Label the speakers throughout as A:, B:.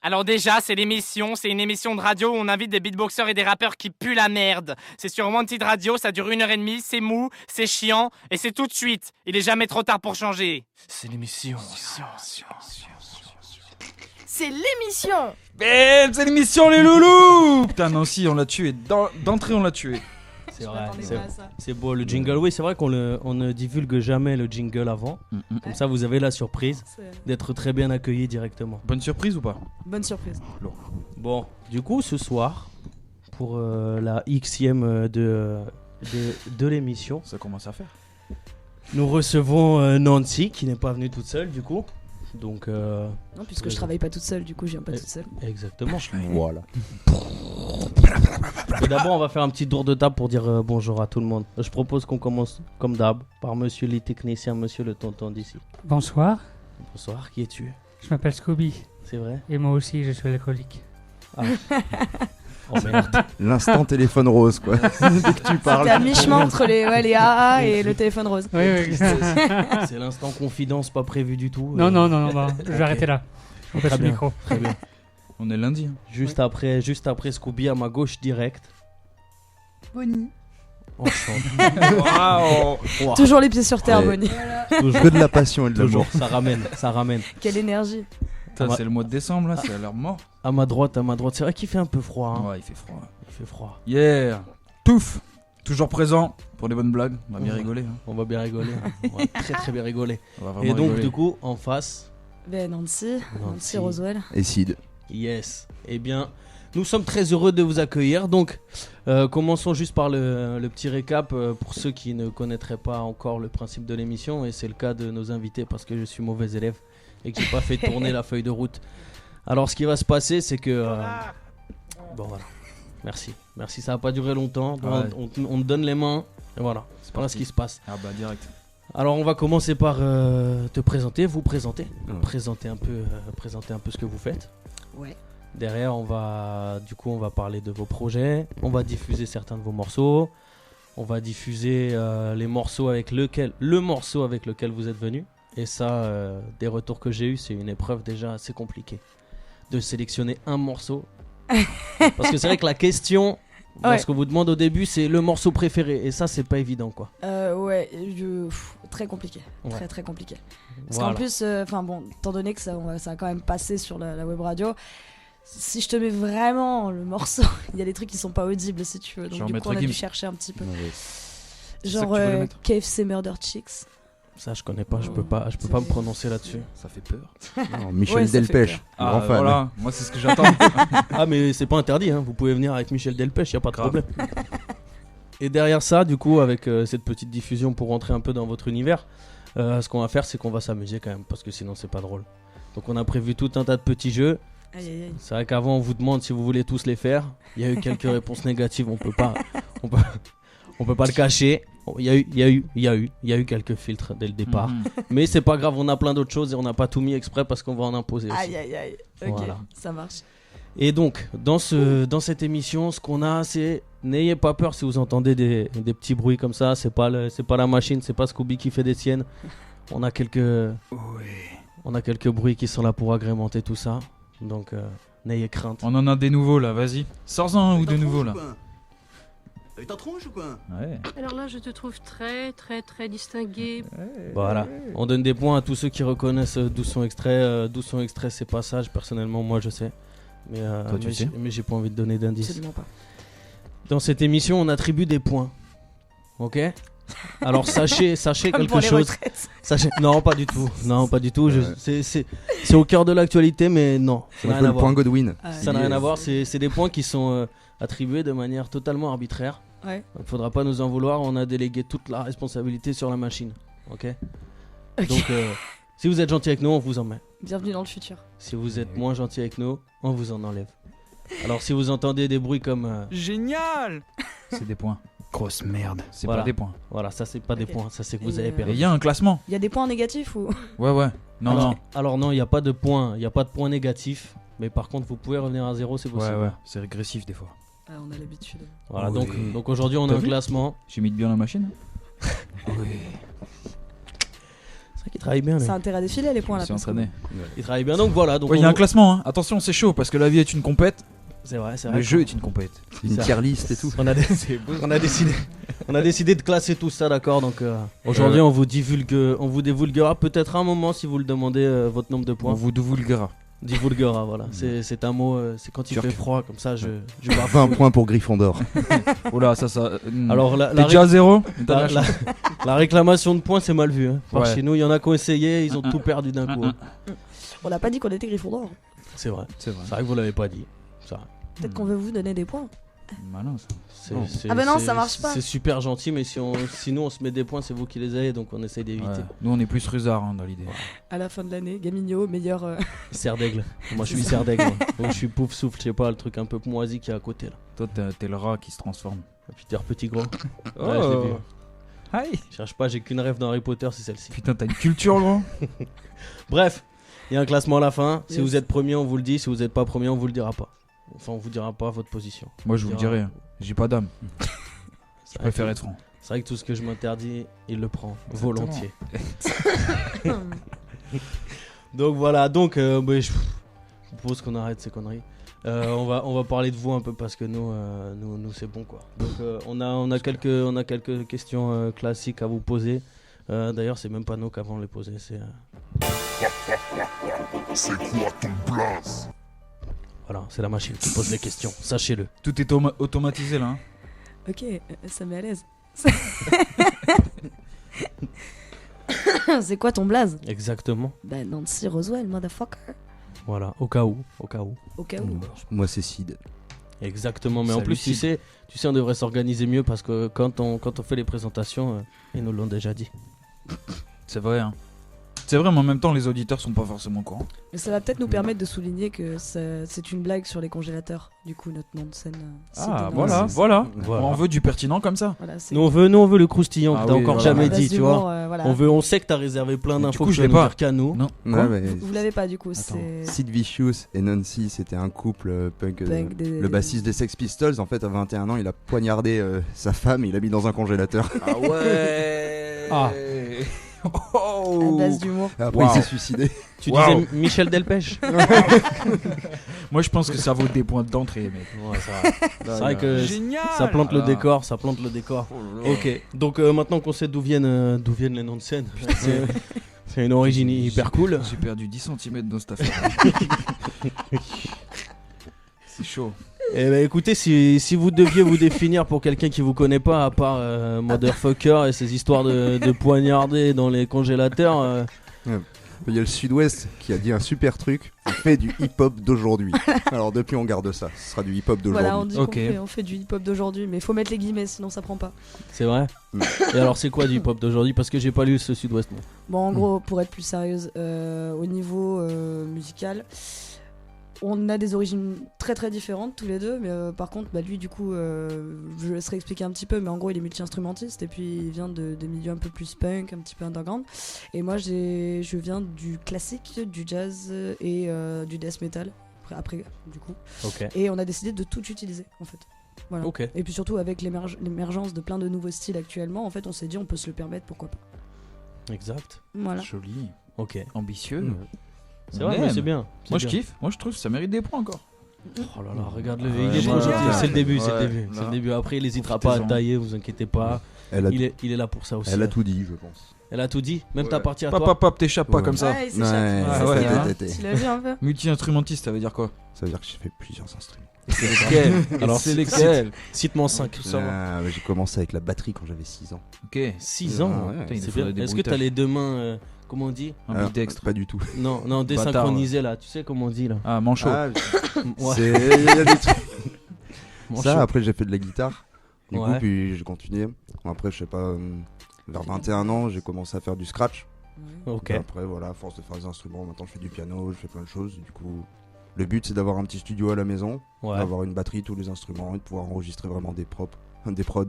A: Alors déjà, c'est une émission de radio où on invite des beatboxers et des rappeurs qui puent la merde. C'est sur Wanted Radio, ça dure 1h30, c'est mou, c'est chiant, et c'est tout de suite. Il est jamais trop tard pour changer.
B: C'est l'émission.
C: C'est l'émission.
B: Bam, c'est l'émission les loulous. Putain Nancy, on l'a tué, d'entrée on l'a tué.
D: C'est vrai, c'est beau le jingle. Oui, c'est vrai qu'on ne divulgue jamais le jingle avant. Comme ça, vous avez la surprise d'être très bien accueilli directement.
B: Bonne surprise ou pas?
C: Bonne surprise.
D: Bon, du coup, ce soir, pour la Xème de l'émission,
B: ça commence à faire.
D: Nous recevons Nancy, qui n'est pas venue toute seule, du coup. Donc,
C: non, puisque je travaille pas toute seule, du coup, je viens pas toute seule.
D: Exactement.
B: Voilà.
D: Et d'abord, on va faire un petit tour de table pour dire bonjour à tout le monde. Je propose qu'on commence, comme d'hab, par monsieur les techniciens, monsieur le tonton d'ici.
E: Bonsoir,
D: Bonsoir, qui es-tu?
E: je m'appelle Scooby
D: C'est vrai?
E: et moi aussi je suis alcoolique.
D: Ah. Oh merde.
F: L'instant téléphone rose, quoi. Dès que tu parles.
C: C'était à mi-chemin entre les AA et le téléphone rose.
E: Oui.
D: C'est l'instant confidence pas prévu du tout.
E: Non, bah, je vais arrêter là. On passe
D: Très
E: le
D: bien,
E: micro.
D: très bien.
B: On est lundi.
D: Juste après Scooby à ma gauche direct.
C: Bonnie.
D: Enchanté.
B: Waouh.
D: Ouah,
C: Toujours les pieds sur terre,
F: Ouais.
C: Bonnie.
D: toujours,
F: Que de la passion et de l'amour.
D: toujours, ça ramène.
C: Quelle énergie.
B: Putain, c'est le mois de décembre là, ça a l'air mort.
D: À ma droite. C'est vrai qu'il fait un peu froid. Hein.
B: Ouais, il fait froid.
D: Il fait froid.
B: Yeah. Pouf. Toujours présent pour les bonnes blagues. On va bien rigoler. Hein.
D: On va bien rigoler. Hein. On va très très bien rigoler.
B: On va vraiment
D: Et donc
B: rigoler.
D: du coup, en face,
C: Ben Nancy Roswell.
F: Et Sid.
D: yes. Eh bien, nous sommes très heureux de vous accueillir. Donc, commençons juste par le petit récap pour ceux qui ne connaîtraient pas encore le principe de l'émission. Et c'est le cas de nos invités parce que je suis mauvais élève et que j'ai pas fait tourner la feuille de route. Alors, ce qui va se passer, c'est que... bon, voilà. Merci, ça va pas durer longtemps.
B: Ouais.
D: On te donne les mains. Et voilà, c'est voilà ce qui se passe.
B: Ah bah direct.
D: Alors, on va commencer par te présenter, vous présenter.
F: Ouais.
D: Présenter un peu ce que vous faites.
C: Ouais.
D: Derrière, on va parler de vos projets. On va diffuser certains de vos morceaux. On va diffuser le morceau avec lequel vous êtes venu. Et ça, des retours que j'ai eu, c'est une épreuve déjà assez compliquée de sélectionner un morceau. Parce que c'est vrai que la question, ce qu'on vous demande au début, c'est le morceau préféré. Et ça, c'est pas évident, quoi.
C: Ouais, très compliqué.
D: Ouais.
C: Très compliqué. Parce
D: Voilà.
C: qu'en plus, étant donné que ça a quand même passé sur la web radio, si je te mets vraiment le morceau, il y a des trucs qui sont pas audibles si tu veux.
B: Je vais
C: Donc
B: en
C: du
B: mettre
C: coup, on a
B: Gims.
C: dû chercher un petit peu.
B: ça
C: Genre
B: que tu voulais mettre
C: KFC Murder Chicks.
D: Ça, je connais pas. Je peux pas me prononcer là-dessus.
B: Ça fait peur.
F: Non, Michel
C: Ouais, ça fait
F: Delpech.
B: Ah
F: Grand fan.
B: voilà, moi c'est ce que j'attends.
D: Ah, mais c'est pas interdit. Hein. Vous pouvez venir avec Michel Delpech. Y a pas de
B: Grave.
D: problème. Et derrière ça, du coup, avec cette petite diffusion pour rentrer un peu dans votre univers, ce qu'on va faire, c'est qu'on va s'amuser quand même, parce que sinon c'est pas drôle. Donc on a prévu tout un tas de petits jeux.
C: Aïe aïe aïe.
D: C'est vrai qu'avant on vous demande si vous voulez tous les faire. Il y a eu quelques réponses négatives, on peut pas le cacher. Il y a eu quelques filtres dès le départ.
B: Mhm.
D: Mais c'est pas grave, on a plein d'autres choses et on n'a pas tout mis exprès parce qu'on va en imposer aussi.
C: Aïe aïe aïe. Ok,
D: Voilà.
C: ça marche.
D: Et donc, dans cette émission, ce qu'on a, c'est n'ayez pas peur si vous entendez des petits bruits comme ça. C'est pas la machine, c'est pas Scooby qui fait des siennes. On a quelques bruits qui sont là pour agrémenter tout ça. Donc, n'ayez crainte.
B: On en a des nouveaux là, vas-y. Sors-en un ou deux nouveaux là.
G: T'es en tronche ou quoi?
B: Ouais.
H: Alors là, je te trouve très, très, très distingué.
D: Voilà. On donne des points à tous ceux qui reconnaissent d'où sont extraits ces passages. Personnellement, moi, je sais. Mais,
B: Toi, tu sais.
D: mais j'ai pas envie de donner d'indices.
C: Absolument pas.
D: Dans cette émission, on attribue des points. Ok? Alors sachez
C: Comme pour
D: quelque
C: les
D: chose.
C: retraites.
D: Non, pas du tout. Non, pas du tout. C'est au cœur de l'actualité, mais non. Ça
F: C'est
D: n'a
F: un
D: rien
F: peu
D: à
F: le
D: voir.
F: point Godwin.
D: Ça n'a rien à voir. C'est des points qui sont attribués de manière totalement arbitraire.
C: Ouais.
D: Donc, faudra pas nous en vouloir. On a délégué toute la responsabilité sur la machine. Ok?
C: Ok.
D: Donc, si vous êtes gentil avec nous, on vous en met.
C: Bienvenue dans le futur.
D: Si vous êtes moins gentil avec nous, on vous en enlève. Alors, si vous entendez des bruits comme
B: Génial. C'est des points. Grosse merde. C'est
D: Voilà.
B: pas des points.
D: voilà, ça c'est pas des
C: Ok.
D: points, ça c'est que vous
C: Et,
D: avez
B: Et
D: perdu.
B: il y a un classement.
C: Il y a des points négatifs ou?
B: Ouais. Non.
D: Alors non, il n'y a pas de points, négatifs. Mais par contre, vous pouvez revenir à zéro, c'est possible.
B: Ouais. C'est régressif des fois.
C: Ah, on a l'habitude.
D: Voilà,
B: Oui.
D: donc aujourd'hui on a
B: T'as
D: un
B: vu
D: classement.
B: J'imite bien la machine. Oui.
D: C'est vrai qu'il travaille bien. lui.
C: Ça a intérêt à défiler les points là.
B: C'est
C: parce que-
B: entraîné.
D: Il travaille bien, donc voilà. Donc
B: Ouais, il y a un classement, hein. Attention, c'est chaud parce que la vie est une compète,
D: C'est vrai, c'est
B: le
D: vrai.
B: jeu est une compète.
F: Une
D: Ça.
F: tier list et tout.
D: On a, on a décidé de classer tout ça, d'accord. Donc aujourd'hui, on vous divulguera peut-être un moment si vous le demandez votre nombre de
B: On
D: points.
B: vous divulguera.
D: Divulguera, voilà. C'est un mot, c'est quand il
F: Turc.
D: fait froid, comme ça je
F: 20 points pour Gryffondor.
B: Oula, ça.
D: Alors
B: T'es déjà à 0
D: la réclamation de points, c'est mal vu. Hein. Par
B: Ouais.
D: chez nous, il y en a qui ont essayé, ils ont tout perdu d'un coup. hein.
C: On n'a pas dit qu'on était Gryffondor.
D: C'est vrai.
B: C'est vrai.
D: C'est vrai que vous l'avez pas dit. Ça.
C: Peut-être qu'on veut vous donner des points.
B: Malin ça.
C: Ah bah non, ça marche pas.
D: C'est super gentil, mais si nous on se met des points, c'est vous qui les avez, donc on essaye d'éviter.
B: Ouais. Nous on est plus rusards dans l'idée.
C: À la fin de l'année, Gamigno, meilleur.
D: Serre d'aigle. Moi je suis serre d'aigle. Donc je suis pouf souffle, je sais pas, le truc un peu moisi qui est à côté là.
B: Toi t'es le rat qui se transforme.
D: Peter Petit Gros.
B: Oh.
D: Ouais, je l'ai vu.
B: Aïe.
D: Cherche pas, j'ai qu'une rêve dans Harry Potter, c'est celle-ci.
B: Putain, t'as une culture gros.
D: Bref, il y a un classement à la fin. Si
C: Yes.
D: vous êtes premier, on vous le dit. Si vous êtes pas premier, on vous le dira pas. Enfin, on vous dira pas votre position.
B: Moi je vous le
D: dira-
B: dirai, j'ai pas d'âme.
D: C'est
B: Je
D: vrai
B: préfère
D: que-
B: être franc.
D: C'est vrai que tout ce que je m'interdis, il le prend volontiers. Donc voilà, donc je propose qu'on arrête ces conneries. On va parler de vous un peu parce que nous c'est bon quoi. Donc on a quelques questions classiques à vous poser. D'ailleurs c'est même pas nous qui avons les poser, c'est
I: C'est quoi ton blaze?
D: voilà, c'est la machine qui pose les questions, sachez-le.
B: Tout est automatisé là. Hein.
C: Ok, ça met à l'aise. C'est quoi ton blaze?
D: Exactement.
C: Bah Nancy Roswell, motherfucker.
D: Voilà, au cas où.
C: Au cas où.
F: Moi c'est Sid.
D: Exactement, mais en
B: Salut,
D: plus
B: Sid.
D: tu sais on devrait s'organiser mieux parce que quand on fait les présentations, ils nous l'ont déjà dit.
B: C'est vrai hein. C'est vrai mais en même temps les auditeurs sont pas forcément au courant.
C: Mais ça va peut-être nous permettre de souligner que c'est une blague sur les congélateurs. Du coup, notre nom de scène. c'est
B: Ah
C: de
B: voilà,
C: Nancy.
B: voilà.
D: Voilà.
B: On veut du pertinent comme ça.
C: Voilà, c'est-
D: Nous on veut le croustillant
B: Ah
D: que t'as
B: oui,
D: encore
B: voilà.
D: jamais
C: La base
D: dit, tu
C: d'humour,
D: vois.
C: voilà.
D: On sait que t'as réservé plein
B: Du
D: d'infos
B: coup,
D: que
B: je
D: tu vas
B: l'ai
D: nous
B: pas.
D: dire qu'à nous.
B: Non.
F: Ouais, mais
C: Vous l'avez pas du coup,
B: Attends.
C: c'est.
F: Sid Vicious et Nancy, c'était un couple punk.
C: Punk des-
F: Le bassiste des Sex Pistols, en fait, à 21 ans, il a poignardé sa femme et il l'a mis dans un congélateur.
B: Ah ouais.
E: Ah.
C: À base d'humour.
F: Et après,
B: Wow.
F: il s'est suicidé.
D: Tu
B: Waouh.
D: disais Michel Delpech.
B: Moi je pense que ça vaut des points d'entrée mec.
D: Ouais, c'est vrai que
B: Génial.
D: ça plante le
B: Ah.
D: décor, ça plante le décor. Ok, donc maintenant qu'on sait d'où viennent les noms de scène, c'est une origine hyper cool.
B: J'ai perdu 10 cm dans cette affaire. C'est chaud.
D: Eh ben écoutez, si vous deviez vous définir pour quelqu'un qui vous connaît pas, à part Motherfucker et ses histoires de poignarder dans les congélateurs,
F: Il y a le Sud-Ouest qui a dit un super truc. Il fait du hip-hop d'aujourd'hui. Alors depuis, on garde ça. Ce sera du hip-hop d'aujourd'hui.
C: Voilà, on dit
B: Ok.
C: qu'on fait du hip-hop d'aujourd'hui, mais il faut mettre les guillemets, sinon ça prend pas.
D: c'est vrai. Et alors c'est quoi du hip-hop d'aujourd'hui? Parce que j'ai pas lu ce Sud-Ouest. moi.
C: Bon, en gros, pour être plus sérieuse, au niveau musical, on a des origines très très différentes tous les deux, mais par contre, bah, lui, du coup, je le laisserai expliquer un petit peu, mais en gros, il est multi-instrumentiste et puis il vient de milieux un peu plus punk, un petit peu underground. Et moi, je viens du classique, du jazz et du death metal, après du coup.
D: Ok.
C: Et on a décidé de tout utiliser, en fait. Voilà.
D: Ok.
C: Et puis surtout, avec l'émergence de plein de nouveaux styles actuellement, en fait, on s'est dit, on peut se le permettre, pourquoi pas.
D: Exact.
C: Voilà.
B: Joli.
D: Ok.
B: Ambitieux.
D: C'est
B: On
D: vrai, mais
B: aime.
D: c'est bien. c'est
B: Moi je
D: bien.
B: kiffe. Moi je trouve que ça mérite des points encore.
D: Oh là là, regarde-le,
B: Ouais,
D: il est trop
B: génial.
D: gentil. C'est le début, c'est le
B: Ouais,
D: début. C'est
B: là.
D: le début. Après, il n'hésitera pas à
B: Profitez-en.
D: tailler, vous inquiétez pas.
F: Elle a,
D: Il est là pour ça aussi.
F: elle a tout dit, je pense.
D: Elle a tout dit, même
F: Ouais.
D: ta partie à
B: Pop
D: toi.
B: pop pop, t'échappes pas
F: Ouais.
B: comme ça.
C: Ouais, il s'échappe.
F: Ouais,
B: Ah ouais, hein.
C: Tu l'as vu un peu?
B: Multi-instrumentiste, ça veut dire quoi?
F: Ça veut dire que j'ai fait plusieurs instruments.
B: C'est lesquels?
D: Alors,
B: c'est
D: c'est-
B: lesquels?
D: Cite-moi 5.
B: Tout savoir.
F: Ah, j'ai commencé avec la batterie quand j'avais 6 ans.
B: Ok.
D: 6 ans.
F: Ah ouais,
B: Putain, il
D: C'est
B: nous faudrait
D: bien.
B: des
D: Est-ce que t'as
B: bruitages.
D: les deux mains, comment on dit?
B: Ambidextre.
F: Pas du tout.
D: Non,
B: Bâtard,
D: désynchronisées là. Tu sais comment on dit là?
B: Ah, manchot.
F: Ah,
D: Ouais.
F: il y a des trucs.
D: Mon
F: Ça,
D: chou.
F: après j'ai fait de la guitare. Du
D: Ouais.
F: coup, puis j'ai continué. Après, je sais pas, vers 21 ans, j'ai commencé à faire du scratch.
D: Ok.
F: Et après, voilà, à force de faire des instruments, maintenant je fais du piano, je fais plein de choses. Du coup, le but c'est d'avoir un petit studio à la maison,
D: Ouais.
F: d'avoir une batterie, tous les instruments et de pouvoir enregistrer vraiment des prods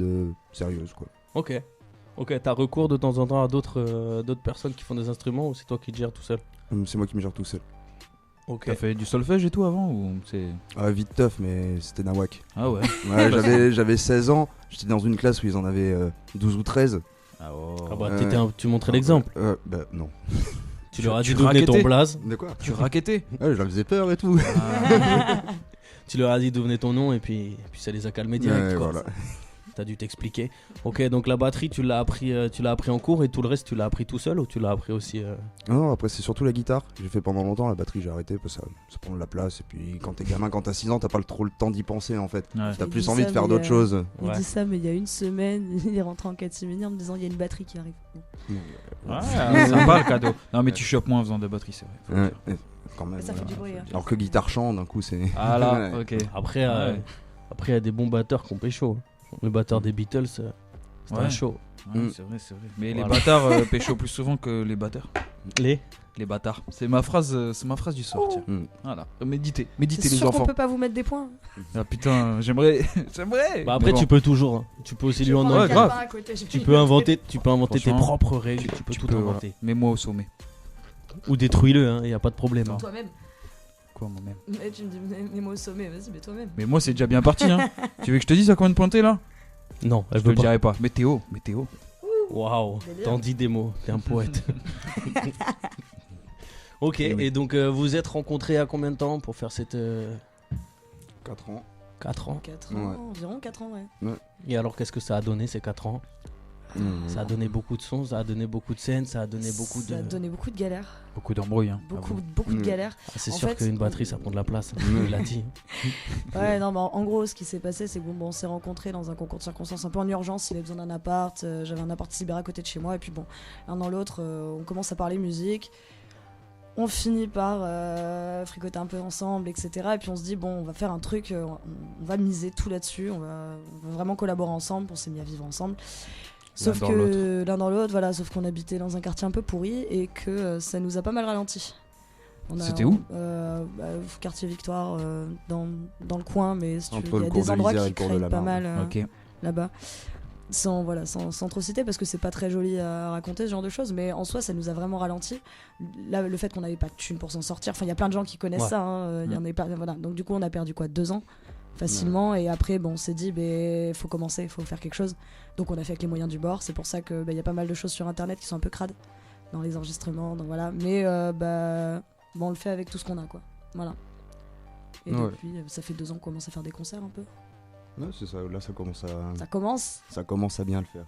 F: sérieuses quoi.
D: Ok. Ok, t'as recours de temps en temps à d'autres personnes qui font des instruments ou c'est toi qui te gères tout seul?
F: C'est moi qui me gère tout seul.
D: Ok.
B: T'as fait du solfège et tout avant ou c'est...
F: Ah, vite tough, mais c'était nawak.
B: Ah ouais.
F: Ouais, j'avais 16 ans, j'étais dans une classe où ils en avaient 12 ou 13.
B: Ah, oh.
D: Ah bah, tu montrais l'exemple.
F: Bah non.
D: Tu leur as dit
B: tu
D: d'où venait ton
B: raquettais.
F: De
D: blaze.
F: quoi?
B: Tu raquettais.
F: Ouais, je leur faisais peur et tout.
D: Tu leur as dit d'où venait ton nom et puis ça les a calmés direct.
F: Ouais,
D: quoi.
F: voilà.
D: T'as dû t'expliquer. Ok, donc la batterie, tu l'as appris en cours et tout le reste, tu l'as appris tout seul ou tu l'as appris aussi
F: Non, après c'est surtout la guitare. J'ai fait pendant longtemps, la batterie j'ai arrêté parce que ça prend de la place. Et puis quand t'es gamin, quand t'as 6 ans, t'as pas trop le temps d'y penser en fait.
B: Ouais.
F: T'as
C: Il
F: plus
C: dit
F: envie
C: ça,
F: de faire
C: mais,
F: d'autres choses.
C: Il
D: Ouais.
C: dit ça, mais il y a une semaine, il est rentré en catimini en me disant il y a une batterie qui arrive. Bon.
B: Ouais, sympa le cadeau. Non, mais tu chopes moins en faisant de batterie, c'est vrai. Faut le
F: Ouais,
B: dire.
F: ouais, quand même.
C: Mais ça fait du bruit. Hein.
F: Alors que guitare chant, d'un coup c'est.
B: Ah là,
F: Ouais.
B: ok.
D: Après,
B: Ouais.
D: il y a des bons batteurs qui ont pécho. Le batteur des Beatles, c'est
B: Ouais.
D: un show.
B: Ouais, c'est vrai, c'est vrai. Mais
D: Voilà.
B: les bâtards pécho plus souvent que les batteurs.
D: Les
B: Les bâtards. C'est ma phrase du soir. Tiens.
F: Mm.
B: Voilà. Méditez
C: C'est
B: les
C: sûr qu'on
B: enfants.
C: peut pas vous mettre des points.
B: Ah putain, j'aimerais.
D: Bah après,
B: Mais
D: tu
B: bon.
D: peux toujours. Hein. Tu peux aussi lui en
B: Ouais,
D: enlever.
B: grave.
D: Tu peux inventer tes
B: Franchement,
D: propres règles. Tu peux tout
B: voilà.
D: inventer.
B: Mets-moi au sommet.
D: Ou détruis-le, hein. Y a pas de problème. hein.
C: Toi-même.
B: Quoi, moi-même?
C: Mais tu me dis, mets-moi au sommet, vas-y, mais toi-même.
B: Mais moi, c'est déjà bien parti. Hein. Tu veux que je te dise à combien de points t'es là?
D: Non, elle
B: Je te
D: veut
B: le
D: pas.
B: dirai pas. Météo.
D: Waouh,
C: Délire.
D: t'en dis des mots. T'es un poète. Ok,
B: Et oui.
D: et donc vous êtes rencontrés à combien de temps pour faire cette
F: 4 ans.
D: 4 ans.
C: 4 ans,
F: Ouais.
C: environ 4 ans, ouais.
D: Et alors qu'est-ce que ça a donné ces 4 ans?
F: Mm.
D: Ça a donné beaucoup de sons, ça a donné beaucoup de scènes, ça a donné beaucoup
C: Ça a
D: de...
C: donné beaucoup de galères.
B: Beaucoup d'embrouilles. Hein.
C: Beaucoup de
F: Mm.
C: galères.
D: Ah, c'est
C: En
D: sûr
C: fait,
D: qu'une batterie ça prend de la place, il l'a dit.
C: Ouais, non, mais en gros, ce qui s'est passé, c'est qu'on on s'est rencontrés dans un concours de circonstances un peu en urgence. Il avait besoin d'un appart, j'avais un appart cyber à côté de chez moi, et puis bon, l'un dans l'autre, on commence à parler musique. On finit par fricoter un peu ensemble, etc. Et puis on se dit, bon, on va faire un truc, on va miser tout là-dessus, on va vraiment collaborer ensemble, on s'est mis à vivre ensemble. Sauf
B: dans
C: que l'un dans l'autre, voilà, sauf qu'on habitait dans un quartier un peu pourri et que ça nous a pas mal ralenti.
B: C'était où
C: Quartier Victoire, dans le coin, mais si tu
F: Entre
C: veux, il y
F: le
C: a
F: cours
C: des
F: de
C: endroits
F: l'Isère et
C: qui
F: le cours de
C: craignent
F: la
C: pas
F: Marne.
C: mal
B: Ok.
C: là-bas. Sans trop citer parce que c'est pas très joli à raconter ce genre de choses, mais en soi ça nous a vraiment ralenti. Là, le fait qu'on n'avait pas de thunes pour s'en sortir, enfin il y a plein de gens qui connaissent
D: Ouais.
C: ça, hein, il y en a pas, voilà. Donc du coup on a perdu 2 ans facilement, et après bon, on s'est dit faut commencer, faut faire quelque chose. Donc on a fait avec les moyens du bord, c'est pour ça que il y a pas mal de choses sur internet qui sont un peu crades dans les enregistrements, donc voilà, mais on le fait avec tout ce qu'on a, quoi. Voilà. Et
F: Ouais.
C: depuis ça fait 2 ans qu'on commence à faire des concerts un peu.
F: Ouais, c'est ça, là ça
C: Ça commence
F: à bien le faire.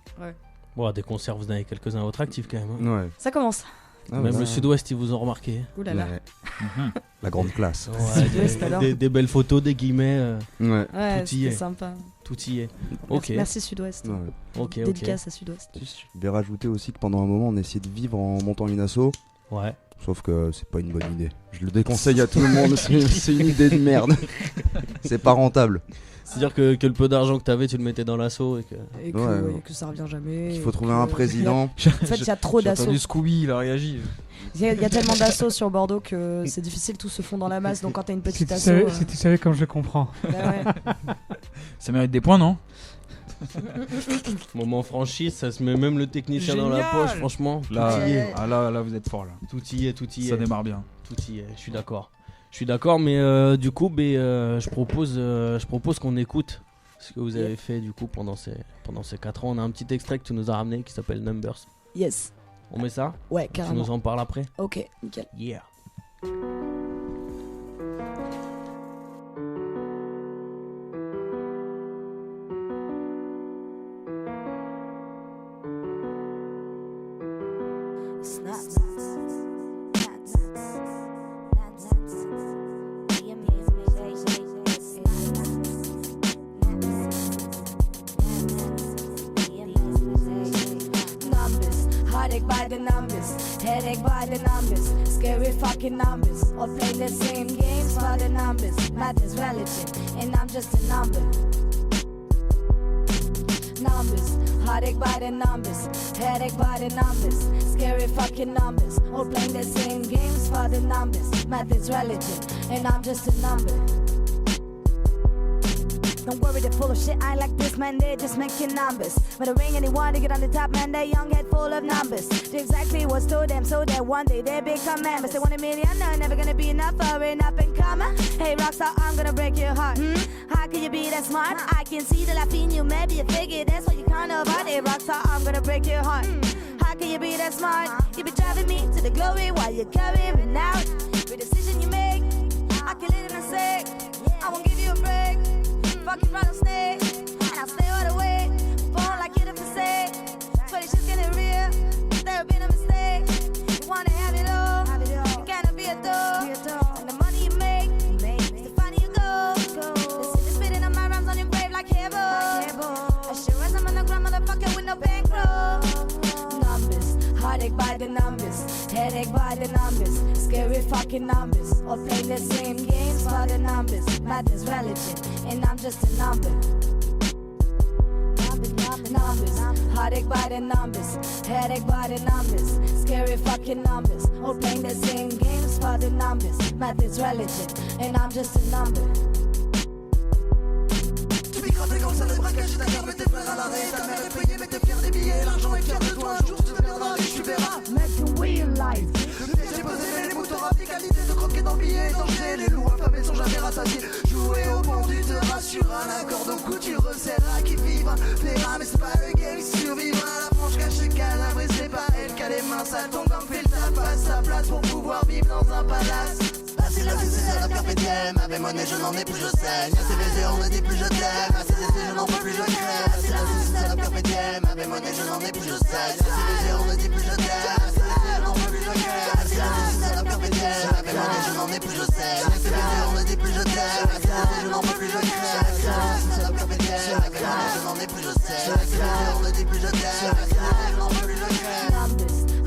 D: Bon, des concerts, vous en avez quelques-uns à votre actif quand même. hein.
F: Ouais.
C: Ça commence.
F: Ah,
D: Même
F: ouais.
D: le Sud-Ouest, ils vous ont remarqué.
C: Ouh là là.
F: Ouais.
B: Mhm.
F: La grande classe.
D: Ouais,
C: Sud-Ouest, alors.
D: des belles photos, des guillemets,
F: Ouais.
C: Ouais,
D: Tout y est.
C: c'était sympa.
D: tout y est. Ok,
C: Merci Sud-Ouest.
F: Ouais.
D: ok, ok.
C: Dédicace à Sud-Ouest.
F: Je vais rajouter aussi que pendant un moment on essayait de vivre en montant une asso,
D: Ouais.
F: sauf que c'est pas une bonne idée. Je le déconseille à tout le monde, c'est une idée de merde. C'est pas rentable.
D: C'est-à-dire que le peu d'argent que t'avais, tu le mettais dans l'assaut et que...
C: Et que,
F: Ouais, ouais.
C: que ça revient jamais.
F: Il faut
C: et
F: trouver
C: que-
F: un président.
C: En fait, il y a trop
B: J'ai
C: d'assauts.
B: entendu Scooby, il a réagi.
C: Il y a tellement d'assauts sur Bordeaux que c'est difficile, tout se fond dans la masse. Donc quand t'as une
E: Si
C: petite
E: tu
C: asso.
E: savais, si tu savais comme je comprends.
C: Bah ouais.
B: Ça mérite des points, non?
D: Moment franchise, ça se met même le technicien dans la
B: Génial.
D: poche, franchement.
B: Là,
C: Tout y est.
B: là, vous êtes fort là.
D: Tout y est, tout y
B: Ça
D: est.
B: démarre bien.
D: Tout y est, je suis d'accord. Je suis d'accord, mais du coup, je propose qu'on écoute ce que vous avez fait du coup pendant ces 4 ans. On a un petit extrait que tu nous as ramené qui s'appelle Numbers.
C: Yes.
D: On met ça?
C: Ouais,
D: Tu nous
C: carrément.
D: en parles après?
C: Ok, nickel.
D: Yeah.
J: Numbers, heartache by the numbers, headache by the numbers, scary fucking numbers. All play the same games for the numbers. Math is relative, and I'm just a number. Numbers, heartache by the numbers, headache by the numbers, scary fucking numbers. All playing the same games for the numbers. Math is relative, and I'm just a number. Don't worry, they're full of shit. I ain't like this, man. They're just making numbers. But there ain't anyone to get on the top, man. They young head full of numbers. Do exactly what's to them, so that one day they become members. They want a million, no, never gonna be enough for an up and comer. Hey, rockstar, I'm gonna break your heart. How can you be that smart? I can see the life in you, maybe you figure that's what you kind of about. Hey, rockstar, I'm gonna break your heart. How can you be that smart? You be driving me to the glory while you're carrying out. The decision you make, I kill it in a sec. I won't give you a break. Fucking rattlesnake, and I'll stay all the way. Born like you're the mistake. Swear this shit's getting real. There been a mistake. You wanna have it all. You cannot be a dog. And the money you make, the funny you go. They're spitting on my rhymes on your grave like Hebo. I sure as I'm on the ground, motherfucker with no bankroll. Numbers, heartache by the numbers, headache by the numbers, scary fucking numbers. All playing the same games for the numbers. Math is relative, and I'm just a number. Numbers, heartache by the numbers, headache by the numbers, scary fucking numbers. All playing the same games for the numbers. Math is relative, and I'm just a number.
G: Tu m'écrases comme ça, le braquage, ta carte, mais tes frères à l'arrêt. Ta mère est payée, mais t'es fier des billets. L'argent est fier de toi, un jour tu deviendras riche, tu verras.
J: Make you realize.
G: Le piège est posé, mais les moutons rappliquent à l'idée de croquer dans le billet. Danger, les loups affamés sont jamais rassasiés. Jouer au pendu te rassure, un accord au cou, tu resserras qui vivra. Verra, mais c'est pas le game, survivra. La franche cachée, calabrée, c'est pas elle qui a les mains sales. Ton gang fait le taf à sa place pour pouvoir vivre dans un palace. C'est la perpétuelle, ma monnaie je n'en ai plus, je saigne. C'est baisé, on me dit plus je t'aime. C'est je n'en peux plus, je crève. C'est la perpétuelle, ma monnaie je n'en ai plus, je saigne. C'est baisé, on me dit plus je t'aime. C'est je n'en peux plus, je crève. C'est la perpétuelle, ma monnaie je n'en ai plus, je saigne. C'est baisé, on me dit plus je t'aime. C'est je n'en peux plus, je crève. C'est la perpétuelle, ma monnaie je n'en ai plus, je saigne. C'est baisé, on me dit plus je t'aime. C'est je n'en peux plus, je crève.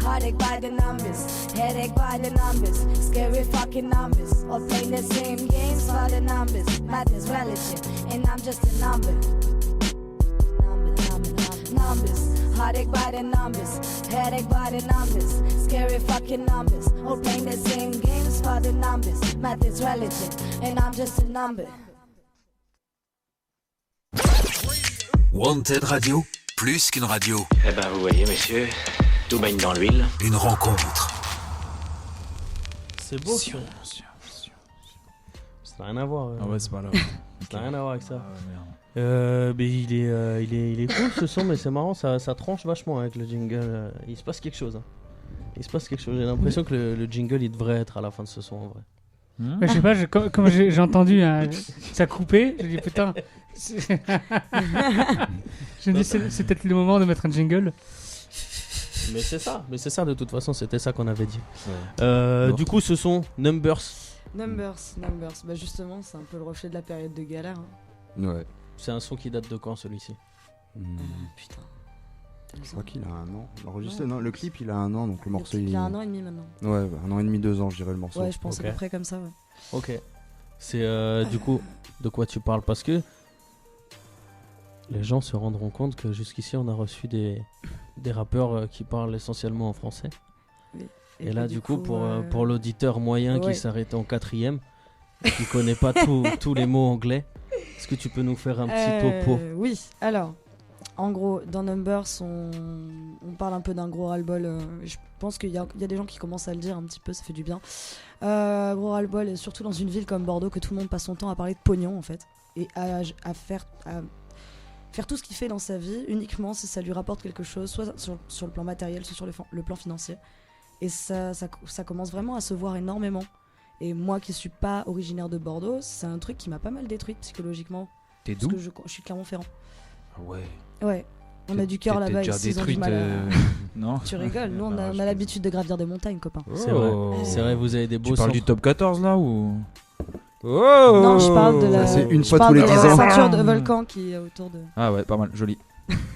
J: Heartache by the numbers, headache by the numbers, scary fucking numbers. All playing the same games for the numbers. Math is relative, and I'm just a number. Numbers, heartache by the numbers, headache by the numbers, scary fucking numbers. All playing the same games for the numbers. Math is relative, and I'm just a number.
K: Wanted Radio, plus qu'une radio.
L: Eh ben, vous voyez, messieurs, tout baigne dans l'huile.
K: Une rencontre.
D: C'est beau. Ça n'a rien à voir.
B: Ah ouais, c'est pas là.
D: Ça n'a rien à voir avec ça.
B: Ah ouais,
D: Mais il est cool ce son, mais c'est marrant, ça tranche vachement avec le jingle. Il se passe quelque chose. Il se passe quelque chose. J'ai l'impression que le jingle il devrait être à la fin de ce son en vrai.
E: Je sais pas, comme j'ai entendu ça couper, j'ai dit putain. Je me dis c'est peut-être le moment de mettre un jingle.
D: Mais c'est ça de toute façon, c'était ça qu'on avait dit. Ouais. Du coup, ce sont Numbers.
C: Numbers. Bah justement, c'est un peu le reflet de la période de galère.
F: Ouais.
D: C'est un son qui date de quand celui-ci?
C: Putain.
F: Je crois qu'il a un an. Enregistré, non, le clip il a un an, donc le morceau
C: il a un an et demi maintenant.
F: Ouais, un an et demi, 2 ans, je dirais le morceau.
C: Ouais, je pense à peu près comme ça, ouais.
D: Ok. C'est du coup de quoi tu parles, parce que les gens se rendront compte que jusqu'ici on a reçu des rappeurs qui parlent essentiellement en français. Oui. Et là du coup pour l'auditeur moyen qui s'arrête en 4ème, qui connaît pas tous les mots anglais, est-ce que tu peux nous faire un petit topo?
C: Oui, alors en gros dans Numbers on parle un peu d'un gros ras-le-bol. Je pense qu'il y a des gens qui commencent à le dire un petit peu, ça fait du bien. Gros ras-le-bol, et surtout dans une ville comme Bordeaux que tout le monde passe son temps à parler de pognon en fait, et à faire tout ce qu'il fait dans sa vie uniquement si ça lui rapporte quelque chose, soit sur le plan matériel, soit sur le plan financier. Et ça commence vraiment à se voir énormément. Et moi qui suis pas originaire de Bordeaux, c'est un truc qui m'a pas mal détruite psychologiquement.
B: T'es d'où?
C: Parce que je suis Clermont-Ferrand.
B: Ah ouais.
C: Ouais. On a du cœur là-bas ici, ils ont du mal à...
B: Non.
C: Tu rigoles, nous on a l'habitude de gravir des montagnes, copain.
D: C'est vrai, c'est vrai, vous avez des beaux.
B: Tu parles du top 14 là ou?
C: Oh non, je parle de la.
F: C'est une fois tous les 10 ans.
C: Ceinture de volcan qui est autour de.
B: Ah ouais, pas mal, joli.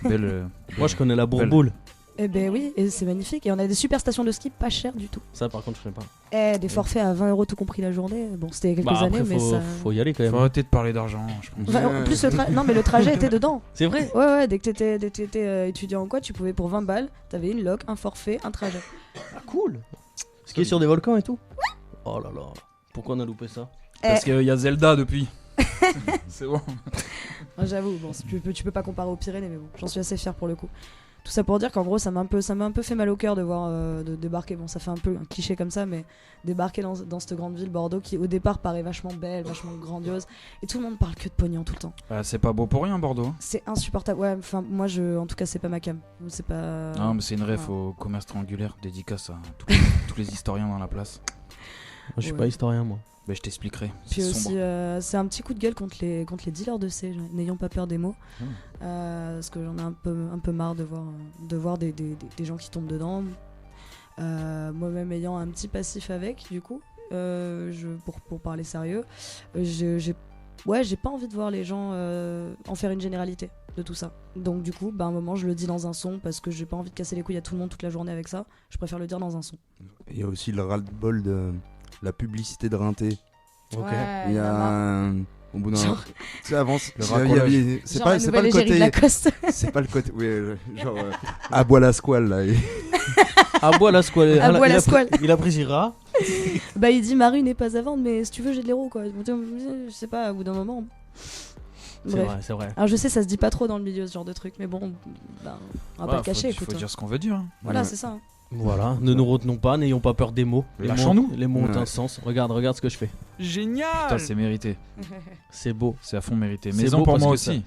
B: Belle.
D: Moi je connais la Bourboule.
C: Eh ben oui, et c'est magnifique. Et on a des super stations de ski pas chères du tout.
D: Ça par contre je connais pas.
C: Des forfaits à 20€ tout compris la journée. Bon, c'était il y a quelques années, mais ça.
D: Faut y aller quand même.
B: Faut arrêter de parler d'argent, je pense.
C: En plus, non, mais le trajet était dedans.
D: C'est vrai?
C: Ouais, dès que t'étais étudiant en quoi, tu pouvais pour 20 balles, t'avais une loc, un forfait, un trajet.
D: Ah, cool! Skier sur des volcans et tout? Oh là là, pourquoi on a loupé ça?
B: Parce qu'il y a Zelda depuis. C'est bon.
C: J'avoue, bon, tu peux pas comparer aux Pyrénées, mais bon, j'en suis assez fier pour le coup. Tout ça pour dire qu'en gros, ça m'a un peu fait mal au cœur de voir de débarquer. Bon, ça fait un peu un cliché comme ça, mais débarquer dans cette grande ville, Bordeaux, qui au départ paraît vachement belle, vachement grandiose, et tout le monde parle que de pognon tout le temps.
B: C'est pas beau pour rien, Bordeaux.
C: C'est insupportable. Ouais, enfin, moi, en tout cas, c'est pas ma cam. C'est pas.
B: Non, mais c'est une ref
C: Ouais.
B: au commerce triangulaire, dédicace à tous les historiens dans la place.
D: Moi, je suis pas historien, moi.
B: Bah, je t'expliquerai.
C: Puis
B: C'est
C: aussi,
B: sombre.
C: c'est un petit coup de gueule contre les dealers de C, n'ayons pas peur des mots. Parce que j'en ai un peu marre de voir des gens qui tombent dedans. Moi-même ayant un petit passif avec, du coup, pour parler sérieux, j'ai pas envie de voir les gens en faire une généralité de tout ça. Donc du coup, à un moment, je le dis dans un son parce que j'ai pas envie de casser les couilles à tout le monde toute la journée avec ça. Je préfère le dire dans un son.
F: Il y a aussi le ras-le-bol de la publicité de Rinté.
C: Ok.
F: Il y a au bout d'un
C: Genre-
F: tu avance
B: Le racolage.
F: c'est
C: Genre
F: pas
C: la
F: c'est pas
C: nouvelle
F: le
C: égérie de
F: côté
C: Lacoste.
F: c'est pas le côté genre à bois la squale là
D: À bois la squale.
C: À bois la squale.
D: Il a pris Gira.
C: Il dit Marie n'est pas à vendre, mais si tu veux, j'ai de l'héros quoi. Je sais pas, au bout d'un moment. Bref.
D: C'est vrai.
C: Alors je sais, ça se dit pas trop dans le milieu ce genre de truc, mais bon, on va pas le cacher.
B: Il faut
C: écoute.
B: dire ce qu'on veut dire.
C: Voilà,
F: Ouais.
C: c'est ça. hein.
D: Voilà, ne nous retenons pas, n'ayons pas peur des mots.
B: Lâchons-nous.
D: Les mots ont
F: Ouais.
D: un sens. Regarde ce que je fais.
B: Génial. Putain, c'est mérité.
D: C'est beau.
B: C'est à fond mérité.
D: C'est
B: Maison
D: beau
B: pour
D: parce
B: moi
D: que
B: aussi.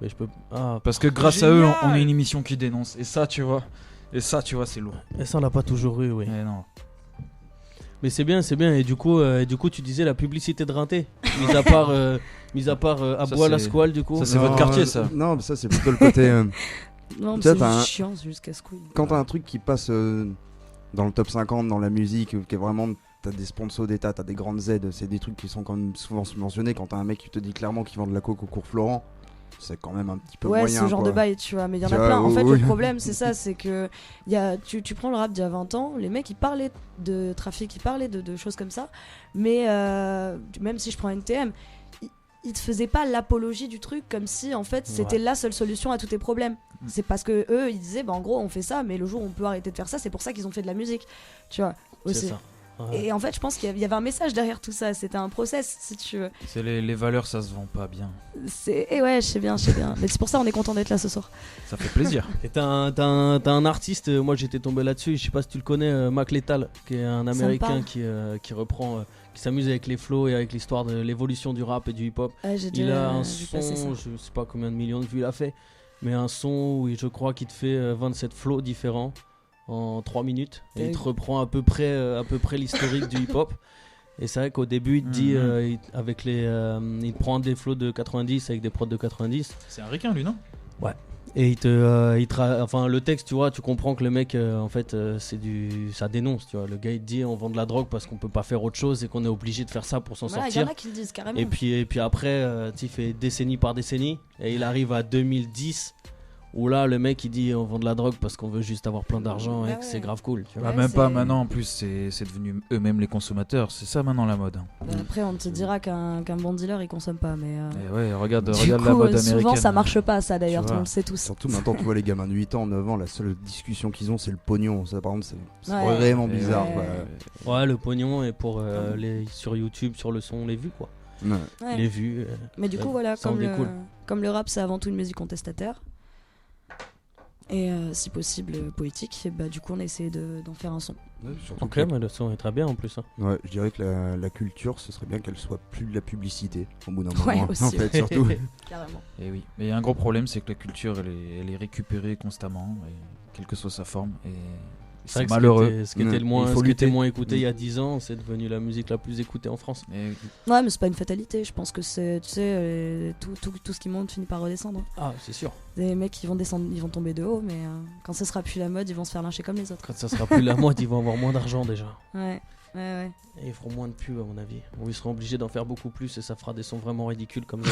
D: Mais je peux. Ah,
B: Parce que grâce à eux, on est une émission qui dénonce. Et ça, tu vois. C'est lourd.
D: et ça, on l'a pas toujours eu, oui.
B: Eh non.
D: Mais c'est bien. Et du coup, tu disais la publicité de Rinté. Mis à part à
B: Ça,
D: bois la
B: c'est-
D: squale, du coup.
B: ça, c'est votre quartier, ça.
F: Non, mais ça c'est plutôt le côté
C: Non, mais
F: Tu vois,
C: c'est
F: t'as
C: juste
F: un-
C: chiant, c'est juste casse-couille.
F: quand t'as un truc qui passe dans le top 50 dans la musique qui est vraiment t'as des sponsors d'état, t'as des grandes aides, c'est des trucs qui sont quand même souvent subventionnés. Quand t'as un mec qui te dit clairement qu'il vend de la coke au cours Florent, c'est quand même un petit peu
C: Ouais,
F: moyen
C: ce genre
F: quoi.
C: de bail, tu vois, mais il y en
F: Tu
C: a
F: vois,
C: plein. En fait,
F: oui.
C: le problème, c'est ça, c'est que tu prends le rap d'il y a 20 ans, les mecs, ils parlaient de trafic, ils parlaient de choses comme ça, mais même si je prends NTM, ils te faisaient pas l'apologie du truc comme si, en fait, c'était la seule solution à tous tes problèmes. C'est parce que eux, ils disaient, en gros, on fait ça, mais le jour où on peut arrêter de faire ça, c'est pour ça qu'ils ont fait de la musique, tu vois, aussi.
D: C'est ça. Ouais.
C: Et en fait, je pense qu'il y avait un message derrière tout ça, c'était un process, si tu veux.
B: C'est les valeurs, ça se vend pas bien.
C: Et ouais, je sais bien. Mais c'est pour ça on est content d'être là ce soir.
B: Ça fait plaisir.
D: Et t'as un artiste, moi j'étais tombé là-dessus, je sais pas si tu le connais, Mac Lethal, qui est un
C: me
D: américain
C: parle.
D: qui reprend, qui s'amuse avec les flows et avec l'histoire de l'évolution du rap et du hip-hop.
C: J'ai
D: Il
C: déjà
D: a un
C: vu passer ça.
D: son, je sais pas combien de millions de vues il a fait, mais un son où je crois qu'il te fait 27 flows différents en 3 minutes et il te reprend à peu près l'historique du hip-hop. Et c'est vrai qu'au début il te dit il prend des flows de 90 avec des prods de 90.
B: C'est un requin lui, non?
D: Ouais. Et enfin le texte, tu vois, tu comprends que le mec en fait ça dénonce, tu vois. Le gars il te dit on vend de la drogue parce qu'on peut pas faire autre chose et qu'on est obligé de faire ça pour s'en
C: Voilà, il y
D: sortir.
C: en a qui le disent carrément.
D: Et puis après, il fait décennie par décennie et il arrive à 2010 où là le mec il dit on vend de la drogue parce qu'on veut juste avoir plein d'argent et que c'est grave cool, tu vois.
B: Bah, même pas maintenant, en plus c'est devenu eux-mêmes les consommateurs, c'est ça maintenant la mode.
C: Après on te dira qu'un bon dealer il consomme pas, mais
B: Et ouais, regarde
C: du
B: la
C: coup,
B: mode américaine.
C: souvent ça marche pas ça d'ailleurs,
F: Tu
C: tout le
F: vois.
C: monde le sait tous.
F: Surtout maintenant, tu vois les gamins de 8 ans, 9 ans, la seule discussion qu'ils ont, c'est le pognon. Ça, par contre, c'est
C: Ouais.
F: vraiment
B: Et
F: bizarre.
B: ouais.
F: quoi.
D: Ouais, le pognon et pour sur YouTube, sur le son, les vues quoi.
F: Ouais.
C: Ouais.
D: Les vues.
C: Mais du coup voilà,
D: ça en découle.
C: comme le rap c'est avant tout une musique contestataire et si possible poétique, et bah du coup on a essayé d'en faire un son.
F: Ouais, surtout
D: Ok,
F: que-
D: mais le son est très bien en plus. Hein.
F: Ouais, je dirais que la culture, ce serait bien qu'elle soit plus de la publicité au bout d'un
C: Ouais,
F: moment.
C: aussi.
F: En fait, surtout.
C: Carrément.
B: Et oui, mais il y a un gros problème, c'est que la culture elle est récupérée constamment, et quelle que soit sa forme, et
D: C'est vrai
B: c'est
D: que
B: malheureux.
D: ce qui était le moins,
B: Il faut
D: ce qui était
B: lutter.
D: moins écouté il y a 10 ans, c'est devenu la musique la plus écoutée en France.
B: Et-
C: Ouais, mais c'est pas une fatalité, je pense que c'est, tu sais, tout ce qui monte finit par redescendre.
D: Ah, c'est sûr.
C: Des mecs qui vont descendre, ils vont tomber de haut, mais quand ce sera plus la mode, ils vont se faire lyncher comme les autres.
D: Quand ça sera plus la mode, ils vont avoir moins d'argent déjà.
C: Ouais.
D: Et ils feront moins de pubs à mon avis. Ou ils seront obligés d'en faire beaucoup plus et ça fera des sons vraiment ridicules comme,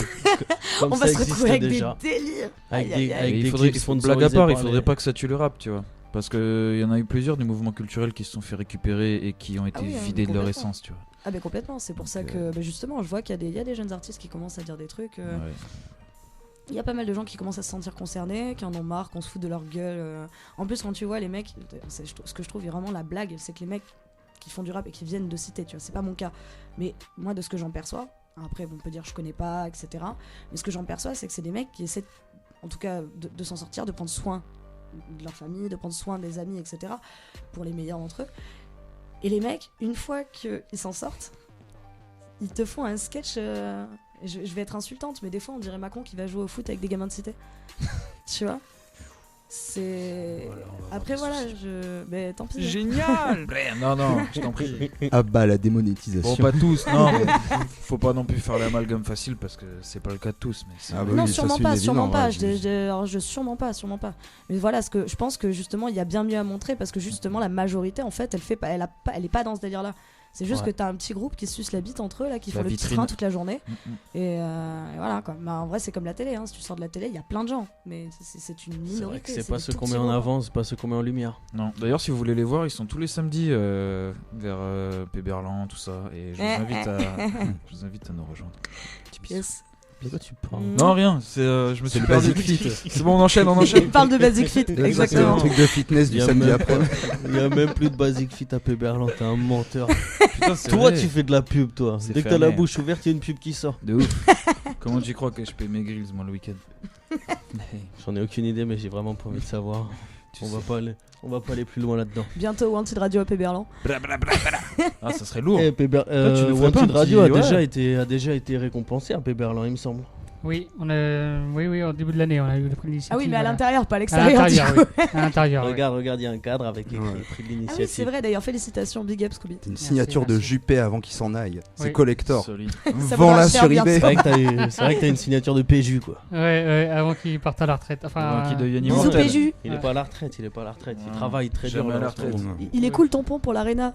D: comme
C: On
D: ça
C: va se
D: existe
C: retrouver avec
D: déjà.
C: des délires.
D: Avec
C: Aïe,
D: des,
C: aïe, aïe.
D: avec
B: Et
D: des
B: il faudrait,
D: clips
B: blague à
D: sponsorisés
B: part, il
D: par
B: faudrait
D: les-
B: pas que ça tue le rap, tu vois. Parce qu'il y en a eu plusieurs du mouvement culturel qui se sont fait récupérer et qui ont été
C: oui, hein,
B: vidés de leur
C: complètement.
B: essence, tu vois.
C: Ah ben complètement, c'est pour ça que justement je vois qu'il y a des jeunes artistes qui commencent à dire des trucs.
B: Ouais.
C: Il y a pas mal de gens qui commencent à se sentir concernés, qui en ont marre, qu'on se fout de leur gueule. En plus quand tu vois les mecs, ce que je trouve vraiment la blague, c'est que les mecs qui font du rap et qui viennent de citer, tu vois, c'est pas mon cas. Mais moi de ce que j'en perçois, Après, on peut dire je connais pas, etc. Mais ce que j'en perçois, c'est que c'est des mecs qui essaient, en tout cas, de s'en sortir, de prendre soin de leur famille, de prendre soin des amis, etc. pour les meilleurs d'entre eux. Et les mecs, une fois qu'ils s'en sortent, ils te font un sketch. Je vais être insultante, mais des fois on dirait Macron qui va jouer au foot avec des gamins de cité. Tu vois? C'est.
B: Voilà,
C: après, voilà, mais tant pis.
B: Génial. Non, je t'en prie.
F: Ah bah la démonétisation.
B: Bon, pas tous, non, mais faut pas non plus faire l'amalgame facile parce que c'est pas le cas de tous. Mais c'est...
F: Ah bah
C: non,
F: oui, ça,
C: sûrement
F: c'est
C: pas,
F: une
C: sûrement
F: évidence,
C: pas.
F: ouais,
C: Sûrement pas. Mais voilà, ce que je pense que justement, il y a bien mieux à montrer parce que justement, la majorité, en fait, elle est pas dans ce délire-là. C'est juste que t'as un petit groupe qui se suce la bite entre eux, là, qui font le petit train toute la journée. Et voilà, quoi. Mais en vrai, c'est comme la télé. Hein. Si tu sors de la télé, il y a plein de gens. Mais c'est une minorité.
D: C'est vrai que c'est pas ceux qu'on met en avant, c'est pas ceux qu'on met en lumière.
B: Non, d'ailleurs, si vous voulez les voir, ils sont tous les samedis vers Péberlan, tout ça. Et je vous invite à nous rejoindre.
C: Yes.
D: De quoi tu parles?
B: Non, rien, je me suis perdu.
F: Basic Fit.
B: C'est bon, on enchaîne.
C: Il parle de Basic Fit, exactement.
F: Le truc de fitness du samedi après.
D: Il y a même plus de Basic Fit à Péberlan, t'es un menteur.
B: Putain, c'est
D: toi,
B: vrai.
D: tu fais de la pub, toi.
B: C'est
D: Dès que t'as
B: fermé.
D: la bouche ouverte, il y a une pub qui sort.
B: De ouf. Comment tu crois que je paye mes grilles, moi, le week-end?
D: J'en ai aucune idée, mais j'ai vraiment pas envie de savoir. On va pas aller plus loin là-dedans.
C: Bientôt Wanted Radio à Péberlan.
B: Ah, ça serait lourd.
D: Eh,
B: tu nous ferais pas
D: Wanted
B: un
D: Radio
B: petit-
D: a déjà été récompensé à Péberlan, il me semble.
E: Oui, oui, au début de l'année, on a eu le prix de l'initiative.
C: Ah oui, mais à
E: voilà.
C: l'intérieur, pas à
E: À
C: l'extérieur.
E: l'intérieur,
C: du coup.
E: oui. À l'intérieur. oui.
D: Regarde, il y a un cadre avec écrit prix de
C: Ah
D: l'initiative.
C: oui, c'est vrai, d'ailleurs, félicitations, big up Scooby.
F: C'est une signature de
E: merci.
F: Juppé avant qu'il s'en aille. C'est
E: Oui.
F: collector.
B: Solide.
C: Ça
F: Vends-la
C: vaudra cher
F: sur
C: bientôt.
F: eBay.
D: C'est vrai que t'as une signature de PJU, quoi.
E: Ouais, avant qu'il parte à la retraite. Enfin,
B: Avant qu'il devienne
C: Bisous,
B: immortel.
C: PJU.
D: Il est pas à la retraite, il
B: Ouais.
D: travaille très dur
B: Jamais à la
D: là, en ce moment.
B: retraite.
C: Il est cool ton pont pour l'Arena.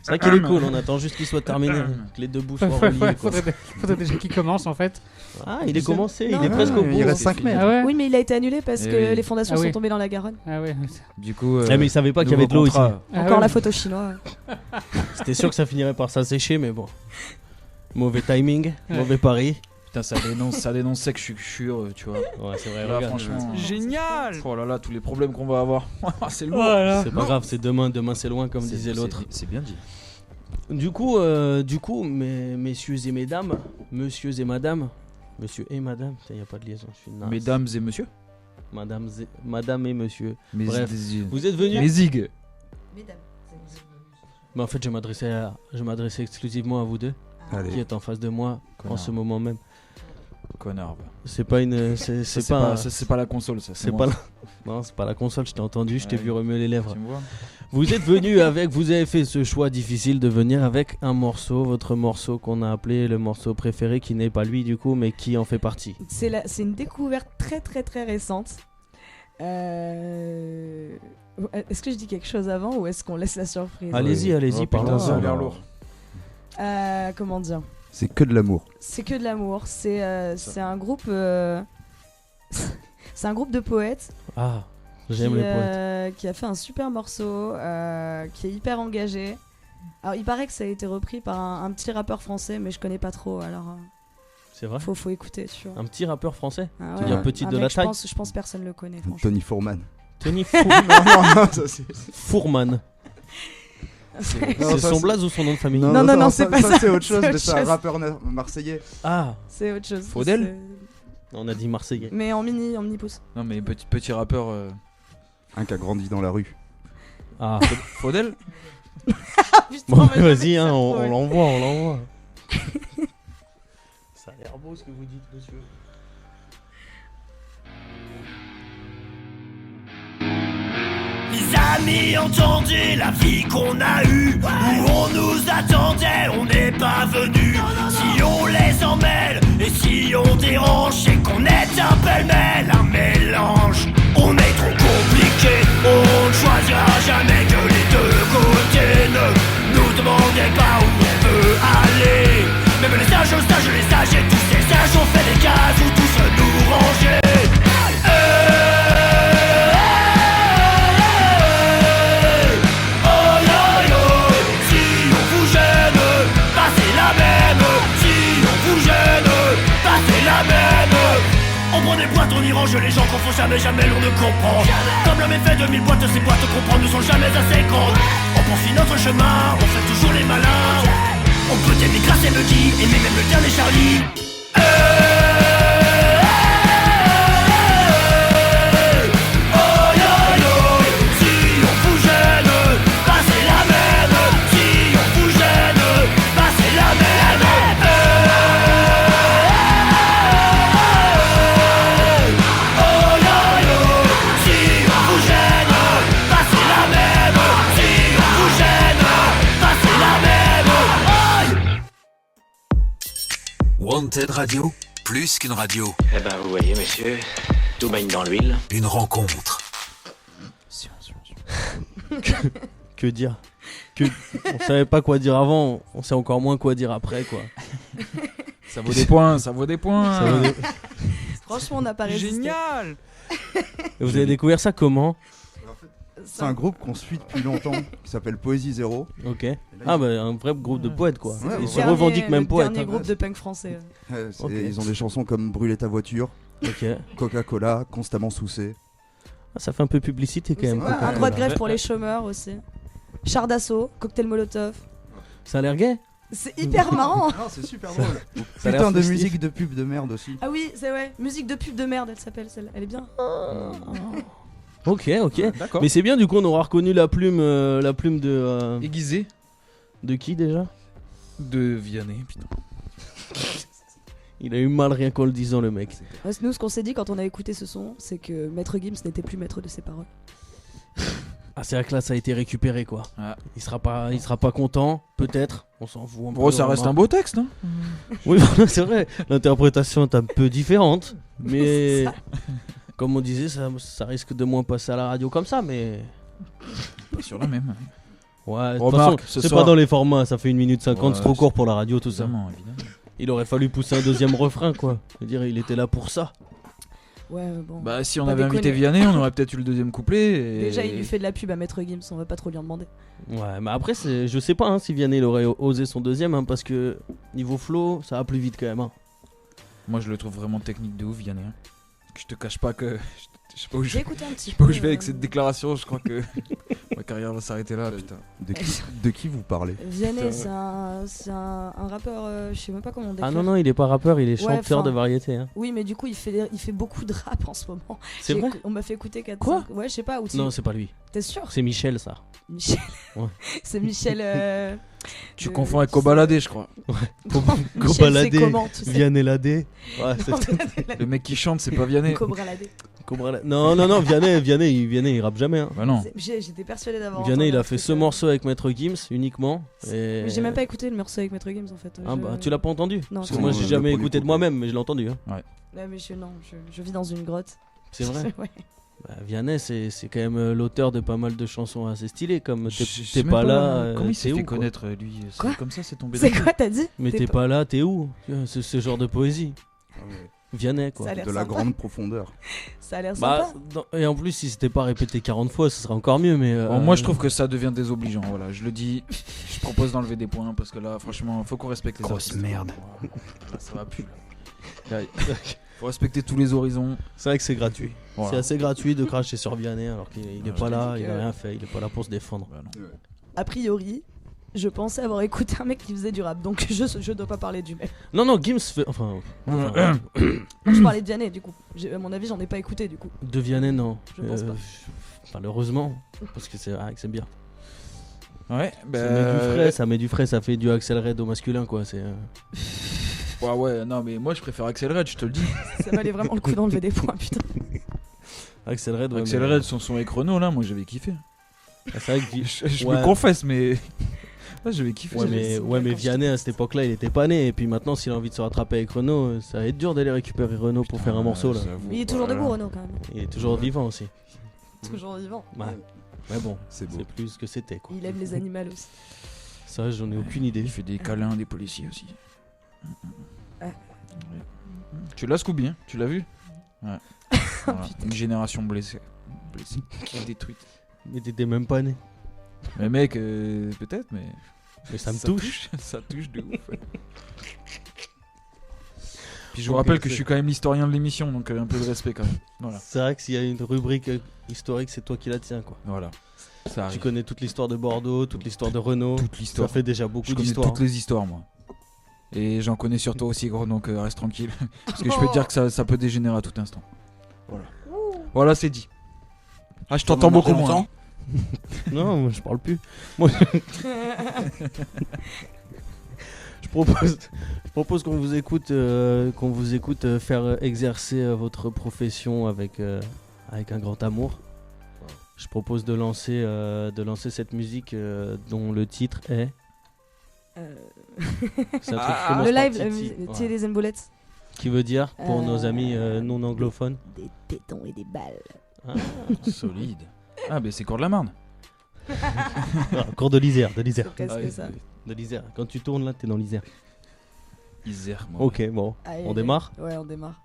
D: C'est vrai qu'il est cool, on attend juste qu'il soit terminé, que les deux bouts soient reliés. Quoi.
E: faudrait déjà qu'il commence en fait.
D: Ah, il est commencé,
C: Non,
D: il est presque au bout.
F: Il reste 5 mètres.
E: Ah ouais.
C: Oui, mais il a été annulé parce
B: Eh
C: que
B: oui.
C: les fondations
E: Ah oui.
C: sont tombées dans la Garonne.
E: Ah ouais.
B: Du coup,
D: mais il savait pas qu'il y avait de l'eau ici.
E: Ah
C: Encore
E: ouais.
C: la photo chinoise.
D: C'était sûr que ça finirait par s'assécher, mais bon. Mauvais timing,
E: Ouais.
D: mauvais pari.
B: Putain, ça dénonce sec, je suis sûr, tu vois.
D: Ouais, c'est vrai,
B: Là,
D: regarde.
B: franchement.
A: Génial.
B: Oh là là, tous les problèmes qu'on va avoir. C'est lourd.
E: Voilà.
D: C'est pas grave, c'est demain c'est loin, comme disait l'autre.
B: C'est bien dit.
D: Du coup, messieurs et mesdames, monsieur et madame, il n'y a pas de liaison, je suis naze.
B: Mesdames et messieurs.
D: Madame et monsieur.
B: Mes
D: Bref,
B: désirs.
D: vous êtes venus.
B: Les zig.
D: Mais en fait, je m'adressais exclusivement à vous deux, qui
F: Allez.
D: êtes en face de moi en
B: Connard.
D: ce moment même.
B: Connard.
D: C'est pas une, c'est pas,
B: C'est pas la console, ça.
D: c'est pas, non, c'est pas la console. Je t'ai entendu, je t'ai
B: Ouais.
D: vu remuer les lèvres.
B: Tu me vois.
D: Vous êtes venu vous avez fait ce choix difficile de venir avec un morceau, votre morceau qu'on a appelé le morceau préféré, qui n'est pas lui du coup, mais qui en fait partie.
C: C'est une découverte très très très récente. Est-ce que je dis quelque chose avant ou est-ce qu'on laisse la surprise?
D: Allez-y,
F: Oh,
D: allez-y,
F: putain,
D: pardon.
B: Ça a l'air lourd.
C: Comment dire?
F: C'est que de l'amour.
C: C'est que de l'amour. C'est un groupe. C'est un groupe de poètes.
D: Ah, j'aime les poètes.
C: Qui a fait un super morceau, qui est hyper engagé. Alors il paraît que ça a été repris par un petit rappeur français, mais je connais pas trop. Alors
D: C'est vrai.
C: faut écouter, tu vois.
D: Un petit rappeur français.
C: Ah
D: Tu
C: ouais.
D: dis un petit
C: Un
D: de
C: mec,
D: la taille.
C: Je pense personne le connaît. Franchement.
F: Tony Fourman.
D: Tony
F: Non, ça c'est.
D: Fourman. C'est
F: Non, ça,
D: son
F: c'est-
D: blaze ou son nom de famille?
C: Non, c'est pas ça.
F: C'est autre chose,
C: C'est
F: mais
C: autre
F: c'est un
C: chose.
F: rappeur marseillais.
D: Ah,
C: C'est autre chose.
B: Faudel
D: on a dit marseillais.
C: Mais en mini pouce.
B: Non, mais petit rappeur.
F: Un qui a grandi dans la rue.
D: Ah,
B: Faudel.
D: bon, vas-y, hein, on l'envoie. Ça a l'air beau ce que vous dites, monsieur.
G: Les amis ont tendu la vie qu'on a eue. Où on nous attendait, on n'est pas venu. Si on les emmêle et si on dérange, c'est qu'on est un pêle-mêle, un mélange. On est trop compliqué, on ne choisira jamais que les deux côtés. Ne nous demandez pas où on veut aller. Même les sages et tous ces sages ont fait des cases où tous nous ranger. On prend des boîtes, on y range les gens qu'on faut jamais l'on ne comprend. Comme l'homme est fait de 1000 boîtes, ces boîtes comprendre ne sont jamais assez grandes. On poursuit notre chemin, on fait toujours les malins.
M: On peut aimer grâce à Melody, aimer même le dernier Charlie.
K: Wanted Radio, plus qu'une radio.
L: Eh ben, vous voyez, messieurs, tout baigne dans l'huile.
K: Une rencontre.
D: Que dire On savait pas quoi dire avant, on sait encore moins quoi dire après, quoi.
B: Ça vaut des points, ça vaut des points.
D: Ça vaut des-
C: Franchement, on n'a pas résisté.
B: Génial.
D: Et vous avez découvert ça comment?
F: C'est un groupe qu'on suit depuis longtemps qui s'appelle Poésie Zéro.
D: Ok. Ah bah un vrai groupe de poètes, quoi.
F: Ouais,
D: Ils
F: ouais.
D: se revendiquent même poètes.
C: Dernier
D: hein.
C: groupe de punk français.
D: Ok.
F: Ils ont des chansons comme Brûler ta voiture,
D: Ok.
F: Coca-Cola, Constamment Soucé.
D: Ah, ça fait un peu publicité quand même.
C: Ouais, un droit de grève pour les chômeurs aussi. Char d'assaut, cocktail molotov.
D: Ça a l'air gay.
C: C'est hyper marrant.
F: Non, c'est super drôle.
D: Ça a l'air
F: Putain de
D: festif.
F: musique de pub de merde aussi.
C: Ah oui, c'est ouais. Musique de pub de merde, elle s'appelle celle. Elle est bien.
D: Ok, ok.
B: D'accord.
D: Mais c'est bien, du coup, on aura reconnu la plume de.
B: Aiguisé
D: De qui déjà?
B: de Vianney, putain.
D: Il a eu mal rien qu'en le disant, le mec.
C: Ouais, nous, ce qu'on s'est dit quand on a écouté ce son, c'est que Maître Gims n'était plus maître de ses paroles.
D: Ah, c'est vrai que là, ça a été récupéré, quoi.
B: Ah.
D: Il sera pas content, peut-être. On s'en fout un peu.
B: Bon, ça reste un beau texte, hein.
D: Oui, c'est vrai. L'interprétation est un peu différente, mais comme on disait, ça risque de moins passer à la radio comme ça, mais
B: Pas sur la même.
D: ouais. De toute
B: Remarque,
D: façon,
B: ce
D: c'est
B: soir-
D: pas dans les formats. Ça fait 1 minute 50,
B: Ouais,
D: c'est trop court pour la radio, tout ça.
B: Évidemment, évidemment.
D: Il aurait fallu pousser un deuxième refrain, quoi. Je veux dire, il était là pour ça.
C: Ouais, bon.
B: Bah, si on
C: Pas
B: avait invité
C: déconner.
B: Vianney, on aurait peut-être eu le deuxième couplet. Et...
C: Déjà, il lui fait de la pub à Maître Gims, on va pas trop lui en demander.
D: Ouais, mais après, je sais pas hein, si Vianney il aurait osé son deuxième, hein, parce que niveau flow, ça va plus vite quand même. Hein.
B: Moi, je le trouve vraiment technique de ouf, Vianney. hein. Je te cache pas que. Je sais pas où je
C: J'ai écouté un petit
B: sais pas
C: peu.
B: où je vais avec cette déclaration. Je crois que ma carrière va s'arrêter là, putain.
F: De qui vous parlez?
C: Vianney, c'est un rappeur, je sais même pas comment on décrire.
D: Ah non, non, il est pas rappeur, il est
C: Ouais,
D: chanteur
C: enfin,
D: de variété. Hein.
C: Oui, mais du coup, il fait beaucoup de rap en ce moment.
D: C'est vrai?
C: On m'a fait écouter 4
D: Quoi?
C: Ouais, je sais pas. Ou
D: Non, c'est pas lui.
C: T'es sûr?
D: C'est Michel, ça.
C: Michel.
D: Ouais.
C: C'est Michel.
B: Tu confonds avec Kobalade, je crois.
C: Michel,
D: Cobaladé,
C: c'est comment, tu sais?
D: Vianney Ladé. Ouais,
B: Le mec qui chante, c'est pas Vianney.
C: Cobra Ladé.
D: Non, Vianney, il rappe jamais. Hein.
B: Bah non.
C: J'étais persuadée d'avoir.
D: Vianney,
C: entendu
D: il
C: un
D: a fait
C: truc,
D: ce morceau avec Maître Gims uniquement. Et...
C: Mais j'ai même pas écouté le morceau avec Maître Gims en fait.
D: Ah bah, tu l'as pas entendu?
C: Non.
D: Parce que moi, j'ai jamais écouté de moi-même, mais je l'ai entendu. Hein.
B: Ouais.
C: Ouais, mais je vis dans une grotte.
D: C'est vrai?
C: Ouais.
D: Bah, Vianney, c'est quand même l'auteur de pas mal de chansons assez stylées, comme
B: Je
D: T'es
B: sais
D: pas
B: même
D: là.
B: Comment il
D: t'es
B: s'est
D: où,
B: fait
D: quoi.
B: connaître, lui?
C: Quoi
B: C'est comme ça, c'est tombé
C: C'est
B: dessus.
C: quoi t'as dit?
D: Mais t'es pas là, t'es où? C'est ce genre de poésie. Vianney, quoi.
C: Ça a l'air
F: De la
C: sympa.
F: grande profondeur.
C: Ça a l'air
D: Bah,
C: sympa.
D: et en plus, si c'était pas répété 40 fois, ce serait encore mieux. Mais
B: Bon, moi, je trouve que ça devient désobligeant. Voilà, je le dis. Je propose d'enlever des points parce que là, franchement, faut qu'on respecte les
F: Grosse
B: artistes.
F: merde.
B: Là, ça va plus. Là, faut respecter tous les horizons.
D: c'est vrai que c'est gratuit.
B: Voilà.
D: C'est assez gratuit de cracher sur Vianney alors qu'il est pas là,
C: dis
D: il
C: que-
D: a rien fait, il est pas là pour se défendre.
B: Bah, non.
C: A priori, je pensais avoir écouté un mec qui faisait du rap, donc je dois pas parler du mec.
D: Non, Gims fait. Enfin.
C: Je parlais de Vianney du coup. À mon avis, j'en ai pas écouté du coup.
D: De Vianney, non.
C: Je pense pas.
D: Malheureusement. Parce que c'est vrai que c'est bien.
B: Ouais,
D: Ça met du frais, ça fait du Axel Red au masculin, quoi. C'est.
B: Ouais, non, mais moi, je préfère Axel Red, je te le dis.
C: Ça valait vraiment le coup d'enlever des points, putain.
D: Axel Red, ouais,
B: Axel
D: mais-
B: Red, son avec Renault, là, moi, j'avais kiffé.
D: Ah, c'est vrai que
B: Je
D: Ouais.
B: me confesse, mais. Ouais, j'avais kiffé.
D: Ouais, mais Vianney à cette époque-là, il était pas né. Et puis maintenant, s'il a envie de se rattraper avec Renault, ça va être dur d'aller récupérer Renault pour faire un morceau là.
C: Mais il est toujours debout, Renault quand même.
D: Il est toujours vivant aussi.
C: Toujours vivant.
D: Ouais. Mais bon,
F: C'est beau.
D: c'est plus ce que c'était quoi.
C: Il aime les animaux aussi.
D: Ça, j'en ai aucune idée.
B: Il fait des câlins à des policiers aussi.
C: Ah.
B: Ouais. Tu l'as, Scooby, hein? Tu l'as vu? Ouais. Voilà. Une génération blessée. Détruite.
D: Mais t'étais même pas né.
B: Mais mec, peut-être, mais.
D: Mais ça me touche.
B: Ça touche de ouf. Ouais. Puis je vous
D: Ok,
B: rappelle que
D: c'est-
B: je suis quand même l'historien de l'émission, donc un peu de respect quand même. Voilà.
D: C'est vrai que s'il y a une rubrique historique, c'est toi qui la tiens quoi.
B: Voilà. Ça arrive.
D: Tu connais toute l'histoire de Bordeaux, toute l'histoire de Renault.
B: Toute l'histoire.
D: Ça fait déjà beaucoup
B: Je connais
D: d'histoires.
B: toutes les histoires, moi. Et j'en connais sur toi aussi, gros, donc reste tranquille. Parce que je peux te dire que ça peut dégénérer à tout instant. Voilà. Voilà, c'est dit. Ah, je t'entends beaucoup moins.
D: Non, moi je parle plus. Moi, je propose qu'on vous écoute, faire exercer votre profession avec un grand amour. Je propose de lancer cette musique dont le titre est. C'est un truc qui commence
C: le
D: par
C: live,
D: Titi.
C: tirer des emboulettes.
D: Qui veut dire, pour nos amis non anglophones,
C: des tétons et des balles.
D: Ah,
B: solide. Ah, mais c'est cours de la Marne.
D: Cours de l'Isère,
C: Qu'est-ce que ça
D: De l'Isère. Quand tu tournes là, t'es dans l'Isère.
B: Isère, moi.
D: Ok, bon. On démarre.
C: Ouais, on démarre.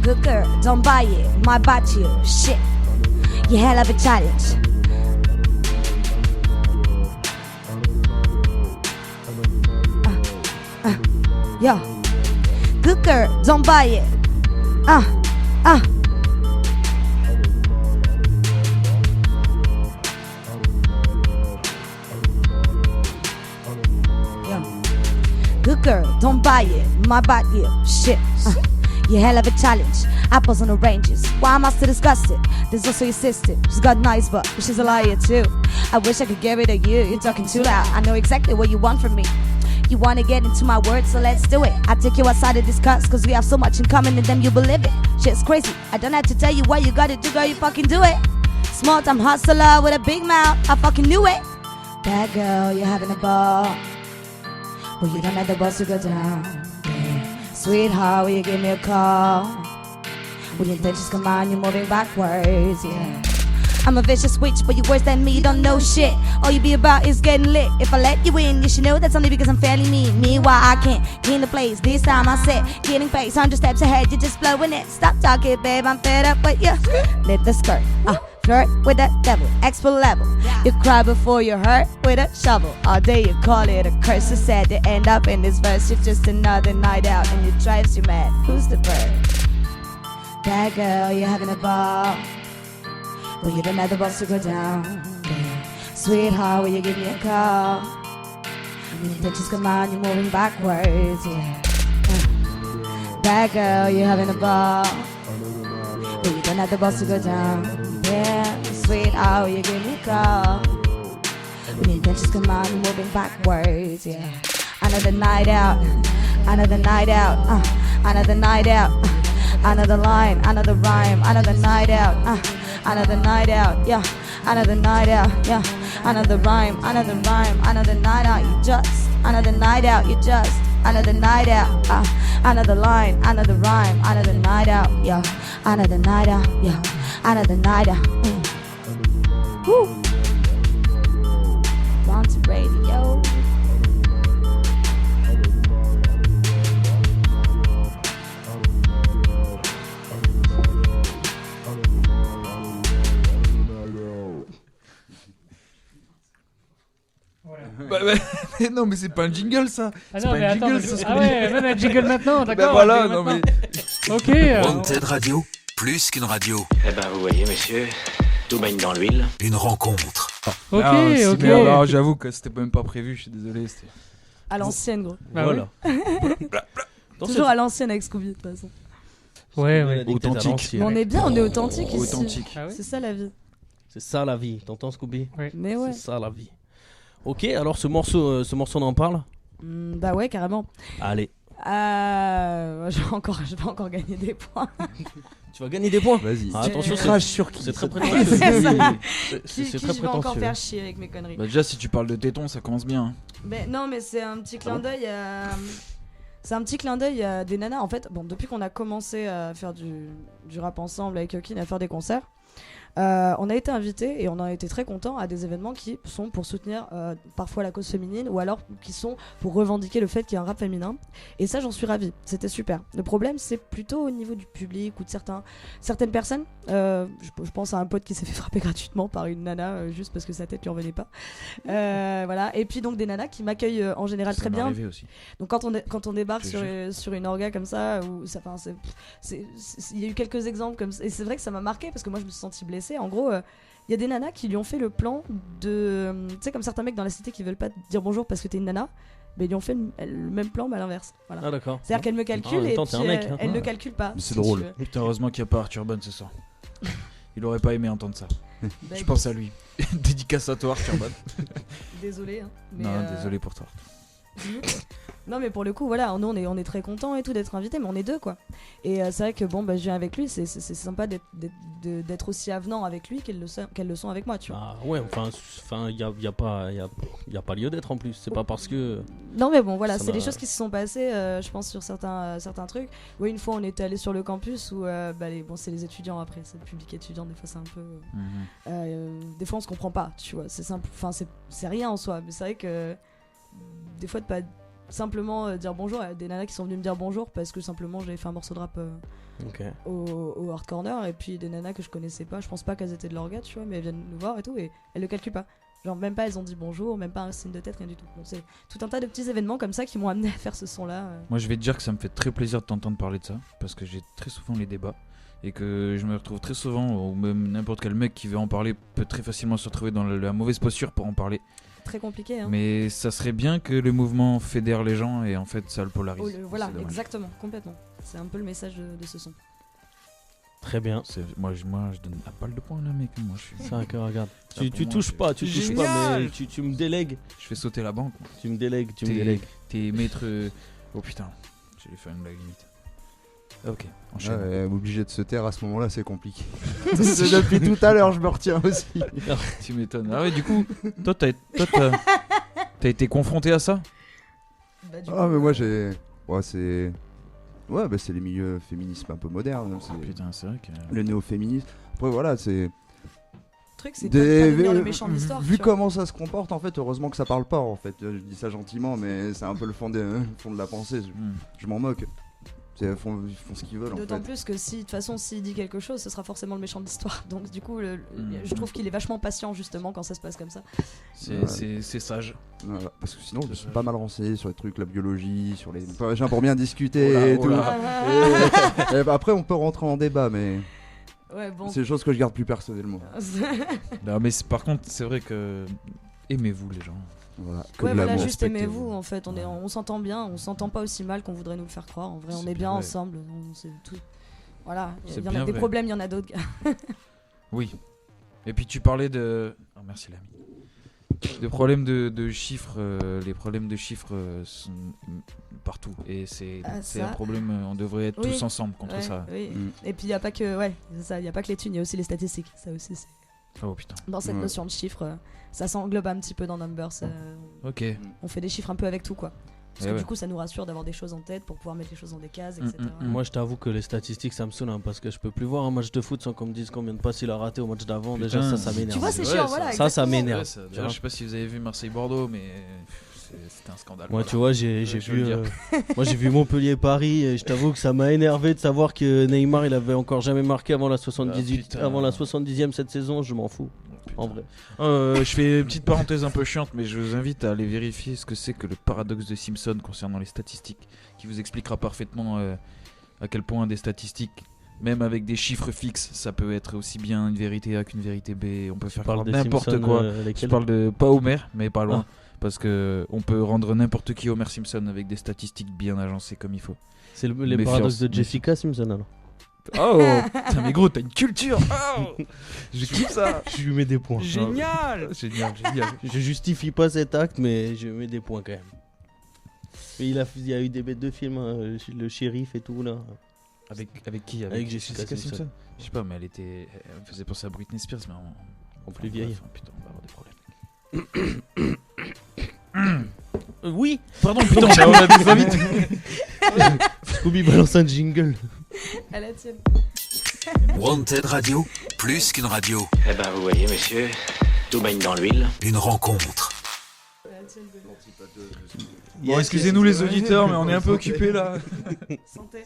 J: Good girl, don't buy it, my bot you, shit. You hell of a challenge. Yo, good girl, don't buy it. Good girl, don't buy it, my bot you, shit. You hell of a challenge. Apples on oranges. Why am I still disgusted? There's also your sister. She's got nice butt, but she's a liar too. I wish I could get rid of you. You're talking too loud. I know exactly what you want from me. You wanna get into my words, so let's do it. I take you outside to discuss, cause we have so much in common and then you believe it. Shit's crazy. I don't have to tell you what you gotta do, girl, you fucking do it. Small time hustler with a big mouth. I fucking knew it. Bad girl, you're having a ball. Well, you don't have the balls to go down. Sweetheart, will you give me a call? When your intentions come on, you're moving backwards, yeah. I'm a vicious witch, but you're worse than me, you don't know shit. All you be about is getting lit. If I let you in, you should know that's only because I'm fairly mean. Meanwhile, I can't clean the place. This time I said, getting pace 100 steps ahead, you're just blowing it. Stop talking, babe, I'm fed up with you. Lift the skirt, flirt with the devil, expert level. You cry before you hurt with a shovel. All day you call it a curse, so sad to end up in this verse. You're just another night out and it drives you mad. Who's the bird? That girl, you're having a ball. Well, you don't have the balls to go down. Yeah. Sweetheart, will you give me a call? When the intentions come on, you're moving backwards, yeah. That girl, you're having a ball. Well, you don't have the balls to go down. Yeah, sweetheart, will you give me a call? When the intentions come on, you're moving backwards, yeah. Another night out, another night out, another night out, another line, another rhyme, another night out, another night out, yeah, another night out, yeah, another rhyme, another night out, you just, another night out, you just, another night out, another line, another rhyme, another night out, yeah, another night out, yeah, another night out. Woo. Bounty Radio.
B: Mais non, mais c'est pas un jingle ça.
E: Ah
B: c'est
E: non,
B: pas
E: mais
B: un
E: attends,
B: jingle,
E: mais
B: ça.
E: ah ouais, même un jingle maintenant, d'accord.
B: Voilà, non mais.
E: Ok.
K: Wanted Radio, plus qu'une radio.
L: Eh ben, vous voyez, messieurs, tout baigne dans l'huile.
K: Une rencontre.
E: Ok,
B: Ah,
E: ok.
B: merde, alors, j'avoue que c'était même pas prévu, je suis désolé. C'était...
C: À l'ancienne, gros.
E: Bah
D: Voilà.
C: Toujours à l'ancienne avec Scooby, de toute façon.
E: Ouais, ouais.
B: Authentique.
C: Mais on est bien, on est authentique ici.
B: Authentique.
E: Ah ouais.
C: C'est ça la vie.
D: C'est ça la vie, t'entends Scooby?
C: Mais ouais.
D: C'est ça la vie. Ok, alors ce morceau on en parle?
C: Bah ouais, carrément.
D: Allez.
C: Je vais encore gagner des points.
D: Tu vas gagner des points?
B: Vas-y.
D: Ah, attention,
F: Crash sur qui?
D: c'est très
C: C'est
D: prétentieux.
C: ça.
D: C'est
C: Qui
D: très
C: je vais encore
D: prétentieux.
C: faire chier avec mes conneries.
B: Bah déjà si tu parles de tétons ça commence bien.
C: Mais non, mais c'est un petit clin d'œil à... C'est un petit clin d'œil à des nanas. En fait, bon, depuis qu'on a commencé à faire du rap ensemble avec Yokin, à faire des concerts, On a été invités et on a été très contents à des événements qui sont pour soutenir parfois la cause féminine ou alors qui sont pour revendiquer le fait qu'il y a un rap féminin. Et ça, j'en suis ravie. C'était super. Le problème, c'est plutôt au niveau du public ou de certaines personnes. Je pense à un pote qui s'est fait frapper gratuitement par une nana juste parce que sa tête lui revenait pas. Voilà. Et puis donc des nanas qui m'accueillent en général très bien.
B: Aussi.
C: Donc quand on débarque sur une orga comme ça, il y a eu quelques exemples comme ça. Et c'est vrai que ça m'a marqué parce que moi je me suis sentie blessée. En gros, il y a des nanas qui lui ont fait le plan de... Tu sais, comme certains mecs dans la cité qui veulent pas te dire bonjour parce que t'es une nana, mais ils lui ont fait le même plan mais à l'inverse. Voilà.
D: Ah d'accord.
C: C'est-à-dire qu'elle me calcule et puis elle ne calcule pas.
F: Mais c'est drôle.
B: Putain, heureusement qu'il n'y a pas Arthur Bonne ce soir. Il aurait pas aimé entendre ça.
C: Bah,
B: je pense à lui. Dédicace à toi Arthur Bonne.
C: Désolé. Hein, mais
B: non, désolé pour toi.
C: Non mais pour le coup voilà, nous on est très contents et tout d'être invités, mais on est deux quoi. Et c'est vrai que bon je viens avec lui, c'est sympa d'être aussi avenant avec lui qu'elles le sont avec moi, tu vois.
D: Ah ouais, enfin y a pas lieu d'être en plus, c'est pas parce que...
C: Non mais bon voilà, c'est des choses qui se sont passées je pense sur certains trucs. Oui, une fois on était allé sur le campus où c'est les étudiants après, c'est le public étudiant, des fois c'est un peu des fois on se comprend pas, tu vois, c'est simple, enfin c'est rien en soi, mais c'est vrai que des fois de pas simplement dire bonjour à des nanas qui sont venues me dire bonjour parce que simplement j'avais fait un morceau de rap au Hard Corner, et puis des nanas que je connaissais pas, je pense pas qu'elles étaient de l'orga, tu vois, mais elles viennent nous voir et tout et elles le calculent pas, genre même pas elles ont dit bonjour, même pas un signe de tête, rien du tout. Donc c'est tout un tas de petits événements comme ça qui m'ont amené à faire ce son là.
B: Moi je vais te dire que ça me fait très plaisir de t'entendre parler de ça parce que j'ai très souvent les débats et que je me retrouve très souvent, ou même n'importe quel mec qui veut en parler peut très facilement se retrouver dans la mauvaise posture pour en parler.
C: Très compliqué hein.
B: Mais ça serait bien que le mouvement fédère les gens et en fait ça le polarise.
C: Voilà, exactement, complètement. C'est un peu le message de ce son.
D: Très bien.
B: Moi je donne la balle de poing là mec. Moi, je suis...
D: regarde. Tu touches pas, mais tu me délègues.
B: Je fais sauter la banque. Moi.
D: Tu me délègues.
B: T'es maître... Oh putain, j'allais faire une blague limite. Ok, enchaîne.
F: Obligé de se taire à ce moment-là, c'est compliqué. Depuis tout à l'heure, je me retiens aussi.
B: Tu m'étonnes. Ah ouais, du coup, toi t'as été confronté à ça?
F: Mais moi j'ai... Ouais, c'est... Ouais, c'est les milieux féminisme un peu modernes.
B: Putain, c'est vrai que...
F: Le néo-féminisme. Après voilà, c'est...
C: C'est pas devenir le méchant de l'histoire.
F: Vu comment ça se comporte, en fait, heureusement que ça parle pas, en fait. Je dis ça gentiment, mais c'est un peu le fond de la pensée. Je m'en moque. Ils font ce qu'ils veulent.
C: D'autant plus que de toute façon, s'il dit quelque chose, ce sera forcément le méchant de l'histoire. Donc du coup, je trouve qu'il est vachement patient justement quand ça se passe comme ça.
B: C'est sage.
F: Voilà. Parce que sinon, je suis pas mal renseigné sur les trucs, la biologie, sur les gens pour bien discuter et tout. Et après, on peut rentrer en débat, mais c'est des choses que je garde plus personnellement.
B: Non, mais par contre, c'est vrai que aimez-vous les gens.
C: Voilà, juste aimez-vous en fait, on s'entend bien, on s'entend pas aussi mal qu'on voudrait nous le faire croire. En vrai, on est bien ensemble, c'est tout. Voilà, il y en a des problèmes, il y en a d'autres.
B: Oui. Et puis tu parlais de... Oh, merci l'ami. De problèmes de chiffres, les problèmes de chiffres sont partout et c'est un problème, on devrait être tous ensemble contre ça.
C: Oui. Et puis il y a pas que il y a pas que les thunes, il y a aussi les statistiques, ça aussi c'est...
B: Oh putain.
C: Dans cette notion de chiffres, ça s'englobe un petit peu dans Numbers.
B: Ok.
C: On fait des chiffres un peu avec tout quoi. Parce que du coup ça nous rassure d'avoir des choses en tête pour pouvoir mettre les choses dans des cases, etc.
D: Moi je t'avoue que les statistiques ça me saoule parce que je peux plus voir un match de foot sans qu'on me dise combien de passes il a raté au match d'avant. Déjà ça m'énerve.
C: Tu vois c'est chiant, voilà.
D: Ça m'énerve.
B: Je sais pas si vous avez vu Marseille-Bordeaux, mais c'était un scandale.
D: Moi tu vois j'ai vu Montpellier-Paris et je t'avoue que ça m'a énervé de savoir que Neymar il avait encore jamais marqué avant la 70e cette saison. Je m'en fous. En vrai.
B: Je fais une petite parenthèse un peu chiante, mais je vous invite à aller vérifier ce que c'est que le paradoxe de Simpson concernant les statistiques, qui vous expliquera parfaitement à quel point des statistiques, même avec des chiffres fixes, ça peut être aussi bien une vérité A qu'une vérité B. On peut faire croire n'importe Simpson, quoi. Je parle de pas Homer, mais pas loin. Parce que on peut rendre n'importe qui Homer Simpson avec des statistiques bien agencées comme il faut.
D: C'est les paradoxes de Jessica Simpson alors.
B: Oh putain mais gros t'as une culture. Oh je kiffe ça.
D: Je lui mets des points.
B: Génial.
D: Je justifie pas cet acte mais je mets des points quand même. Mais il y a eu des bêtes de films le shérif et tout là.
B: Avec qui? Avec Jessica Simpson. Je sais pas mais elle me faisait penser à Britney Spears mais
D: en plus vieille.
B: Putain on va avoir des problèmes.
D: Oui.
B: Pardon putain on a dit très vite.
D: Scooby balance un jingle.
C: À la tienne.
K: Wanted Radio, plus qu'une radio.
L: Eh ben, vous voyez, monsieur, tout baigne dans l'huile.
K: Une rencontre.
B: Bon, excusez-nous les auditeurs, mais on est un peu occupés là.
C: Santé.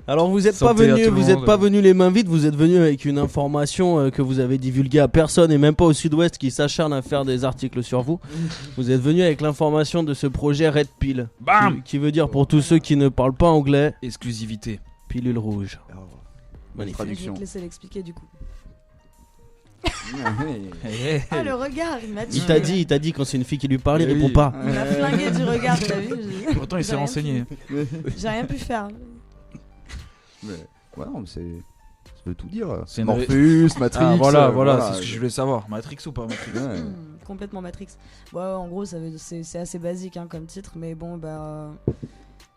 D: Alors vous n'êtes pas
B: Santé à
D: venus,
B: tout le
D: vous êtes
B: monde.
D: pas venus les mains vides, vous êtes venus avec une information que vous avez divulguée à personne et même pas au Sud-Ouest qui s'acharne à faire des articles sur vous. Vous êtes venus avec l'information de ce projet Red Pill,
B: Bam
D: qui veut dire pour tous ceux qui ne parlent pas anglais,
B: Exclusivité.
D: pilule rouge. Magnifique.
C: Je vais
F: Traduction.
C: te laisser l'expliquer du coup.
B: Eh,
C: Ah, le regard, il m'a tué.
D: Il t'a dit quand c'est une fille qui lui parle, il
B: Oui.
D: répond pas.
C: Il m'a flingué du regard, t'as vu
B: Pourtant, il s'est
C: J'ai rien
B: renseigné.
C: J'ai rien pu faire.
F: Mais ouais, non, mais ça veut tout dire.
B: C'est une
F: Morpheus, Matrix.
B: Ah, voilà, c'est ce que je voulais savoir. Matrix ou pas Matrix?
F: Ouais.
C: Complètement Matrix. Ouais, en gros, c'est assez basique hein, comme titre, mais bon, bah.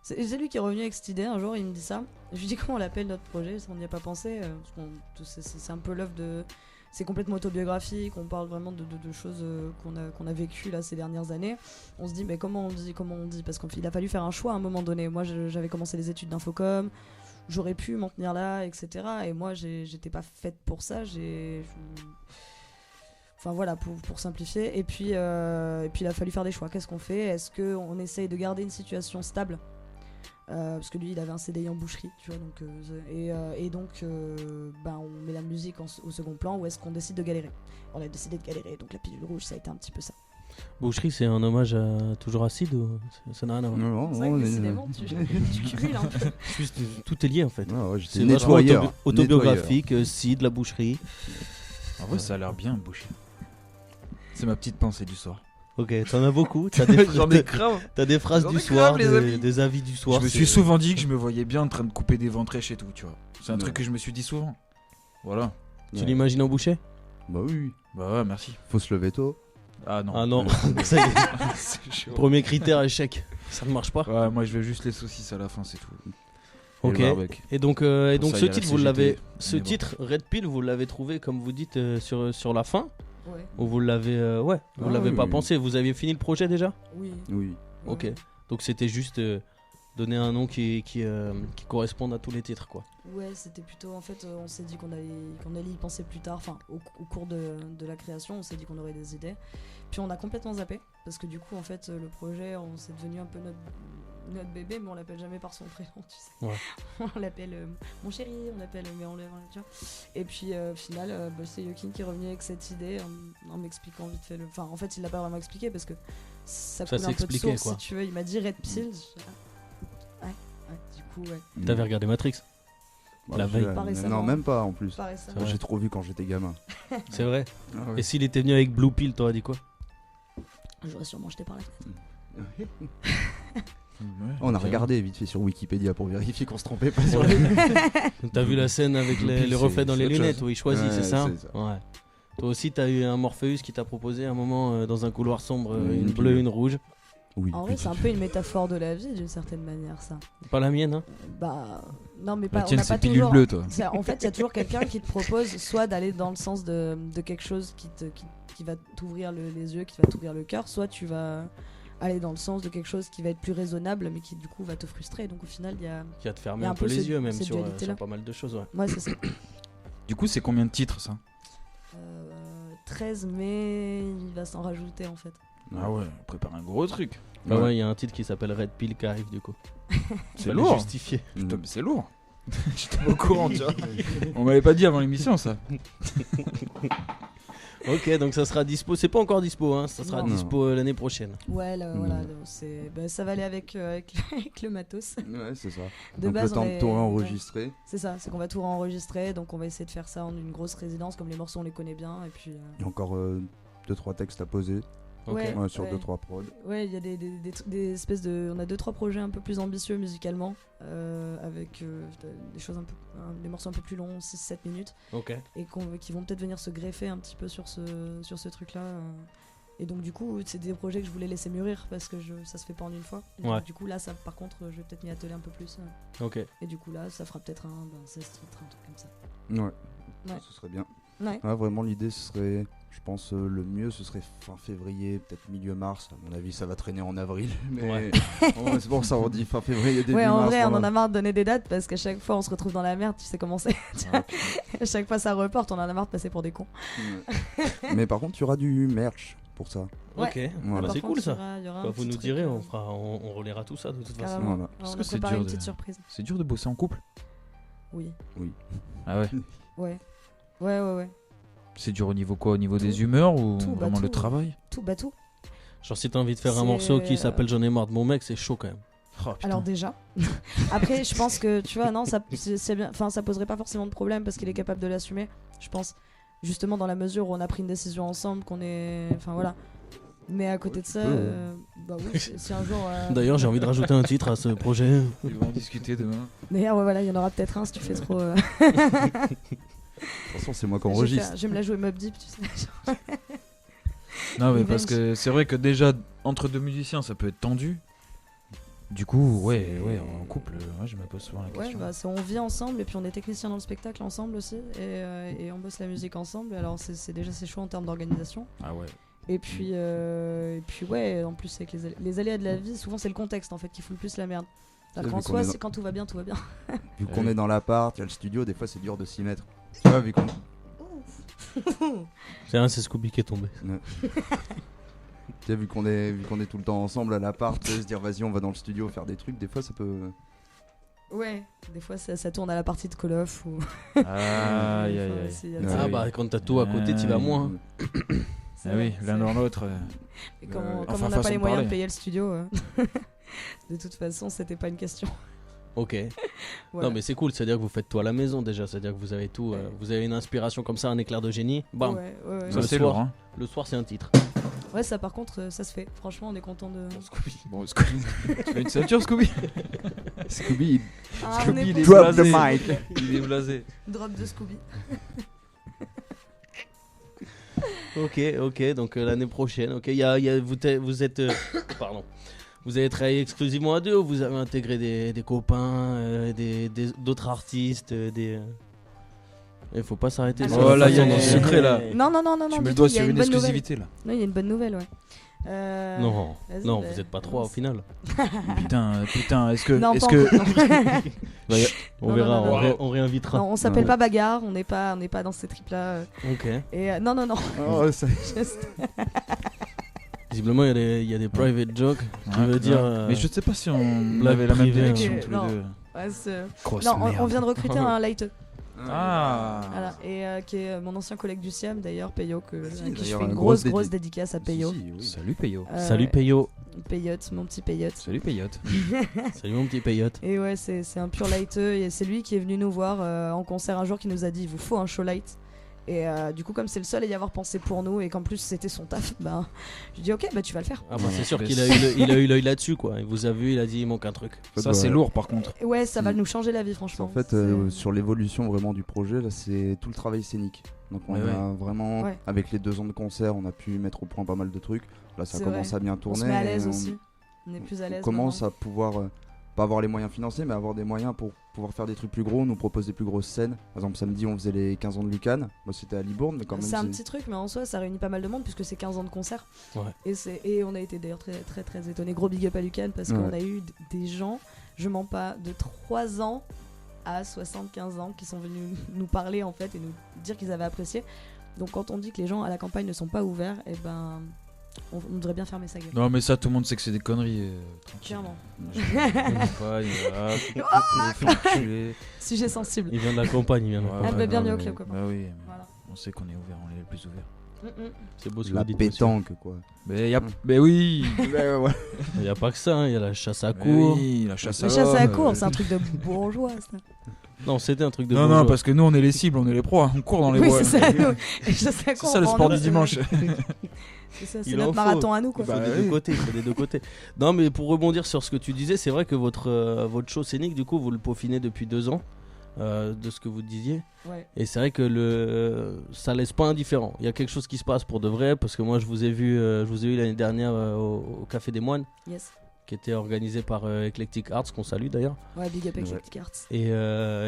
C: C'est lui qui est revenu avec cette idée un jour, il me dit ça. Je lui dis comment on l'appelle notre projet, on n'y a pas pensé. C'est un peu l'œuvre de. C'est complètement autobiographique, on parle vraiment de choses qu'on a vécues là ces dernières années. On se dit, mais comment on dit parce qu'il a fallu faire un choix à un moment donné. Moi, j'avais commencé les études d'infocom, j'aurais pu m'en tenir là, etc. Et moi, j'étais pas faite pour ça. Enfin voilà, pour simplifier. Et puis il a fallu faire des choix. Qu'est-ce qu'on fait? Est-ce qu'on essaye de garder une situation stable? Parce que lui il avait un CDI en boucherie, tu vois, donc, on met la musique au second plan, ou est-ce qu'on décide de galérer? On a décidé de galérer, donc la pilule rouge ça a été un petit peu ça.
D: Boucherie, c'est un hommage à Toujours Acide ou ça n'a rien à voir?
F: Non,
C: C'est vrai que décidément tu cumules un peu.
D: Tout est lié en fait.
F: Ah ouais,
D: C'est vachement
F: nettoyeur.
D: autobiographique, Cid, la boucherie.
B: En vrai, ça a l'air bien bouché. C'est ma petite pensée du soir.
D: Ok, t'en as beaucoup. T'as des,
B: J'en ai grave.
D: t'as des phrases
B: J'en
D: du
B: ai
D: soir,
B: grave, les amis.
D: des avis du soir.
B: Je me
D: c'est-
B: suis souvent dit que je me voyais bien en train de couper des ventrèches et tout, tu vois. C'est un
F: Ouais.
B: truc que je me suis dit souvent. Voilà.
D: Tu l'imagines en boucher?
F: Bah oui,
B: Bah ouais, merci.
F: faut se lever tôt.
B: Ah non.
D: Ah non, ça y est.
B: C'est chaud.
D: Premier critère, échec. Ça ne marche pas.
B: Ouais, moi je veux juste les saucisses à la fin, c'est tout. Et
D: Ok.
B: le barbecue.
D: Et donc
B: Pour ça,
D: ce
B: il y a
D: titre,
B: la
D: vous
B: CGT,
D: l'avez,
B: on
D: ce
B: est bon.
D: titre Red Pill, vous l'avez trouvé comme vous dites sur la fin,
C: Ouais.
D: ou vous l'avez, vous
F: Ah
D: l'avez
F: oui,
D: pas
F: oui.
D: pensé. Vous aviez fini le projet déjà?
C: Oui.
F: Oui.
D: Ok.
C: Ouais.
D: Donc c'était juste donner un nom qui corresponde à tous les titres, quoi.
C: Ouais, c'était plutôt en fait on s'est dit qu'on allait y penser plus tard, enfin au cours de la création, on s'est dit qu'on aurait des idées. Puis on a complètement zappé parce que du coup en fait le projet c'est devenu un peu notre bébé, mais on l'appelle jamais par son prénom, tu sais.
D: Ouais.
C: On l'appelle mon chéri, on l'appelle mais on l'appelle, tu vois. Et puis au final c'est Yokin qui est revenu avec cette idée en m'expliquant vite fait enfin en fait il l'a pas vraiment expliqué parce que ça coule un peu de
D: s'expliquait,
C: source
D: quoi.
C: si tu veux. Il m'a dit Red Pill. Ouais, du coup ouais.
D: T'avais regardé Matrix? La veille.
C: Pas récemment.
F: Non, même pas en plus.
C: Pas récemment.
F: Moi, j'ai trop vu quand j'étais gamin.
D: C'est vrai.
F: Ah ouais.
D: Et s'il était venu avec Blue Pill, t'aurais dit quoi?
C: J'aurais sûrement jeté par la fenêtre.
F: On a regardé vite fait sur Wikipédia pour vérifier qu'on se trompait pas sur les.
D: T'as vu la scène avec
F: Blue
D: les
F: Pill,
D: reflets dans
F: c'est
D: les
F: autre
D: lunettes
F: chose.
D: où il choisit,
F: Ouais,
D: c'est ça?
F: c'est ça.
D: Ouais. Toi aussi, t'as eu un Morpheus qui t'a proposé un moment dans un couloir sombre, une
F: Une
D: bleue,
F: pilule.
D: une rouge.
F: Oui.
C: En vrai, c'est un peu une métaphore de la vie d'une certaine manière, ça.
D: Pas la mienne, hein?
C: Bah, non, mais
B: La
C: pas.
B: tienne,
C: On n'a
B: c'est
C: pas
B: pilule
C: toujours.
B: bleue, toi.
C: En fait, il y a toujours quelqu'un qui te propose soit d'aller dans le sens de quelque chose qui va t'ouvrir les yeux, qui va t'ouvrir le cœur, soit tu vas aller dans le sens de quelque chose qui va être plus raisonnable, mais qui du coup va te frustrer. Donc au final, il y a.
D: Qui va te
C: Il
D: fermer
C: y a
D: un peu les
C: cette-
D: yeux, même
C: cette
D: sur
C: dualité-là.
D: pas mal de choses, ouais.
C: Ouais, c'est ça.
B: Du coup, c'est combien de titres ça?
C: 13, mais il va s'en rajouter en fait.
B: Ah ouais, on prépare un gros truc.
D: Bah ouais, il y a un titre qui s'appelle Red Pill qui arrive du coup.
B: C'est
D: Fallait
B: lourd.
D: justifier.
B: Putain, mais c'est lourd. J'étais pas au courant, tu vois. On m'avait pas dit avant l'émission ça.
D: Ok, donc ça sera dispo. C'est pas encore dispo, hein. Ça sera
C: Non.
D: dispo l'année prochaine.
C: Ouais, voilà, ça va aller avec le matos.
F: Ouais, c'est ça.
C: De
F: Donc
C: base,
F: le temps
C: on
F: de
C: est-
F: tout enregistrer.
C: C'est ça, c'est qu'on va tout enregistrer, donc on va essayer de faire ça en une grosse résidence, comme les morceaux on les connaît bien, et puis...
F: Il y a encore 2-3 textes à poser.
D: Ok.
C: Ouais,
F: sur
C: ouais.
F: 2-3 prods.
C: Ouais, il y a des espèces de... On a 2-3 projets un peu plus ambitieux musicalement, avec des choses des morceaux un peu plus longs, 6-7 minutes,
D: Ok.
C: et qui vont peut-être venir se greffer un petit peu sur ce truc-là. Et donc du coup, c'est des projets que je voulais laisser mûrir, parce que ça se fait pas en une fois. Et donc,
D: Ouais.
C: du coup, là, ça, par contre, je vais peut-être m'y atteler un peu plus.
D: Ok.
C: Et du coup, là, ça fera peut-être un 16 titres, un truc comme ça.
F: Ouais.
C: Ouais.
F: Ce serait bien.
C: Ouais.
F: Ah, vraiment, l'idée, ce serait Je pense le mieux ce serait fin février, peut-être milieu mars. À mon avis, ça va traîner en avril. Mais c'est pour ça on dit fin février, début mars.
C: Ouais, en vrai, on
F: voilà.
C: en a marre de donner des dates parce qu'à chaque fois on se retrouve dans la merde, tu sais comment c'est. À chaque fois ça reporte, on en a marre de passer pour des cons.
F: Mais par contre, il y aura du merch pour ça.
D: Ok,
F: Voilà.
D: c'est cool ça.
C: Il y aura un
D: Bah,
C: petit
D: vous nous
C: truc,
D: direz, on relaiera tout ça de toute façon.
C: Carrément.
F: Voilà.
C: On
B: Est-ce
C: a
B: que c'est
C: préparé
B: dur
C: une petite surprise.
B: C'est dur de bosser en couple?
C: Oui.
B: Ah ouais.
C: Ouais.
B: C'est dur au niveau quoi? Au niveau des humeurs ou
C: Tout,
B: vraiment le
C: tout.
B: travail?
C: Tout.
D: Genre si t'as envie de faire un
C: C'est,
D: morceau qui s'appelle J'en ai marre de mon mec, c'est chaud quand même.
B: Oh, putain.
C: Alors déjà. Après, je pense que tu vois, non, c'est bien. Enfin, ça poserait pas forcément de problème parce qu'il est capable de l'assumer. Je pense justement dans la mesure où on a pris une décision ensemble, qu'on est. Enfin voilà. Mais à côté de ça, bah oui, si un jour.
D: D'ailleurs, j'ai envie de rajouter un titre à ce projet.
B: Ils vont en discuter demain.
C: D'ailleurs, ouais, voilà, il y en aura peut-être un si tu fais trop.
F: Attention, c'est moi qui
C: Je
F: enregistre.
C: vais me la jouer Mob Deep, tu sais.
B: Non, mais
C: Revenge.
B: parce que c'est vrai que déjà, entre deux musiciens, ça peut être tendu. Du coup, ouais, en couple, je me pose souvent la
C: Ouais,
B: question.
C: bah, on vit ensemble et puis on est technicien dans le spectacle ensemble aussi et on bosse la musique ensemble. Alors c'est déjà c'est chaud en termes d'organisation.
B: Ah ouais.
C: Et puis ouais, en plus avec les aléas de la vie, souvent c'est le contexte en fait qui fout le plus la merde. Alors
F: Vu
C: qu'en
F: qu'on
C: soi,
F: est dans-
C: c'est quand tout va bien, tout va bien.
F: Vu qu'on est dans l'appart, il y a le studio, des fois c'est dur de s'y mettre. Tu vois, vu qu'on.
D: C'est Scooby qui est tombé.
F: Ouais. Tu sais, vu qu'on est tout le temps ensemble à l'appart, tu sais, se dire vas-y on va dans le studio faire des trucs, des fois ça peut.
C: Ouais, des fois ça tourne à la partie de Call of ou.
B: Aïe,
C: Enfin,
B: aïe, aïe.
C: c'est-
D: Ah bah quand t'as tout à côté, t'y vas moins.
C: c'est
B: Ah
C: vrai,
B: oui,
C: c'est
B: l'un
C: vrai.
B: dans l'autre.
C: Et comme
B: Enfin,
C: on n'a
B: façon
C: pas les
B: de
C: moyens
B: parler.
C: de payer le studio, de toute façon, c'était pas une question.
D: Ok.
C: Voilà.
D: Non mais c'est cool, c'est-à-dire que vous faites tout à la maison déjà, c'est-à-dire que vous avez tout, vous avez une inspiration comme ça, un éclair de génie, bam.
C: Ouais.
B: Ça,
D: Le
B: c'est
D: soir-
B: lourd, hein.
D: Le soir c'est un titre.
C: Ouais, ça par contre, ça se fait. Franchement, on est content de.
B: Bon, Scooby. Tu fais une ceinture, Scooby?
F: Scooby,
C: Ah, on
B: Scooby,
C: est
B: il est
C: content.
F: drop the
B: blasé.
F: mic.
B: Il est blasé.
C: Drop de Scooby.
D: Ok, donc l'année prochaine, ok, vous êtes, pardon, vous avez travaillé exclusivement à deux ou vous avez intégré des copains, d'autres artistes, Il faut pas s'arrêter.
C: Ah,
D: sur
C: non.
D: la
B: Oh là, il y a
D: façon
B: un
D: dont-
B: secret là.
C: Non,
B: Tu
C: du
B: mets le
C: tout,
B: doigt
C: il y a
B: sur une
C: bonne nouvelle.
B: exclusivité là.
C: Non, il y a une bonne nouvelle, ouais.
D: Non,
C: vas-y,
D: non,
C: bah,
D: vous êtes pas trois au final.
B: Putain, est-ce que.
C: Non,
B: est-ce
C: pas
B: que...
C: encore,
D: On
C: Non,
D: verra,
C: non, non,
D: on réinvitera.
C: non, on s'appelle pas bagarre, on n'est pas dans ces tripes là.
D: Ok.
C: Et non.
F: Oh, ça...
C: Juste-
D: Visiblement, il y a des private jokes qui
B: Ouais,
D: veut dire.
B: ouais. Mais je sais pas si on
D: blague
B: avait la même
D: privée,
B: direction
C: hein.
B: tous
C: Non.
B: les deux.
C: ouais, c'est-
B: Grosse
C: non,
B: merde.
C: on vient de recruter un lighteux.
B: Ah.
C: Voilà, et qui est mon ancien collègue du SIAM d'ailleurs, Peyo, à qui je
F: d'ailleurs,
C: fais une
F: une
C: grosse
F: grosse
C: dédicace à Peyo.
F: Si, oui.
B: Salut Peyo.
D: Salut Peyo.
C: Peyote, mon petit Peyote.
B: Salut Peyote.
D: Salut mon petit Peyote.
C: Et ouais, c'est un pur lighteux, et c'est lui qui est venu nous voir en concert un jour, qui nous a dit il vous faut un show light. Et du coup, comme c'est le seul à y avoir pensé pour nous, et qu'en plus c'était son taf, bah je dis ok, bah tu vas le faire.
D: Ah bah c'est sûr qu'il a eu l'œil là-dessus quoi. Il vous a vu, il a dit il manque un truc.
B: Ça, c'est lourd par contre.
C: Et ouais, ça va nous changer la vie, franchement.
F: En fait,
C: C'est-
F: sur l'évolution vraiment du projet, là, c'est tout le travail scénique. Donc on
B: Ouais,
F: a vraiment,
C: Ouais.
F: avec les 2 ans de concert, on a pu mettre au point pas mal de trucs. Là, ça
C: C'est
F: commence
C: vrai.
F: à bien
C: on
F: tourner.
C: se met à l'aise
F: et
C: aussi. On est plus à l'aise.
F: On commence
C: maintenant.
F: à pouvoir, pas avoir les moyens financiers, mais avoir des moyens pour pouvoir faire des trucs plus gros. On nous propose des plus grosses scènes. Par exemple, samedi, on faisait les 15 ans de Lucan. Moi, c'était à Libourne, mais quand même.
C: C'est un petit truc, mais en soi, ça réunit pas mal de monde puisque c'est 15 ans de concert.
D: Ouais.
C: Et on a été d'ailleurs très, très, très étonnés. Gros big up à Lucan parce qu'on
F: Ouais.
C: a eu des gens, je mens pas, de 3 ans à 75 ans qui sont venus nous parler en fait et nous dire qu'ils avaient apprécié. Donc quand on dit que les gens à la campagne ne sont pas ouverts, et ben on devrait bien fermer sa gueule.
B: Non, mais ça, tout le monde sait que c'est des conneries. Tranquille.
C: Clairement. Sujet sensible.
D: Il vient de la campagne, il vient de la
B: Ouais,
D: campagne.
C: bah, bienvenue
B: ouais,
C: au club,
B: ouais.
C: copain.
B: Bah oui,
C: Voilà.
B: on sait qu'on est ouvert, on est les plus ouverts.
D: C'est beau ce que
F: La
D: vous dites, monsieur.
F: pétanque, quoi.
B: Mais oui.
D: Il y a pas que ça, hein, il y a la chasse à cours.
B: Oui, la chasse à
C: La chasse à
B: l'homme,
C: cours, c'est un truc de bourgeois ça.
D: Non, c'était un truc de
B: Non,
D: bourgeois.
B: non, parce que nous, on est les cibles, on est les proies. On court dans les
C: Oui,
B: bois.
C: c'est ça. nous. Et chasse à
B: C'est
C: cours,
B: ça le
C: on
B: sport
C: prend
B: du dimanche.
C: C'est ça, c'est
D: Il
C: notre
D: en faut.
C: marathon à nous quoi.
D: Il faut
B: Bah
D: des
B: oui.
D: deux côtés, il faut des deux côtés. Non, mais pour rebondir sur ce que tu disais, c'est vrai que votre show scénique, du coup, vous le peaufinez depuis 2 ans, de ce que vous disiez.
C: Ouais.
D: Et c'est vrai que ça laisse pas indifférent. Il y a quelque chose qui se passe pour de vrai, parce que moi, je vous ai vu l'année dernière au Café des Moines.
C: Yes.
D: qui était organisé par Eclectic Arts, qu'on salue d'ailleurs.
C: Ouais, big up Eclectic Arts.
D: Et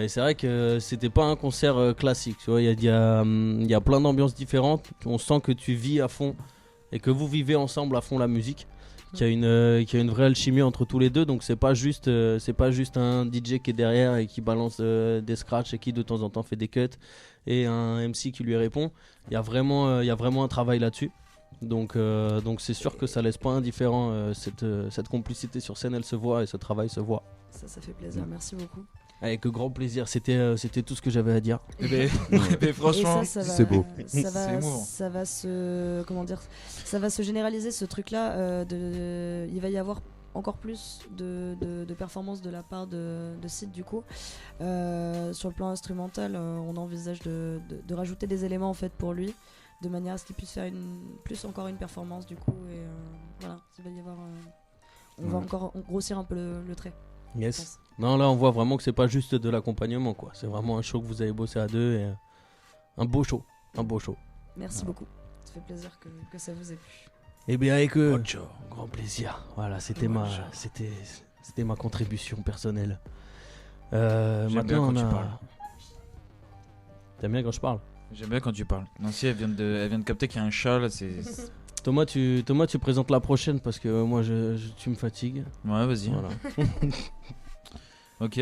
D: c'est vrai que c'était pas un concert classique, tu vois, il y a plein d'ambiances différentes, on sent que tu vis à fond et que vous vivez ensemble à fond la musique, qu'il y a une vraie alchimie entre tous les deux, donc c'est pas juste un DJ qui est derrière et qui balance des scratchs et qui de temps en temps fait des cuts et un MC qui lui répond. Il y a vraiment un travail là-dessus. Donc c'est sûr que ça laisse pas indifférent, cette complicité sur scène, elle se voit et ce travail se voit.
C: Ça fait plaisir, merci beaucoup.
D: Avec grand plaisir, c'était tout ce que j'avais à dire.
B: Franchement,
F: c'est beau.
C: Ça va se généraliser ce truc-là. Il va y avoir encore plus de performances de la part de Sid du coup. Sur le plan instrumental, on envisage de rajouter des éléments en fait pour lui, de manière à ce qu'il puisse faire encore une performance du coup. Et voilà, il va y avoir. On va encore grossir un peu le trait.
D: Yes. Non, là on voit vraiment que c'est pas juste de l'accompagnement quoi. C'est vraiment un show que vous avez bossé à deux et un beau show.
C: Merci beaucoup. Ça fait plaisir que ça vous ait plu.
D: Et bien avec eux, grand plaisir. Voilà, c'était ma contribution personnelle.
B: J'aime bien quand tu parles.
D: T'aimes bien quand je parle?
B: J'aime bien quand tu parles. Nancy, elle vient de capter qu'il y a un chat là.
D: Thomas, tu présentes la prochaine parce que moi tu me fatigues.
B: Ouais, vas-y.
D: Voilà.
B: Ok.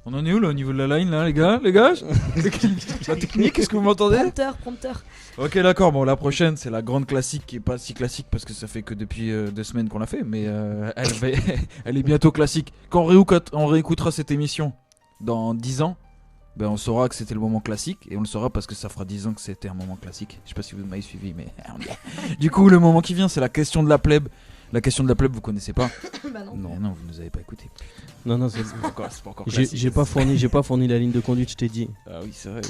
B: On en est où là au niveau de la line là, les gars La technique, est-ce que vous m'entendez?
C: Prompteur.
B: Ok, d'accord. Bon, la prochaine, c'est la grande classique qui est pas si classique parce que ça fait que depuis 2 semaines qu'on l'a fait, mais elle est bientôt classique. Quand on réécoutera cette émission dans 10 ans, ben on saura que c'était le moment classique et on le saura parce que ça fera 10 ans que c'était un moment classique. Je sais pas si vous m'avez suivi, mais du coup, le moment qui vient, c'est la question de la plèbe. La question de la plèbe, vous connaissez pas?
C: Bah non.
B: Non, vous nous avez pas écouté.
D: Non, c'est pas encore classique. J'ai pas fourni la ligne de conduite, je t'ai dit.
B: Ah oui, c'est vrai.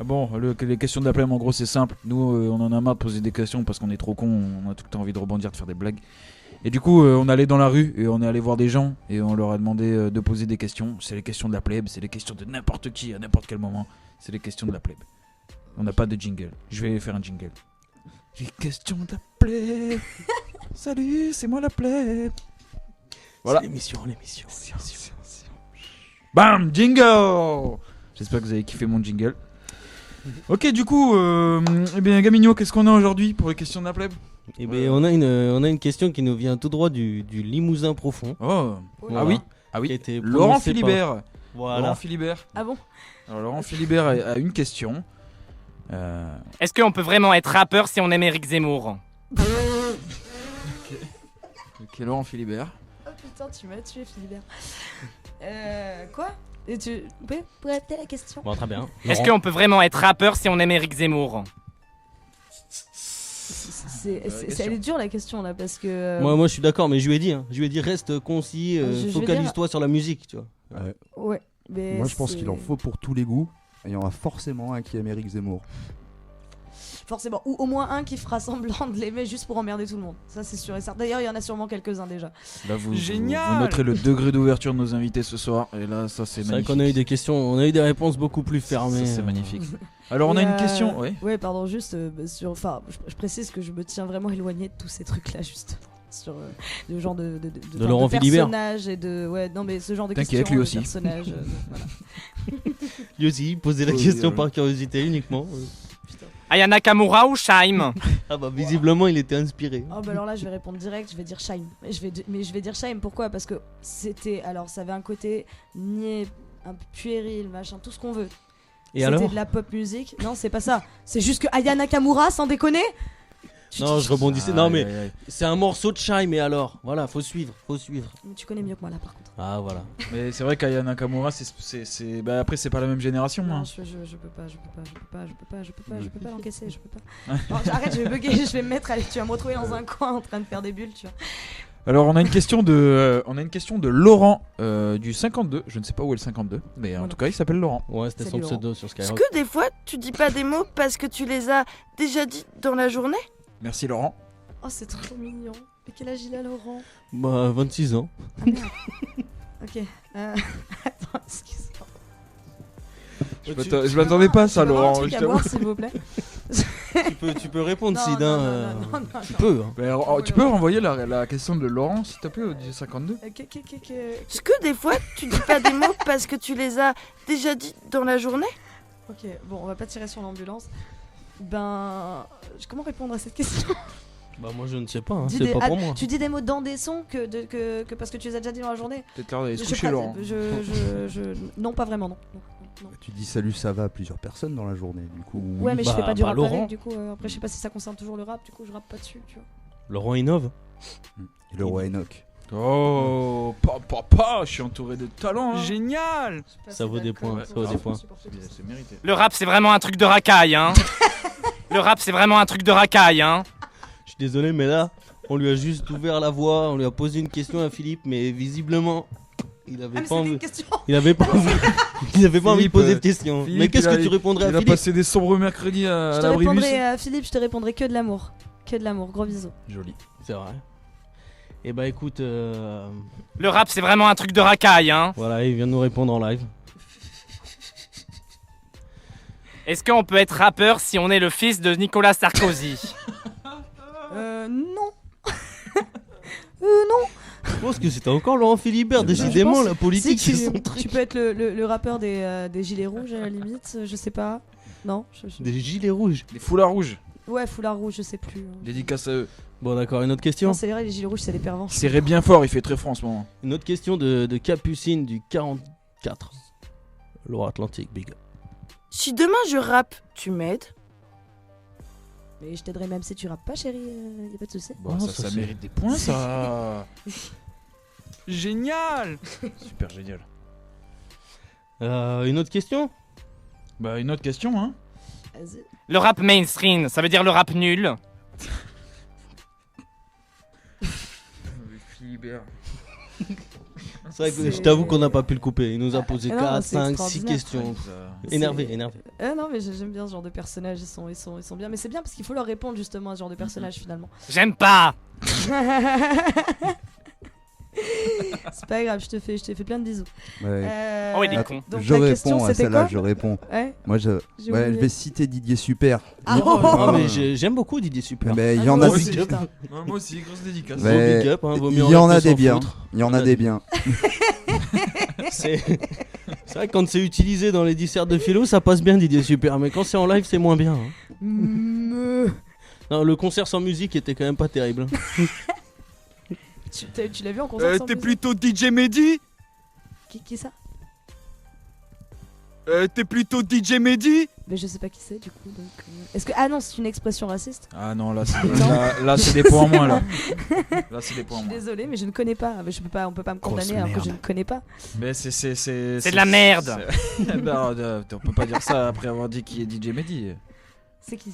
B: Bon, les questions de la plèbe, en gros, c'est simple. Nous, on en a marre de poser des questions parce qu'on est trop cons. On a tout le temps envie de rebondir, de faire des blagues. Et du coup, on allait dans la rue et on est allé voir des gens et on leur a demandé de poser des questions. C'est les questions de la plèbe, c'est les questions de n'importe qui à n'importe quel moment. C'est les questions de la plèbe. On n'a pas de jingle. Je vais faire un jingle. Les questions de la plèbe. Salut, c'est moi la plèbe. Voilà.
D: C'est l'émission.
B: Bam, jingle. J'espère que vous avez kiffé mon jingle. Ok, du coup, eh bien, Gamigno, qu'est-ce qu'on a aujourd'hui pour les questions de la plèbe?
D: Eh bien, on a une question qui nous vient tout droit du Limousin profond.
B: Oh,
D: voilà.
B: Ah oui.
D: Qui a été
B: Laurent Philibert.
D: Voilà.
B: Laurent Philibert.
C: Ah bon?
B: Alors, Laurent Philibert a une question.
A: Est-ce qu'on peut vraiment être rappeur si on aime Éric Zemmour?
B: Ok, Laurent Philibert.
C: Oh putain, tu m'as tué, Philibert. Quoi? Et tu peux répéter la question?
D: Bon, très bien.
A: Est-ce qu'on peut vraiment être rappeur si on aime Éric Zemmour?
C: Elle est dure la question là parce que.
D: Moi je suis d'accord, mais je lui ai dit reste concis, focalise-toi sur la musique, tu vois.
C: Ouais. Mais
F: moi je pense qu'il en faut pour tous les goûts. Et il y en a forcément un qui aime Éric Zemmour.
C: Forcément, ou au moins un qui fera semblant de l'aimer juste pour emmerder tout le monde. Ça c'est sûr et certain. D'ailleurs il y en a sûrement quelques-uns déjà.
B: Là vous noterez le degré d'ouverture de nos invités ce soir. Et là ça c'est magnifique.
D: C'est vrai qu'on a eu des questions, on a eu des réponses beaucoup plus fermées.
B: Ça, c'est magnifique. Alors on a une question.
C: Ouais pardon, juste je précise que je me tiens vraiment éloigné de tous ces trucs là justement. Sur le genre de
D: Laurent Philibert
C: et mais ce genre de
B: T'inquiète,
C: questions
B: lui aussi.
C: personnages voilà.
D: Lui aussi poser la question par curiosité uniquement.
A: Aya Nakamura ou Shaim?
D: Ah bah visiblement il était inspiré.
C: Oh bah alors là je vais répondre direct, je vais dire Shaim. Mais je vais dire Shaim, pourquoi? Parce que ça avait un côté niais, un peu puéril, machin, tout ce qu'on veut.
D: Et alors?
C: C'était de la pop musique. Non c'est pas ça. C'est juste que Aya Nakamura, sans déconner.
D: Non, je rebondissais. Non, mais c'est un morceau de Shai, mais alors, voilà, faut suivre.
C: Tu connais mieux que moi là, par contre.
D: Ah, voilà.
B: Mais c'est vrai qu'Aya Nakamura, bah, après, c'est pas la même génération.
C: Non,
B: hein.
C: je peux pas l'encaisser, je peux pas. Non, arrête, je vais bugger, je vais me mettre, tu vas me retrouver dans un coin en train de faire des bulles, tu vois.
B: Alors, on a une question de Laurent du 52. Je ne sais pas où est le 52, mais en tout cas, il s'appelle Laurent.
D: Ouais, c'était son pseudo sur Skyrock.
N: Est-ce que des fois, tu dis pas des mots parce que tu les as déjà dit dans la journée?
B: Merci Laurent.
C: Oh c'est trop mignon. Mais quel âge il a Laurent?
D: Bah 26 ans.
C: Ah merde. Ok. Attends, excuse-moi.
B: Je m'attendais pas à ça Laurent.
C: Je peux avoir un truc à boire s'il vous plaît.
D: Tu peux répondre,
C: Non,
D: Sid.
C: non,
D: hein,
C: non, non,
D: tu
C: non.
D: peux. Hein.
B: Mais, tu peux renvoyer la question de Laurent, s'il te plaît, au 52
N: Est-ce que des fois, tu dis pas des mots parce que tu les as déjà dit dans la journée?
C: Ok, bon, on va pas tirer sur l'ambulance. Comment répondre à cette question?
D: Bah moi je ne sais pas, hein,
C: Dis
D: c'est
C: des-
D: pas pour
C: ah,
D: moi.
C: Tu dis des mots dans des sons que parce que tu les as déjà dit dans la journée?
B: Peut-être l'heure d'aller se
C: Je
B: coucher,
C: crois-
B: Laurent.
C: Non, pas vraiment, non.
F: Tu dis salut, ça va à plusieurs personnes dans la journée, du coup.
C: Ouais, mais je fais pas du rap
D: Laurent.
C: avec, du coup. Après, je sais pas si ça concerne toujours le rap, du coup, je rappe pas dessus, tu vois.
D: Laurent innove.
F: Et le roi Enoch.
B: Oh, papa, je suis entouré de talents. Hein.
O: Génial.
D: Ça vaut des points, ça vaut des points.
B: C'est mérité.
A: Le rap, c'est vraiment un truc de racaille, hein. Le rap, c'est vraiment un truc de racaille, hein.
D: Je suis désolé, mais là, on lui a juste ouvert la voie, on lui a posé une question à Philippe, mais visiblement, il avait pas envie. Il avait pas envie. Il avait pas envie de poser de questions. Mais qu'est-ce que tu répondrais à
B: Philippe? Il a
D: Philippe?
B: passé des sombres mercredis à
C: Je te
B: l'abribus.
C: répondrai à Philippe, je te répondrai que de l'amour. Que de l'amour, gros bisous.
B: Joli.
D: C'est vrai. Et bah écoute,
A: Le rap, c'est vraiment un truc de racaille, hein.
D: voilà, il vient de nous répondre en live.
A: Est-ce qu'on peut être rappeur si on est le fils de Nicolas Sarkozy?
C: Non. Non.
D: Je pense que c'était encore Laurent Philibert. Décidément,
C: Je pense-
D: la politique,
C: si,
D: c'est son
C: tu
D: truc.
C: peux être le rappeur des gilets rouges à la limite, je sais pas. Non
D: Des gilets rouges.
B: Des foulards rouges.
C: Ouais, foulard rouge, je sais plus.
B: Dédicace à eux.
D: Bon, d'accord, une autre question.
C: Non, c'est vrai, les gilets rouges, c'est des pervers.
B: Il serrait bien fort, il fait très froid en ce moment.
D: Une autre question de Capucine du 44. Loire Atlantique, big up.
N: Si demain je rappe, tu m'aides?
C: Mais je t'aiderai même si tu rappes pas, chérie, y a pas de soucis.
B: Bon, ça mérite des points, ça.
O: Génial.
B: Super génial.
D: Une autre question?
B: Bah, une autre question, hein.
C: Vas-y.
A: Le rap mainstream, ça veut dire le rap nul.
B: Philibert.
D: C'est vrai que je t'avoue qu'on n'a pas pu le couper. Il nous a posé
C: Ah non,
D: 4,
C: c'est
D: 5, 6
C: extraordinaire.
D: questions.
C: C'est-
D: Énervé.
C: Non, mais j'aime bien ce genre de personnages, ils sont bien. Mais c'est bien parce qu'il faut leur répondre justement à ce genre de personnages finalement.
A: J'aime pas.
C: C'est pas grave, je te fais plein de bisous.
F: Ouais.
A: Oh, il est
F: Attends,
A: con.
C: Donc,
F: je
C: la question,
F: réponds à
C: c'était
F: celle-là,
C: quoi
F: je réponds.
C: Ouais.
F: Moi, je
C: oublié.
F: vais citer Didier Super.
C: Ah,
D: Non, mais j'aime beaucoup Didier Super.
F: Mais il y
C: Ah,
F: en
C: moi
F: a
C: aussi,
F: des...
C: putain.
B: Moi aussi, grosse dédicace.
F: Mais
D: big up, hein, vaut mieux
F: il
D: en
F: y en
D: rester
F: a des
D: sans
F: biens.
D: foutre.
F: Il y en a des biens.
D: C'est vrai que quand c'est utilisé dans les dissertes de philo, ça passe bien Didier Super. Mais quand c'est en live, c'est moins bien. Hein. Non, le concert sans musique était quand même pas terrible.
C: Tu l'as vu en concert sans
O: T'es
C: musique
O: plutôt DJ Mehdi?
C: Qui ça?
O: T'es plutôt DJ Mehdi?
C: Mais je sais pas qui c'est du coup. Donc, est-ce que non, c'est une expression raciste?
B: Ah non, là, c'est des points en moins, là. Là, c'est des points en
C: Je suis
B: moins.
C: désolée, mais je ne connais pas. Mais on peut pas me condamner
B: Grosse
C: alors que
B: merde.
C: je ne connais pas.
B: Mais c'est
A: de la merde.
B: Non, on peut pas dire ça après avoir dit qui est DJ Mehdi.
C: C'est qui?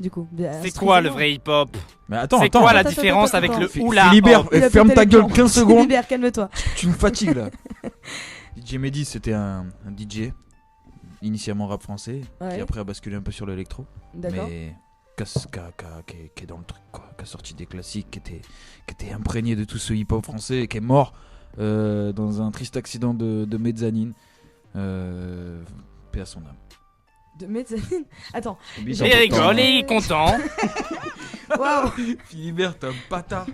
C: Du coup,
A: C'est quoi le vrai hip-hop?
B: Mais attends,
A: C'est
B: attends.
A: quoi la
C: Attends,
A: différence
C: attends,
A: avec
C: attends.
A: le oula
B: Philibert,
A: hop?
C: Il a
B: ferme
C: pété
B: ta
C: les
B: gueule
C: plombs.
B: 15 secondes.
C: Philibert, calme-toi.
B: Tu me fatigues là. DJ Mehdi, c'était un DJ, initialement rap français,
C: Ouais.
B: qui après a basculé un peu sur l'électro.
C: D'accord.
B: Mais qui est dans le truc, quoi. Qui a sorti des classiques, qui était imprégné de tout ce hip-hop français et qui est mort dans un triste accident de mezzanine. Paix à son âme.
C: De mezzanine. Attends.
A: Il rigole et il est content.
C: Waouh.
B: Philibert, t'es un bâtard.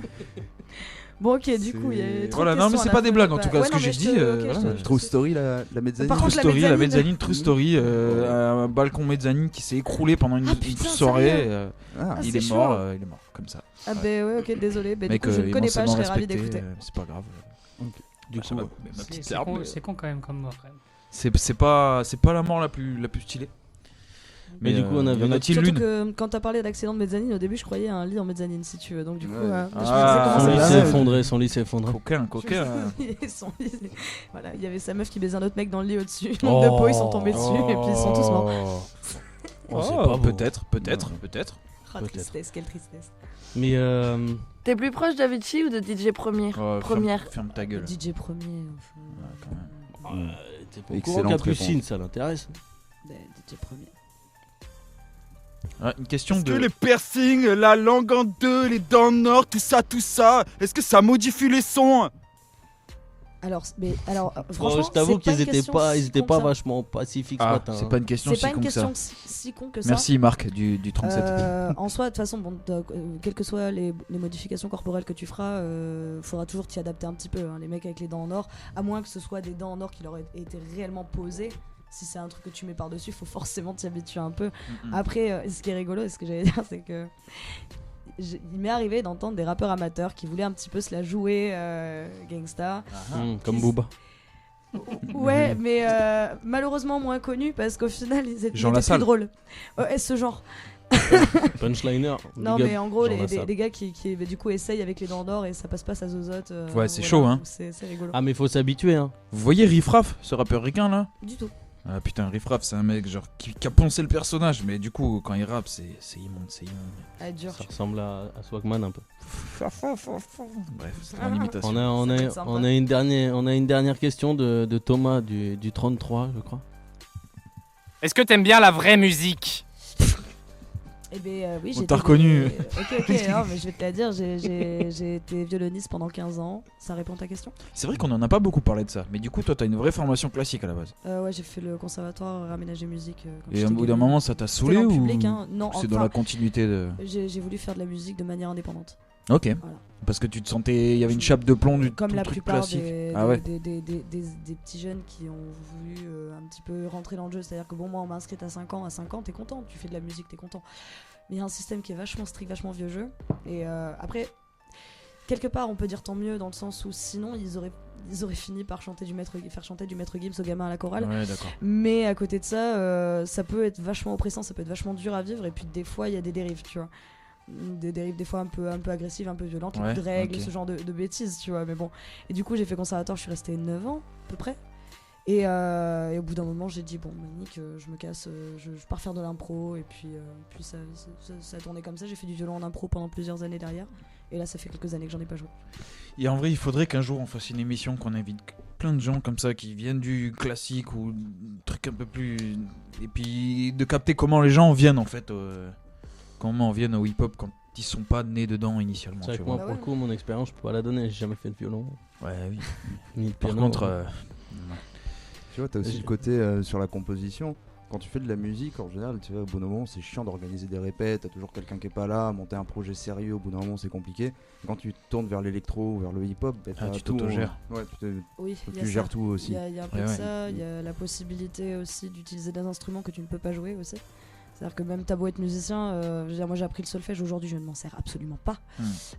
C: Bon, ok, du coup, il y a trop
B: Voilà,
C: de
B: non, mais
C: questions
B: c'est
C: à
B: pas
C: la
B: des
C: fin.
B: blagues en tout cas.
C: Ouais,
B: Ce
C: non,
B: que
C: mais
B: j'ai
C: je
B: dit,
C: te- ok, je
B: voilà.
C: te-
F: True Story, la mezzanine.
C: Par
B: True
C: contre, la
B: Story, la
C: mezzanine-
B: mezzanine, True Story, un balcon mezzanine qui s'est écroulé pendant une
C: putain,
B: soirée.
C: sérieux
B: Il
C: c'est
B: est
C: chaud.
B: mort, comme ça.
C: Ah, bah ouais, ok, désolé. Bah, du
B: Mec,
C: coup, je ne connais pas, je
B: immensément
C: serais ravi
B: respecté,
C: d'écouter.
B: c'est pas grave.
D: Du
B: Bah,
D: coup,
B: ça va, mais ma petite
E: C'est
B: herbe,
E: con, c'est con quand même comme mort. Quand même.
B: c'est pas la mort la plus stylée.
D: Mais du coup, on avait
B: y en a-t-il
C: Surtout
B: l'une
C: que quand t'as parlé d'accident de mezzanine, au début, je croyais à un lit en mezzanine, si tu veux. Donc, du coup,
F: Ouais.
C: je me disais
B: Ah,
C: comment
D: son lit
C: ça
D: s'est
C: va.
D: effondré, son lit s'est effondré.
B: Coquin.
C: Son lit, voilà, il y avait sa meuf qui baisait un autre mec dans le lit au-dessus. Le nombre de pots, ils sont tombés dessus et puis ils sont tous morts.
D: Oh, c'est pas beau.
B: Peut-être.
C: Ah, tristesse, quelle tristesse.
D: Mais
N: T'es plus proche d'Avicii ou de DJ Première? Première.
B: Ferme ta gueule.
C: DJ premier.
D: t'es pas au
F: Excellente
D: courant, Capucine,
F: réponse.
D: ça l'intéresse.
C: DJ premier.
B: Une question
O: Est-ce
B: de.
O: que les piercings, la langue en deux, les dents nord, tout ça, est-ce que ça modifie les sons?
C: Alors, franchement,
D: je t'avoue qu'ils étaient pas
C: con que ça.
D: vachement pacifiques ce matin.
B: C'est pas une question
C: C'est pas
B: si
C: une
B: con que ça.
C: question si con que ça.
B: Merci Marc du 37.
C: En soi, de toute façon, bon, quelles que soient les modifications corporelles que tu feras, faudra toujours t'y adapter un petit peu. Hein. Les mecs avec les dents en or, à moins que ce soit des dents en or qui leur aient été réellement posées. Si c'est un truc que tu mets par-dessus, il faut forcément t'y habituer un peu. Après, ce qui est rigolo, ce que j'allais dire, c'est que il m'est arrivé d'entendre des rappeurs amateurs qui voulaient un petit peu se la jouer gangsta.
D: Comme Booba.
C: Ouais, mais malheureusement moins connus parce qu'au final, ils étaient plus drôles. Ouais, ce genre.
D: Punchliner.
C: Non, mais en gros, les gars qui du coup essayent avec les dents d'or et ça passe pas, ça zozote.
B: Ouais, c'est chaud, hein.
C: C'est rigolo.
D: Ah, mais faut s'habituer, hein.
B: Vous voyez Riff Raff, ce rappeur ricain là?
C: Du tout.
B: Ah putain, Riff Raff, c'est un mec genre qui a poncé le personnage, mais du coup, quand il rappe, c'est immonde, c'est immonde.
C: Ah, dur.
D: Ça ressemble à Swagman un peu.
B: Bref, c'est en imitation.
D: On a une dernière question de Thomas du 33, je crois.
A: Est-ce que t'aimes bien la vraie musique?
C: Eh ben oui,
B: on t'a reconnu.
C: Ok, non, mais je vais te la dire, j'ai été violoniste pendant 15 ans. Ça répond à ta question?
B: C'est vrai qu'on en a pas beaucoup parlé de ça, mais du coup, toi, t'as une vraie formation classique à la base.
C: Ouais, j'ai fait le conservatoire aménagé musique.
B: Et au bout d'un moment, ça t'a saoulé ou
C: public, hein. Non,
B: c'est dans la continuité de.
C: J'ai voulu faire de la musique de manière indépendante.
B: Ok.
C: Voilà.
B: Parce que tu te sentais, il y avait une chape de plomb du
C: comme la
B: truc
C: plupart
B: classique.
C: des petits jeunes qui ont voulu un petit peu rentrer dans le jeu. C'est-à-dire que bon, moi, on m'a inscrite à 5 ans. À 5 ans, t'es content, tu fais de la musique, t'es content. Mais il y a un système qui est vachement strict, vachement vieux jeu. Et après, quelque part, on peut dire tant mieux dans le sens où sinon, ils auraient fini par faire chanter du Maître Gims aux gamins à la chorale.
B: Ouais, d'accord.
C: Mais à côté de ça, ça peut être vachement oppressant, ça peut être vachement dur à vivre. Et puis des fois, il y a des dérives, tu vois. Des dérives des fois un peu agressives, un peu violentes, de règles, ce genre de bêtises, tu vois. Mais bon. Et du coup, j'ai fait conservatoire, je suis restée 9 ans à peu près. Et au bout d'un moment, j'ai dit bon, Nick, je me casse, je pars faire de l'impro. Et puis ça a tourné comme ça. J'ai fait du violon en impro pendant plusieurs années derrière. Et là, ça fait quelques années que j'en ai pas joué.
B: Et en vrai, il faudrait qu'un jour on fasse une émission, qu'on invite plein de gens comme ça qui viennent du classique ou truc un peu plus. Et puis de capter comment les gens viennent en fait. Comment on vienne au hip-hop quand ils sont pas nés dedans initialement.
D: C'est vrai que moi, pour le coup, mon expérience, je peux pas la donner. J'ai jamais fait de violon.
B: Ouais, oui.
D: Ni de piano.
B: Par contre,
F: tu vois, t'as aussi le côté sur la composition. Quand tu fais de la musique, en général, tu vois, au bout d'un moment, c'est chiant d'organiser des répètes. T'as toujours quelqu'un qui est pas là. Monter un projet sérieux, au bout d'un moment, c'est compliqué. Et quand tu te tournes vers l'électro ou vers le hip-hop,
B: tu t'autogères.
F: Ouais,
C: oui,
F: tu gères tout aussi.
C: Il y a un peu de ça. Il y a la possibilité aussi d'utiliser des instruments que tu ne peux pas jouer aussi. C'est-à-dire que même t'as beau être musicien, moi j'ai appris le solfège, aujourd'hui je ne m'en sers absolument pas.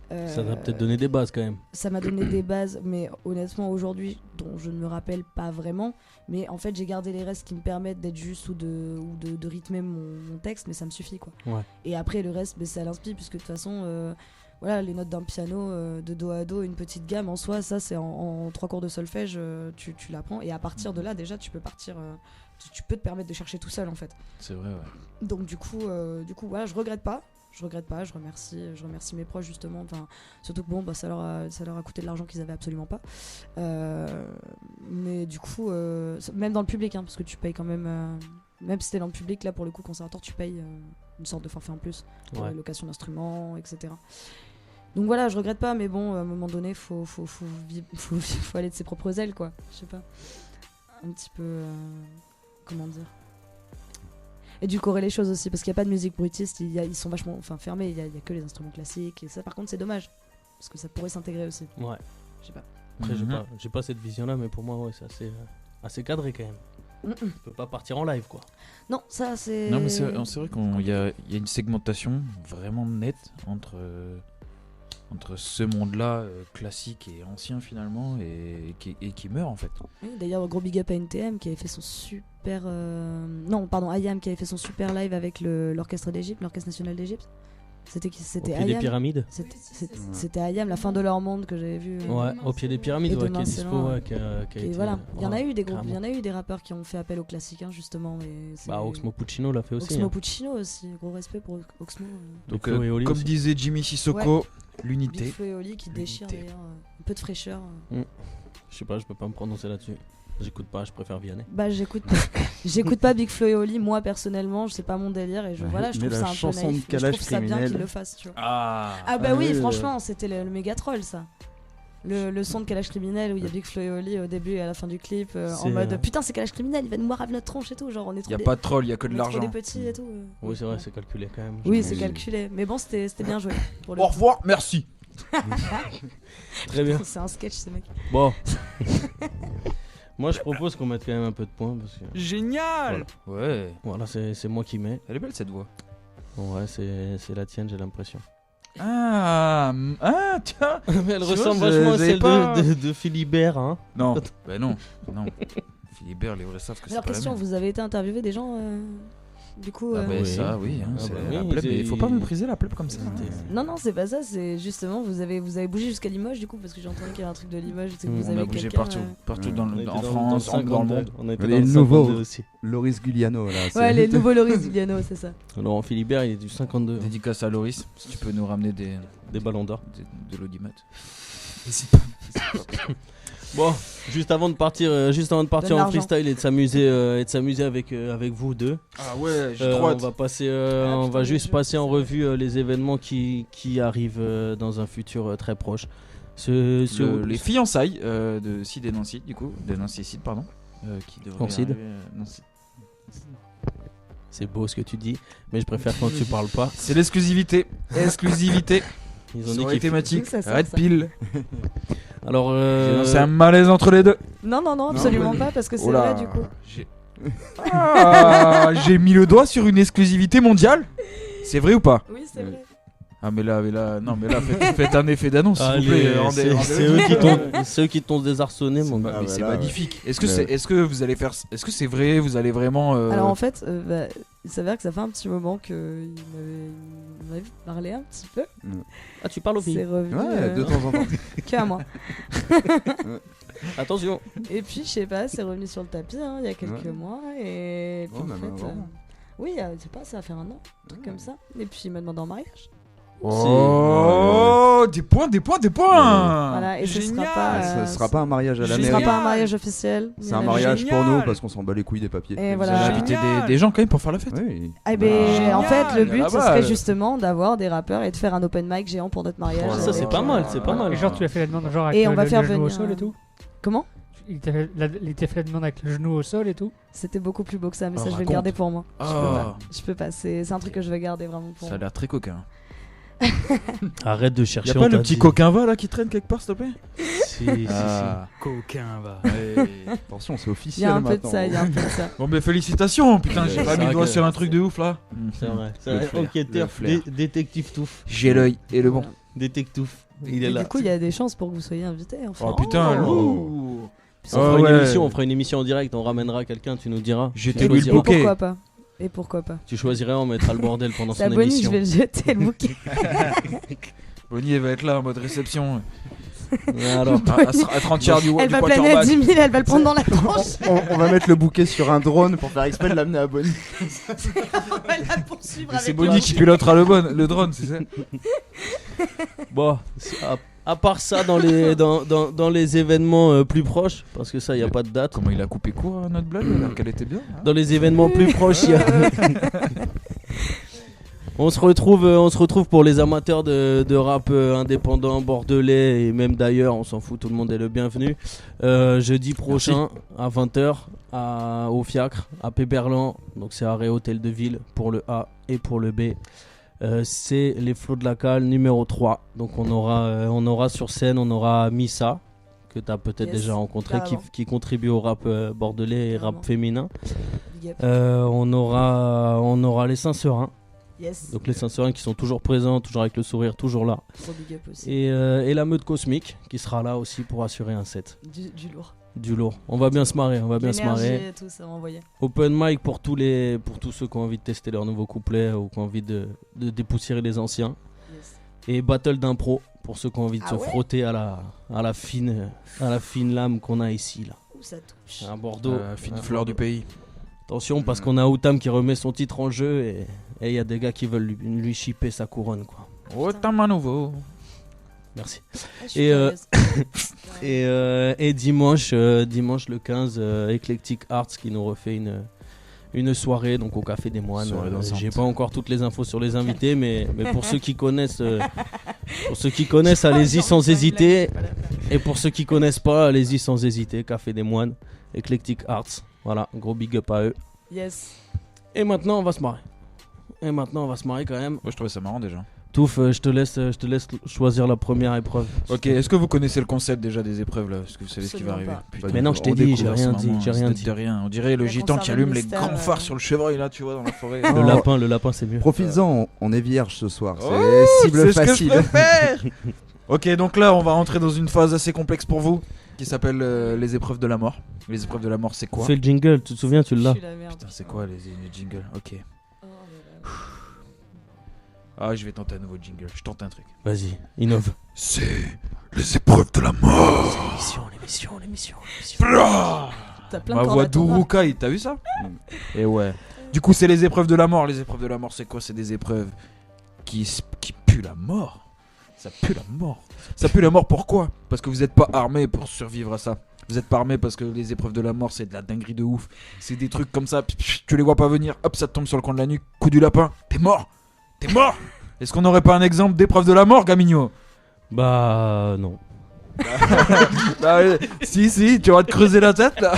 D: Ça t'a peut-être donné des bases quand même.
C: Ça m'a donné des bases, mais honnêtement aujourd'hui, dont je ne me rappelle pas vraiment, mais en fait j'ai gardé les restes qui me permettent d'être juste ou de rythmer mon texte, mais ça me suffit quoi.
D: Ouais.
C: Et après le reste, c'est à l'inspi, puisque de toute façon, voilà, les notes d'un piano de do à do, une petite gamme en soi, ça c'est en 3 cours de solfège, tu l'apprends, et à partir de là déjà tu peux partir... tu peux te permettre de chercher tout seul en fait.
B: C'est vrai, ouais.
C: Donc du coup voilà, je regrette pas, je remercie mes proches justement, enfin surtout que bon bah ça leur a coûté de l'argent qu'ils avaient absolument pas. Mais du coup même dans le public hein, parce que tu payes quand même même si t'es dans le public là pour le coup conservatoire tu payes une sorte de forfait en plus pour la location d'instruments, etc. Donc voilà, je regrette pas, mais bon à un moment donné faut aller de ses propres ailes quoi, je sais pas, un petit peu comment dire, édulcorer les choses aussi, parce qu'il n'y a pas de musique bruitiste, ils sont vachement fermés, il y a que les instruments classiques, et ça par contre c'est dommage, parce que ça pourrait s'intégrer aussi.
D: Ouais.
C: Je sais pas.
D: Après j'ai pas cette vision là, mais pour moi ouais, c'est assez cadré quand même. Tu peux pas partir en live quoi.
C: Non, ça c'est...
B: Non mais c'est vrai qu'il y a une segmentation vraiment nette entre ce monde-là classique et ancien finalement et qui meurt en fait.
C: Oui, d'ailleurs gros big up à NTM qui avait fait son super IAM qui avait fait son super live avec l'orchestre d'Égypte, l'orchestre national d'Égypte. C'était
D: au pied des pyramides.
C: C'était IAM, la fin de leur monde que j'avais vu.
D: Ouais, au pied des pyramides, qui est dispo, qui a été,
C: voilà, il y en a eu des groupes, il y en a eu des rappeurs qui ont fait appel au classique hein, justement. Mais
D: Oxmo Puccino l'a fait aussi.
C: Oxmo Puccino aussi, gros respect pour Oxmo.
B: Donc comme aussi. Disait Jimmy Sissoko, l'unité.
C: Big Flo et Oli qui déchire d'ailleurs, un peu de fraîcheur.
D: Je sais pas, je peux pas me prononcer là-dessus. J'écoute pas, je préfère Vianney.
C: Bah j'écoute pas Big Flo et Oli moi personnellement, c'est pas mon délire et je trouve ça un peu naïf. Je trouve ça bien qu'ils le fassent, tu vois. Ah bah oui, franchement, c'était le méga troll ça. le son de Calage Criminel où il y a Big Flo et Oli au début et à la fin du clip en
D: C'est,
C: mode putain c'est Calage Criminel, il va nous boire à notre tronche et tout, genre on est trop
B: Y a pas de troll, y a que de
C: on est trop
B: l'argent.
C: des petits et tout.
D: Oui, c'est vrai, c'est calculé quand même.
C: Oui, c'est calculé, mais bon c'était bien joué. Pour le
B: Au
C: coup.
B: revoir, merci.
D: Très bien.
C: C'est un sketch ce mec.
D: Bon. Moi, je propose qu'on mette quand même un peu de points. Parce que...
O: Génial.
B: Ouais.
D: Voilà, c'est moi qui mets.
B: Elle est belle cette voix.
D: Ouais, c'est la tienne, j'ai l'impression.
B: Ah, tiens.
D: Mais elle
B: Tu
D: ressemble
B: vois,
D: vachement à
B: j'avais
D: celle
B: pas-
D: de Philibert, hein.
B: Non, bah non. Philibert, les vrais savent que c'est
C: Alors
B: pas la
C: question,
B: même.
C: vous avez été interviewé des gens du coup
B: Ah bah
D: Oui.
B: ça, oui. Hein,
D: Ah
B: c'est
D: bah
B: la
D: oui,
B: plèbe, mais il faut pas
D: ils-
B: mépriser la plèbe comme ça.
C: Non, c'est pas ça, c'est justement, vous avez bougé jusqu'à Limoges du coup, parce que j'ai entendu qu'il y avait un truc de Limoges, c'est que vous
B: On
C: avez
B: a bougé
C: quelqu'un,
B: partout
D: On
B: en
D: était
B: France,
D: dans le
B: dans le monde.
D: On était
F: Et
D: dans
F: le
D: le
F: nouveau
D: 52 aussi.
F: Loris Gugliano là.
C: Ouais, les nouveaux Loris Giuliano, c'est ça.
D: Laurent Philibert, il est du 52.
B: Dédicace à Loris, si tu peux nous ramener
D: Des ballons d'or.
B: de l'audimat.
D: Bon, juste avant de partir
C: Donne
D: en
C: l'argent.
D: freestyle et de s'amuser avec vous deux.
B: Ah ouais, j'ai trop
D: On
B: hâte.
D: va passer,
C: Ah,
D: on
C: putain,
D: va
C: les
D: juste
C: jeux,
D: passer en
C: c'est
D: revue les événements qui arrivent dans un futur très proche. Les
B: Les fiançailles de Sid et Nancy, du coup, de Nancy et Sid, pardon. Qui devraient
D: Quand Sid
B: arriver, Nancy.
D: C'est beau ce que tu dis, mais je préfère quand tu parles pas.
B: C'est l'exclusivité. Exclusivité.
D: Ils ont
B: Sur
D: dit
B: les
D: qu'ils
B: thématiques.
C: Ça sort,
B: Red
C: ça.
B: Pill.
D: Alors,
B: J'ai lancé un malaise entre les deux.
C: Non, absolument pas, parce que c'est
B: Oh là.
C: vrai du coup.
B: J'ai mis le doigt sur une exclusivité mondiale. C'est vrai ou pas?
C: Oui, c'est vrai.
B: Ah mais là, faites un effet d'annonce s'il vous plaît.
D: allez, c'est eux qui t'ont désarçonné, mon gars.
B: Mais c'est
F: voilà,
B: magnifique. Est-ce
F: Mais-
B: que vous allez faire? Est-ce que c'est vrai? Vous allez vraiment?
C: Alors en fait, il s'avère que ça fait un petit moment qu'il m'avait parlé un petit peu.
D: Ah, tu parles aux
C: C'est
D: filles.
C: revenu
F: Ouais, de temps en temps.
C: qu'à moi.
D: Attention.
C: Et puis, je sais pas, c'est revenu sur le tapis hein, il y a quelques
F: Ouais.
C: mois. Et puis,
F: Oh,
C: en
F: même
C: fait,
F: avant.
C: oui, je sais pas, ça va faire un an, un truc comme ça. Et puis, il m'a demandé en mariage.
B: Oh, des points.
C: Voilà, et ce
O: Génial.
C: sera pas.
F: Ce sera pas un mariage à la
C: ce
F: mairie.
C: sera pas un mariage officiel.
F: C'est un mariage pour
O: Génial.
F: nous parce qu'on s'en bat les couilles des papiers.
C: Et
B: Vous
C: voilà.
B: allez inviter
O: Génial.
B: des gens quand même pour faire la fête.
F: Oui.
C: Eh ben, en fait, le but,
B: Génial.
C: ce serait justement d'avoir des rappeurs et de faire un open mic géant pour notre mariage.
B: Oh là
D: Ça, c'est
B: là.
D: pas mal, c'est pas mal.
E: Et genre, tu as fait la demande genre avec
C: Et on va faire
E: le genou au
C: venir
E: sol et tout.
C: Comment
E: Il t'a fait la demande avec le genou au sol et tout.
C: C'était beaucoup plus beau que ça, mais
B: Oh,
C: ça, je vais le
B: raconte.
C: garder pour moi.
B: Ah.
C: Je peux pas. C'est un truc que je vais garder vraiment pour
B: Ça a
C: moi.
B: l'air très coquin.
D: Arrête de chercher.
B: Y'a
D: on
B: pas le
D: t'a
B: petit
D: dit.
B: coquin va là qui traîne quelque part, s'il te plaît?
D: Si,
O: Coquin, va.
F: Attention, c'est
C: Il y
F: officiel
C: a un peu de
F: maintenant.
C: ça, il y a un peu de ça.
B: Bon, mais félicitations, putain, j'ai
D: C'est
B: pas mis
D: vrai
B: le doigt
D: que-
B: sur un truc de ouf là.
D: C'est vrai. C'est
B: Le
D: vrai.
B: flair,
D: Enquêteur,
B: le flair.
D: détective Touf.
B: J'ai l'œil et le bon.
D: Détective Touf. Il est
C: Et
D: là.
C: du coup, il y a des chances pour que vous soyez invité. Enfin.
B: Oh putain,
D: Oh.
B: lourd.
D: On fera
B: Ah
D: une
B: ouais.
D: émission, on fera une émission en direct, on ramènera quelqu'un, tu nous diras.
B: J'ai
D: Tu
B: été loué le
D: choisiras.
B: bouquet.
C: Pourquoi pas Et pourquoi pas
D: Tu choisirais, on mettra le bordel pendant
C: C'est
D: son
C: Bonnie, je
D: émission.
C: vais le jeter le bouquet.
B: Bonnie elle va être là en mode réception.
D: Alors,
B: À 30 tiers du
C: Elle va
B: quarterback.
C: planer à 10 000, elle va le prendre dans la tronche.
F: On va mettre le bouquet sur un drone pour faire exprès de l'amener à Bonnie.
C: Elle va le poursuivre
B: Et c'est
C: avec
B: Bonnie qui pilotera le drone, c'est ça?
D: bon, à part ça, dans les événements plus proches, parce que ça, il n'y a pas de date.
B: Comment il a coupé court à notre blague alors qu'elle était bien hein?
D: Dans les événements plus proches, il y a... on se retrouve pour les amateurs de rap indépendant, bordelais et même d'ailleurs, on s'en fout, tout le monde est le bienvenu. Jeudi prochain à 20h au Fiacre, à Péberlan, donc c'est Arrêt Hôtel de Ville pour le A et pour le B. C'est les Flots de la Cale numéro 3. Donc on aura sur scène, on aura Missa, que tu as peut-être
C: Yes,
D: déjà rencontré,
C: carrément.
D: qui contribue au rap bordelais et
C: Carrément.
D: rap féminin.
C: Big up.
D: On aura les Saint-Seurin.
C: Yes.
D: Donc les Saint-Seurin qui sont toujours présents, toujours avec le sourire, toujours là.
C: Trop big up aussi.
D: Et la meute cosmique qui sera là aussi pour assurer un set.
C: Du lourd.
D: Du lourd. On va bien se marrer, on va bien se
C: L'énergie
D: marrer.
C: et tout, ça va envoyer.
D: Open mic pour tous ceux qui ont envie de tester leurs nouveaux couplets ou qui ont envie de dépoussiérer les anciens.
C: Yes.
D: Et battle d'impro pour ceux qui ont envie de
C: Ah
D: se
C: ouais
D: frotter à la fine lame qu'on a ici là.
C: Ouh, ça touche.
D: À Bordeaux.
B: Fine fleur du pays.
D: Attention parce qu'on a Outam qui remet son titre en jeu et il y a des gars qui veulent lui chipper sa couronne quoi.
B: Autant à nouveau.
D: Merci.
C: Ah, je suis
D: Et,
C: curieuse.
D: et dimanche le 15, Eclectic Arts qui nous refait une soirée donc au Café des Moines.
B: Soirée dansante.
D: J'ai pas encore toutes les infos sur les invités, mais pour ceux qui connaissent, allez-y sans hésiter. Et pour ceux qui connaissent pas, allez-y sans hésiter. Café des Moines, Eclectic Arts. Voilà, gros big up à eux.
C: Yes.
D: Et maintenant, on va se marrer. Quand même.
B: Moi, je trouvais ça marrant déjà.
D: Touf, je te laisse choisir la première épreuve.
B: Ok, est-ce que vous connaissez le concept déjà des épreuves là? Est-ce que vous savez ce qui va arriver?
C: Absolument
D: pas. Mais non, je t'ai dit, j'ai rien dit.
B: De rien. On dirait le gitan qui allume les grands phares sur le chevreuil là, tu vois, dans la forêt.
D: Le lapin, c'est mieux.
F: Profites-en, on est vierge ce soir.
B: Oh,
F: C'est cible
B: c'est
F: facile.
B: Ce que je préfère. Ok, donc là, on va rentrer dans une phase assez complexe pour vous, qui s'appelle les épreuves de la mort. Les épreuves de la mort, c'est quoi?
D: Fais le jingle, tu te souviens, tu l'as.
B: Putain, c'est quoi les jingles? Ok. Ah, je vais tenter un nouveau jingle. Je tente un truc.
D: Vas-y, innove.
B: C'est les épreuves de la mort.
D: L'émission.
C: T'as plein
B: Ma
C: de
B: voix
C: cordes à ton bras.
B: d'Urukai, t'as vu ça? Et ouais. Du coup, c'est les épreuves de la mort. Les épreuves de la mort, c'est quoi? C'est des épreuves qui puent la mort. Ça pue la mort. Ça pue la mort, pourquoi? Parce que vous n'êtes pas armés pour survivre à ça. Vous êtes pas armés parce que les épreuves de la mort, c'est de la dinguerie de ouf. C'est des trucs comme ça, tu les vois pas venir, hop, ça te tombe sur le coin de la nuque, coup du lapin, t'es mort. T'es mort. Est-ce qu'on n'aurait pas un exemple d'épreuve de la mort, Gamigno?
D: Bah non.
B: Bah, si, tu vas te creuser la tête là.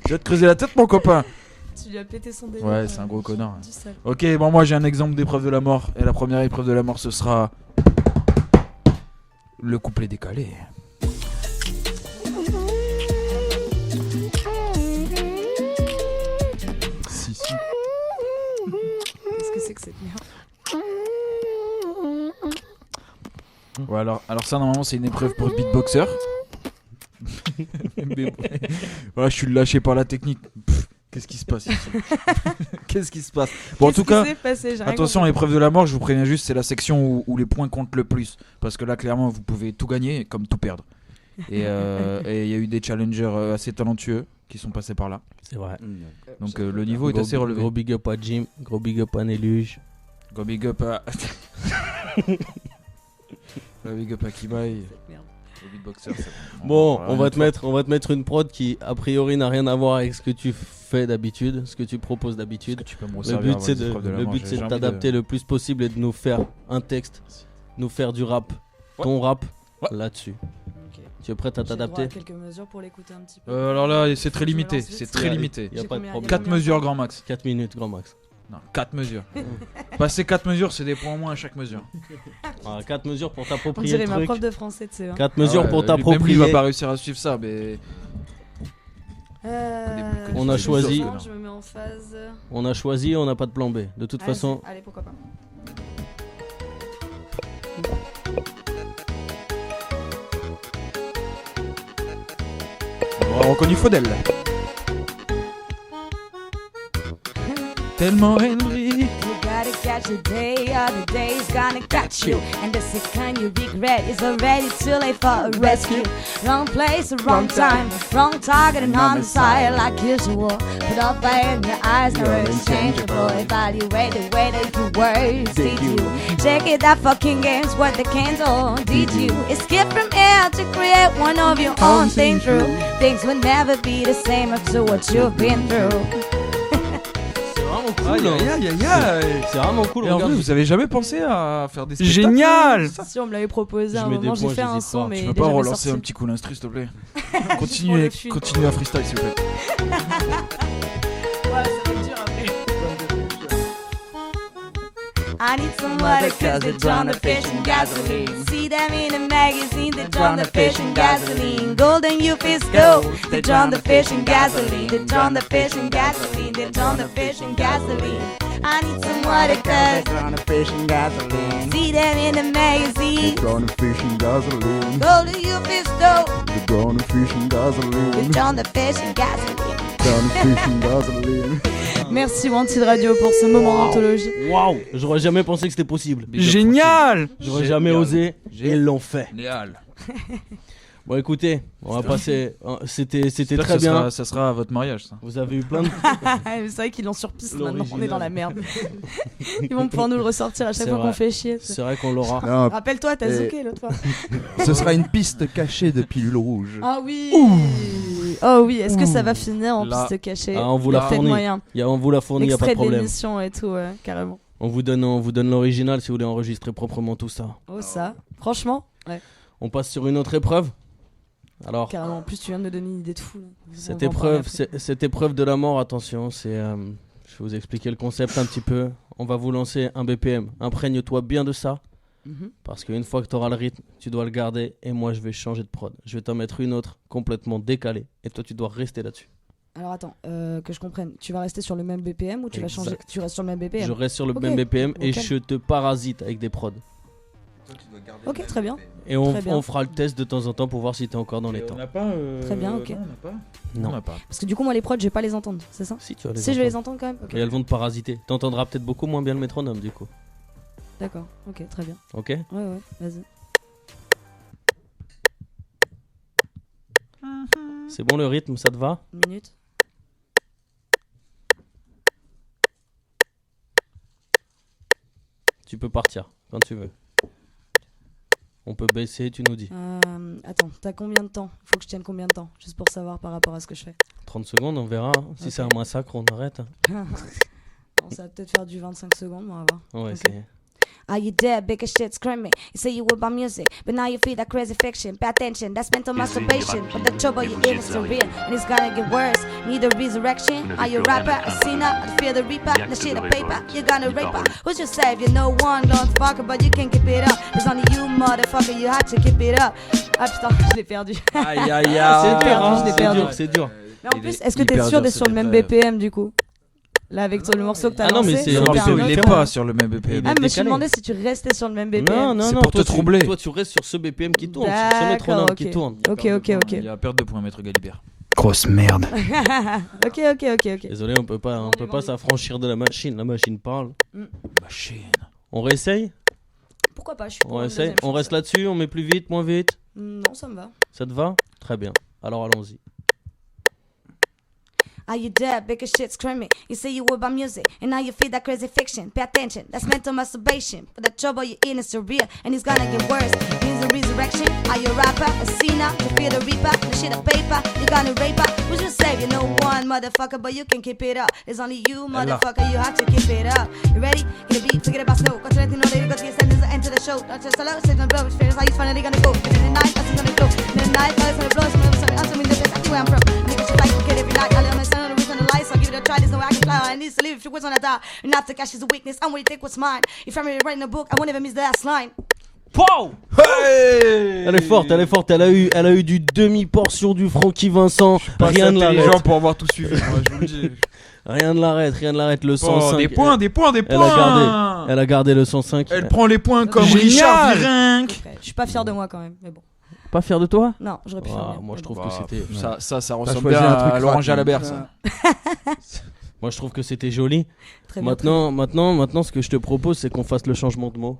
B: Tu vas te creuser la tête, mon copain.
C: Tu lui as pété son délire.
B: Ouais, c'est un gros connard.
C: Du sale.
B: Ok, bon, moi j'ai un exemple d'épreuve de la mort. Et la première épreuve de la mort, ce sera le couplet décalé. Si.
C: Qu'est-ce que c'est que cette merde?
B: Ouais, alors ça, normalement, c'est une épreuve pour beatboxer. Mais voilà, je suis lâché par la technique. Qu'est-ce qui se passe ici? Qu'est-ce qui se passe? Bon, en tout cas, attention, l'épreuve de la mort, je vous préviens juste, c'est la section où les points comptent le plus. Parce que là, clairement, vous pouvez tout gagner comme tout perdre. Et il y a eu des challengers assez talentueux qui sont passés par là.
D: C'est vrai.
B: Donc le niveau est assez relevé.
D: Gros big up à Jim, gros big up à Néluge.
B: Gros big up à... Gros big up à Kibai.
D: Bon, on va te mettre une prod qui a priori n'a rien à voir avec ce que tu fais d'habitude, ce que tu proposes d'habitude. Le but c'est de t'adapter le plus possible et de nous faire un texte, nous faire du rap, ton rap là-dessus. Tu es prête à t'adapter?
C: Quelques mesures pour l'écouter un petit peu.
B: Alors là, c'est très limité, c'est très limité.
D: Y a pas de problème.
B: 4 mesures grand max.
D: 4 minutes grand max.
B: Non, 4 mesures. Passer 4 mesures, c'est des points en moins à chaque mesure.
D: 4 mesures pour
C: On
D: t'approprier
C: dirait
D: le
C: ma
D: truc.
C: prof de français, tu sais.
D: 4 mesures pour t'approprier.
B: Même lui, il va pas réussir à suivre ça, mais...
D: On a choisi.
C: Je me mets en phase.
D: On a choisi, on n'a pas de plan B. De toute façon.
C: Allez, pourquoi pas.
B: On a reconnu Faudel. Tellement Henry.
J: You gotta catch the day or the day's gonna catch you. And the second you regret is already too late for a rescue. Wrong place, wrong time, wrong target and on the side like usual. Put up fire in your eyes, never interchangeable. Evaluate the way that you words, did you? Check it, that fucking game's worth the candle, did you? Escape from here to create one of your own thing true. Things will never be the same after what you've been through.
D: C'est vraiment cool.
B: Et en vrai, vous avez jamais pensé à faire des spectacles?
E: Génial!
C: Si on me l'avait proposé à un moment, j'ai fait un son, mais
B: tu
C: il
B: peux
C: est
B: pas
C: jamais
B: relancer
C: sorti.
B: un petit coup l'instru, s'il te plaît?
C: Pour le film.
B: Continuez à freestyle, s'il vous plaît.
C: Ouais, ça va être dur après.
J: I need some water cause they drown the fish in gasoline. See them in the magazine, they drown the fish in gasoline. Golden youth is gold, they drown the fish in gasoline. They drown the fish in gasoline, they drown the fish in gasoline. I need some water cause they drown the fish in gasoline. See them in the magazine,
F: They drown the fish in gasoline.
J: golden youth is gold,
F: They drown the fish in
J: they
F: gasoline.
J: drown the fish in gasoline.
F: Drown the fish in gasoline.
C: Merci Wanted Radio pour ce moment d'anthologie.
D: Waouh, j'aurais jamais pensé que c'était possible.
E: Génial!
D: J'aurais jamais osé et ils l'ont fait.
B: Génial.
D: Bon, écoutez, on va passer. C'était
B: J'espère
D: très
B: que
D: bien.
B: ça sera à votre mariage, ça.
D: Vous avez eu plein de.
C: C'est vrai qu'ils l'ont sur piste maintenant, on est
D: L'original.
C: dans la merde. Ils vont pouvoir nous le ressortir à chaque
D: C'est
C: fois
D: vrai.
C: qu'on fait chier.
D: C'est vrai qu'on l'aura.
F: Non,
C: Rappelle-toi, t'as
F: Et-
C: zouké l'autre fois.
F: ce sera une piste cachée de pilules rouges.
C: Ah oui! Oh oui, est-ce que ça va finir en
B: Là.
C: piste cachée?
D: Ah, on vous l'a
C: Faites
D: fourni.
C: moyen.
D: On vous l'a fourni, y a pas de
C: L'extrait de
D: problème.
C: l'émission et tout, ouais, carrément.
D: On vous donne l'original si vous voulez enregistrer proprement tout ça.
C: Oh ça, franchement, ouais.
D: On passe sur une autre épreuve. Alors,
C: Carrément, en plus, tu viens de me donner une idée de fou. Là.
D: cette
C: On va en parler
D: épreuve,
C: après.
D: cette épreuve de la mort, attention, c'est. Je vais vous expliquer le concept un petit peu. On va vous lancer un BPM. Imprègne-toi bien de ça.
C: Mhm.
D: Parce qu'une fois que tu auras le rythme, tu dois le garder. Et moi, je vais changer de prod. Je vais t'en mettre une autre complètement décalée. Et toi, tu dois rester là-dessus.
C: Alors attends, que je comprenne. Tu vas rester sur le même BPM ou tu vas changer?
D: Exact.
C: Tu restes sur le même BPM?
D: Je reste sur le
C: Ok.
D: même BPM et
C: Ok.
D: je te parasite avec des prods.
C: Ok, très bien.
D: Et on,
C: Très bien.
D: on fera le test de temps en temps pour voir si t'es encore dans les temps.
B: On n'a pas.
C: Très bien, ok.
B: Non, on n'a pas.
D: Non.
B: On n'a pas.
C: Parce que du coup, moi, les prods, je vais pas les entendre, c'est ça?
D: Si tu vas les
C: Si, je vais les entendre quand même. Ok.
D: Et elles vont te parasiter. T'entendras peut-être beaucoup moins bien le métronome du coup.
C: D'accord, ok, très bien.
D: Ok?
C: Ouais, ouais, vas-y.
D: C'est bon le rythme, ça te va?
C: Une minute.
D: Tu peux partir quand tu veux. On peut baisser, tu nous dis.
C: Attends, t'as combien de temps? Faut que je tienne combien de temps? Juste pour savoir par rapport à ce que je fais.
D: 30 secondes, on verra. Si
C: Ok.
D: c'est un massacre, on arrête.
C: Bon, ça va peut-être faire du 25 secondes, on va voir.
D: On va
C: Ok.
D: essayer.
J: Are you dead? Bigger shit screaming. You say you were about music, but now you feel that crazy fiction. Pay attention, that's mental masturbation. But the trouble you in is the real, and it's gonna get worse. Need a resurrection? Are you a rapper, a sinner, or the fear the reaper? The shit of paper, you're gonna rape her. Who's your savior? No one, don't fuck her, but you can't keep it up. There's only you, motherfucker, you had to keep it up.
C: Ah putain, je l'ai perdu.
B: Aïe aïe
D: C'est
B: aïe.
D: dur, hein,
C: je l'ai
D: c'est
C: perdu.
D: dur, c'est dur.
C: Mais en plus, est-ce que t'es sûr d'être sur le même BPM du coup? Là, avec le morceau que t'as
D: Ah non, mais
C: lancé,
D: c'est
B: Le
D: un
C: c'était
B: morceau,
C: un
B: il est
C: autre,
B: pas sur le même BPM.
C: Ah, mais je me
D: décalé.
C: demandais si tu restais sur le même BPM.
D: Non, non,
B: C'est
D: non,
B: pour
D: toi,
B: te troubler.
D: Toi, tu restes sur ce BPM qui tourne, sur ce
C: D'accord,
D: métronome
C: ok.
D: qui tourne.
C: Ok, ok, ok.
B: Il y a perte de points, maître Galibert.
I: Grosse merde.
C: Ok, ok, ok, ok.
D: Désolé, on peut pas s'affranchir de la machine. La machine parle.
B: Machine.
D: On réessaye?
C: Pourquoi pas, je suis pour
D: On
C: une
D: réessaye?
C: deuxième
D: On
C: chance.
D: reste là-dessus, on met plus vite, moins vite?
C: Non, ça me va.
D: Ça te va? Très bien. Alors allons-y.
J: Are you dead? Bigger shit screaming. You say you were about music, and now you feel that crazy fiction. Pay attention, that's mental masturbation. But the trouble you're in is surreal, and it's gonna get worse. Needs a resurrection? Are you a rapper, a sinner, the fear the reaper? The shit of paper, you're gonna rape her. Who's your savior? No one, motherfucker, but you can keep it up. There's only you, motherfucker, you have to keep it up. You ready? Get a beat, forget about snow. Got to let you know that you got to get sentence, enter the show. Don't just allow, sit and blow. Which feels how you finally gonna go. In the night, that's gonna blow. In the night, it's gonna blow. It's gonna answer me, that's exactly where I'm from. Niggas just like to get every night. I let my son on the reason the lights. I'll give it a try, there's no way I can fly. I need to live if you was on a die. And after cash is a weakness, I'm gonna take what's mine. If I'm really writing a book, I won't even miss the last line.
D: Wow! Elle est forte, elle est forte. Elle a eu du demi-portion du Francky Vincent. Rien ne
B: intelligent
D: l'arrête.
B: pour avoir tout suivi. moi, je vous le dis.
D: Rien ne l'arrête. Le 105.
B: Des points, des points, des
D: Elle
B: points.
D: a gardé le 105.
B: Elle prend les points comme
C: Génial.
B: Richard Virenque.
C: Je suis pas fier de moi quand même, mais bon.
D: Pas fier de toi?
C: Non, j'aurais pu faire
D: Ah,
C: mieux.
D: moi
C: mais
D: je trouve
C: bon.
D: que c'était.
B: Ça ressemble
F: choisi
B: bien
F: un truc
B: à Laurent
F: crade,
B: Jalabert,
F: ça.
B: ça.
D: Moi je trouve que c'était joli.
C: Très bien,
D: Maintenant, ce que je te propose, c'est qu'on fasse le changement de mot.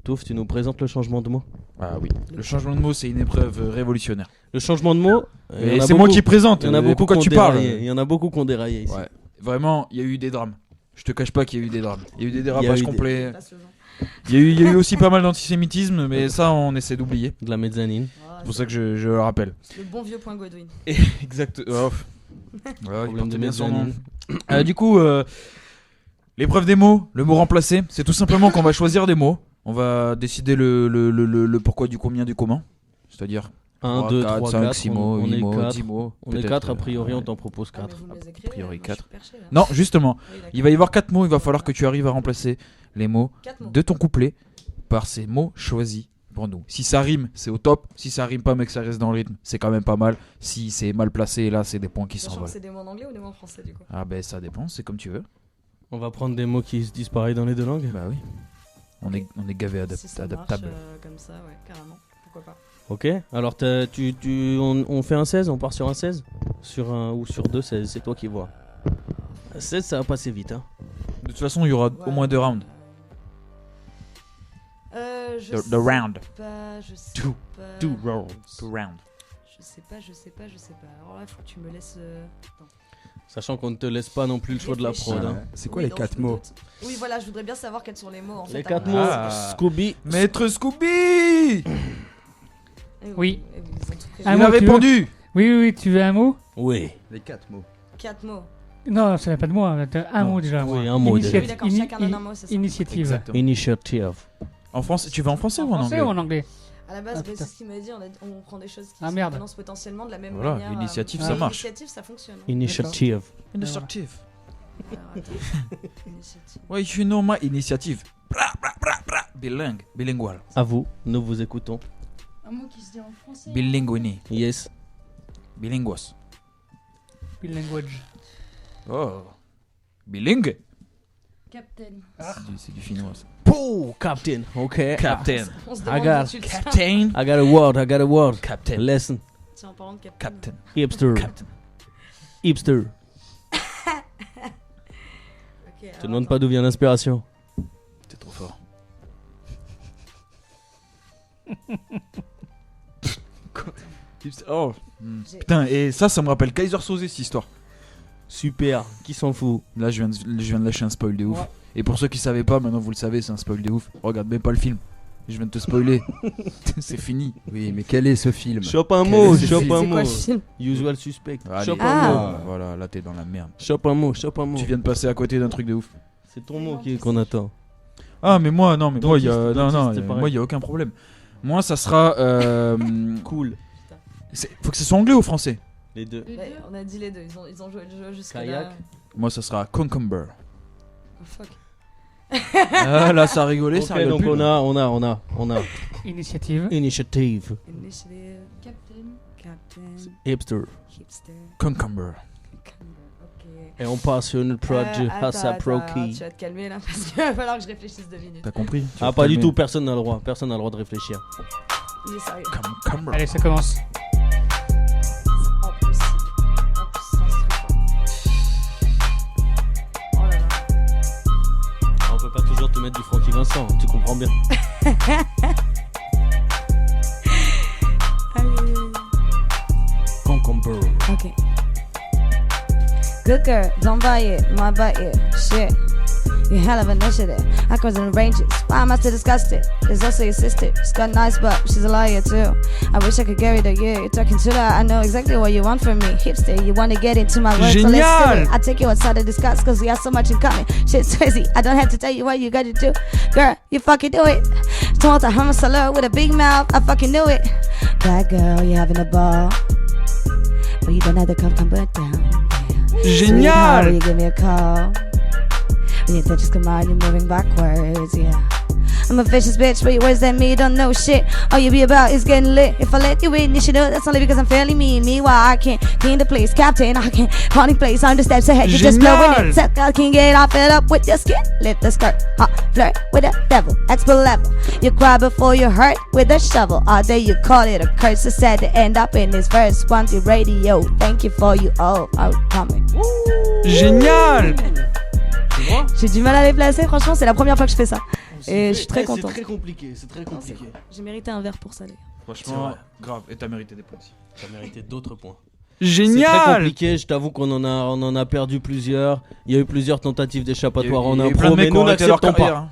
D: Touf, tu nous présentes le changement de mot.
B: Ah oui. Le changement de mot, c'est une épreuve révolutionnaire.
D: Le changement de mot.
B: Mais c'est moi qui présente.
D: Il y en a beaucoup
B: Pourquoi
D: qui ont
B: tu parles
D: déraillé. Il y en a beaucoup qui ont déraillé ici.
B: Ouais. Vraiment, il y a eu des drames. Je te cache pas qu'il y a eu des drames. Il y a eu des
D: Il y
B: dérapages
D: a eu des-
B: complets. Il y a eu aussi pas mal d'antisémitisme, mais ça, on essaie d'oublier.
D: De la mezzanine.
B: C'est pour ça que je le rappelle.
C: Le bon vieux point Godwin.
B: Exact. Oh. Ouais, il
D: Problème
B: porte
D: de
B: bien son nom.
D: mezzanine.
B: Du coup, l'épreuve des mots, le mot remplacé, c'est tout simplement qu'on va choisir des mots. On va décider le pourquoi du combien du comment. C'est-à-dire
D: 1, 2, 3, 4,
B: 6 mots,
D: on
B: 8
D: est
B: mots,
D: 4.
B: 10 mots.
D: On est
B: peut-être,
D: 4, a priori,
B: ouais.
D: on t'en propose 4.
B: A priori 4. Non, justement, il va y avoir 4 mots, il va falloir que tu arrives à remplacer les mots de ton couplet par ces mots choisis pour nous. Si ça rime, c'est au top. Si ça rime pas mais que ça reste dans le rythme, c'est quand même pas mal. Si c'est mal placé, là, c'est des points qui
C: Sachant
B: s'envolent.
C: que c'est des mots en anglais ou des mots en français du coup?
B: Ah ben ça dépend, c'est comme tu veux.
D: On va prendre des mots qui se disent pareil dans les deux langues.
B: Bah oui. On est gavé
C: Si ça
B: adaptable.
C: marche, comme ça, ouais, carrément. Pourquoi pas?
D: Ok, alors on fait un 16, on part sur un 16 sur un ou sur deux, c'est toi qui vois. 16, ça va passer vite. Hein.
B: De toute façon, il y aura au moins 2 rounds. The round.
C: Pas, je sais
B: Two.
C: pas.
D: 2 rounds.
B: 2 rounds.
C: Je sais pas. Alors là, faut que tu me laisses. Attends.
D: Sachant qu'on ne te laisse pas non plus le choix de la prod. Hein.
F: C'est quoi
C: Oui,
F: les
C: non,
F: 4
C: je me
F: mots?
C: doute. Oui, voilà, je voudrais bien savoir quels sont les mots en fait.
D: Les
C: à
D: 4
C: mon
D: mots,
C: avis.
B: Ah.
D: Scooby.
B: Maître Scooby!
C: Eh
E: Oui.
C: eh ils ont tout prévu.
E: Un
B: Il
E: mot,
B: a
E: tu veux
B: répondu!
E: Oui, tu veux un mot?
D: Oui.
F: Les 4 mots.
C: 4 mots.
E: Non, ça n'a pas de mot, hein, t'as un mot déjà.
D: Oui,
E: moi.
D: un mot
E: Initiative-
D: déjà.
C: Oui, d'accord, chacun donne un mot, c'est ça.
E: Initiative.
B: Exactement.
D: Initiative.
B: En français, tu vas en français ou en
E: Français
B: anglais?
E: ou en anglais?
C: À la base,
E: Ah, putain.
C: c'est ce qu'il m'a dit, on prend des choses qui
E: Ah,
C: se
E: merde.
C: prononcent potentiellement de la même
B: Voilà,
C: manière.
B: l'initiative,
C: mais
B: ça marche.
C: L'initiative, ça fonctionne.
D: Initiative.
B: Initiative.
C: Alors, attends. Initiative.
B: Ouais, you know my initiative. Bra, bra, bra, bra. Bilingue, bilingual.
D: À vous, nous vous écoutons.
H: Un mot qui se dit en français.
B: Bilinguini.
D: Yes.
B: Bilinguos.
E: Language.
B: Oh. Bilingue.
H: Captain.
B: C'est du finnois ça.
D: Oh, Captain. Okay.
B: Captain.
C: On se
D: I
C: demande
D: got
C: où tu le tiens.
B: Captain.
D: I got a word.
B: Captain.
D: Lesson.
C: Tiens, en parlant de Captain.
B: Captain.
D: Hipster.
B: Captain.
D: Hipster.
C: Ok,
D: Je te demande pas d'où vient l'inspiration.
B: T'es trop fort. Oh. Putain, et ça me rappelle Kaiser Soze cette histoire.
D: Super. Qui s'en fout?
B: Là, je viens de lâcher un spoil de ouf.
E: Ouais.
B: Et pour ceux qui savaient pas, maintenant vous le savez, c'est un spoil de ouf. Regarde même pas le film. Je viens de te spoiler. C'est fini.
F: Oui, mais quel est ce film?
D: Chope un
F: Quel
D: mot,
F: est ce
D: chope
F: film
D: un
C: C'est
D: mot.
C: quoi le film?
D: Usual suspect.
B: Allez.
D: Chope
C: Ah.
D: un mot.
B: Voilà, là t'es dans la merde.
D: Chope un mot, chope un mot.
B: Tu viens de passer à côté d'un truc de ouf.
D: C'est ton mot qu'on attend.
B: Ah, mais moi, non, mais moi, il y a,
D: Dentiste,
B: non,
D: c'est pareil.
B: moi, il y a aucun problème. Moi, ça sera.
D: Cool.
B: Faut que ce soit anglais ou français.
D: Les deux.
C: Ouais, on a dit les deux, ils ont joué le jeu jusqu'à
D: Kayak.
C: là.
B: Moi, ça sera Concumber.
C: Oh, fuck.
B: Ah, là, ça a rigolé, ça
D: Ok,
B: rigole
D: donc
B: plus,
D: on
B: là.
D: a
E: Initiative.
D: Initiative.
C: Initiative.
H: Captain.
C: Captain.
D: Hipster.
C: Hipster.
B: Concumber.
C: Ok.
D: Et on passe sur notre projet
C: Attends,
D: Hassa
C: attends,
D: Proki.
C: tu vas te calmer là parce qu'il va falloir que je réfléchisse 2 minutes.
B: T'as compris? Tu
D: Ah,
B: vas
D: pas
B: te
D: du
B: calmer.
D: tout, personne n'a le droit. Personne n'a le droit de réfléchir.
C: Il est sérieux.
B: Concumber.
E: Allez, ça commence.
C: Impossible. Impossible, ce truc. Oh là là.
D: On peut pas toujours te mettre du Francky Vincent, tu comprends bien. Concombre.
J: Okay. Good girl, don't buy it, my buy it. Shit. You hell of an initiative. I comes in ranges. Why am I still disgusted? There's also your sister. She's got a nice butt. She's a liar too. I wish I could get rid of you. You're talking to that. I know exactly what you want from me. Hipster, you want to get into my words. So let's do it. I take you outside to discuss because we have so much in common. Shit's crazy. I don't have to tell you what you gotta do. Girl, you fucking do it. Told a homicidal with a big mouth. I fucking knew it. Bad girl, you having a ball. But you don't have to come back down. Sweetheart, will you give me a call? When your touches come out, you're moving backwards, yeah. I'm a vicious bitch, but your words that me don't know shit. All you be about is getting lit. If I let you in, you should know that's only because I'm fairly mean. Meanwhile, I can't clean the place, captain. I can't haunting place on the steps ahead. You're just blowing it. Set I can get all fed up with your skin. Lift the skirt, flirt with the devil. Expert level. You cry before you hurt with a shovel. All day you call it a curse. It's sad to end up in this verse. Wanted radio. Thank you for you all coming.
B: Génial!
C: J'ai du mal à les placer, franchement, c'est la première fois que je fais ça. Et je suis très contente.
D: C'est très compliqué, c'est très compliqué.
C: J'ai mérité un verre pour ça, les gars.
B: Franchement, grave. Et t'as mérité des points aussi.
D: T'as mérité d'autres points.
B: Génial!
D: C'est très compliqué, je t'avoue qu'on en a perdu plusieurs. Il y a eu plusieurs tentatives d'échappatoire en impro, mais nous n'acceptons pas.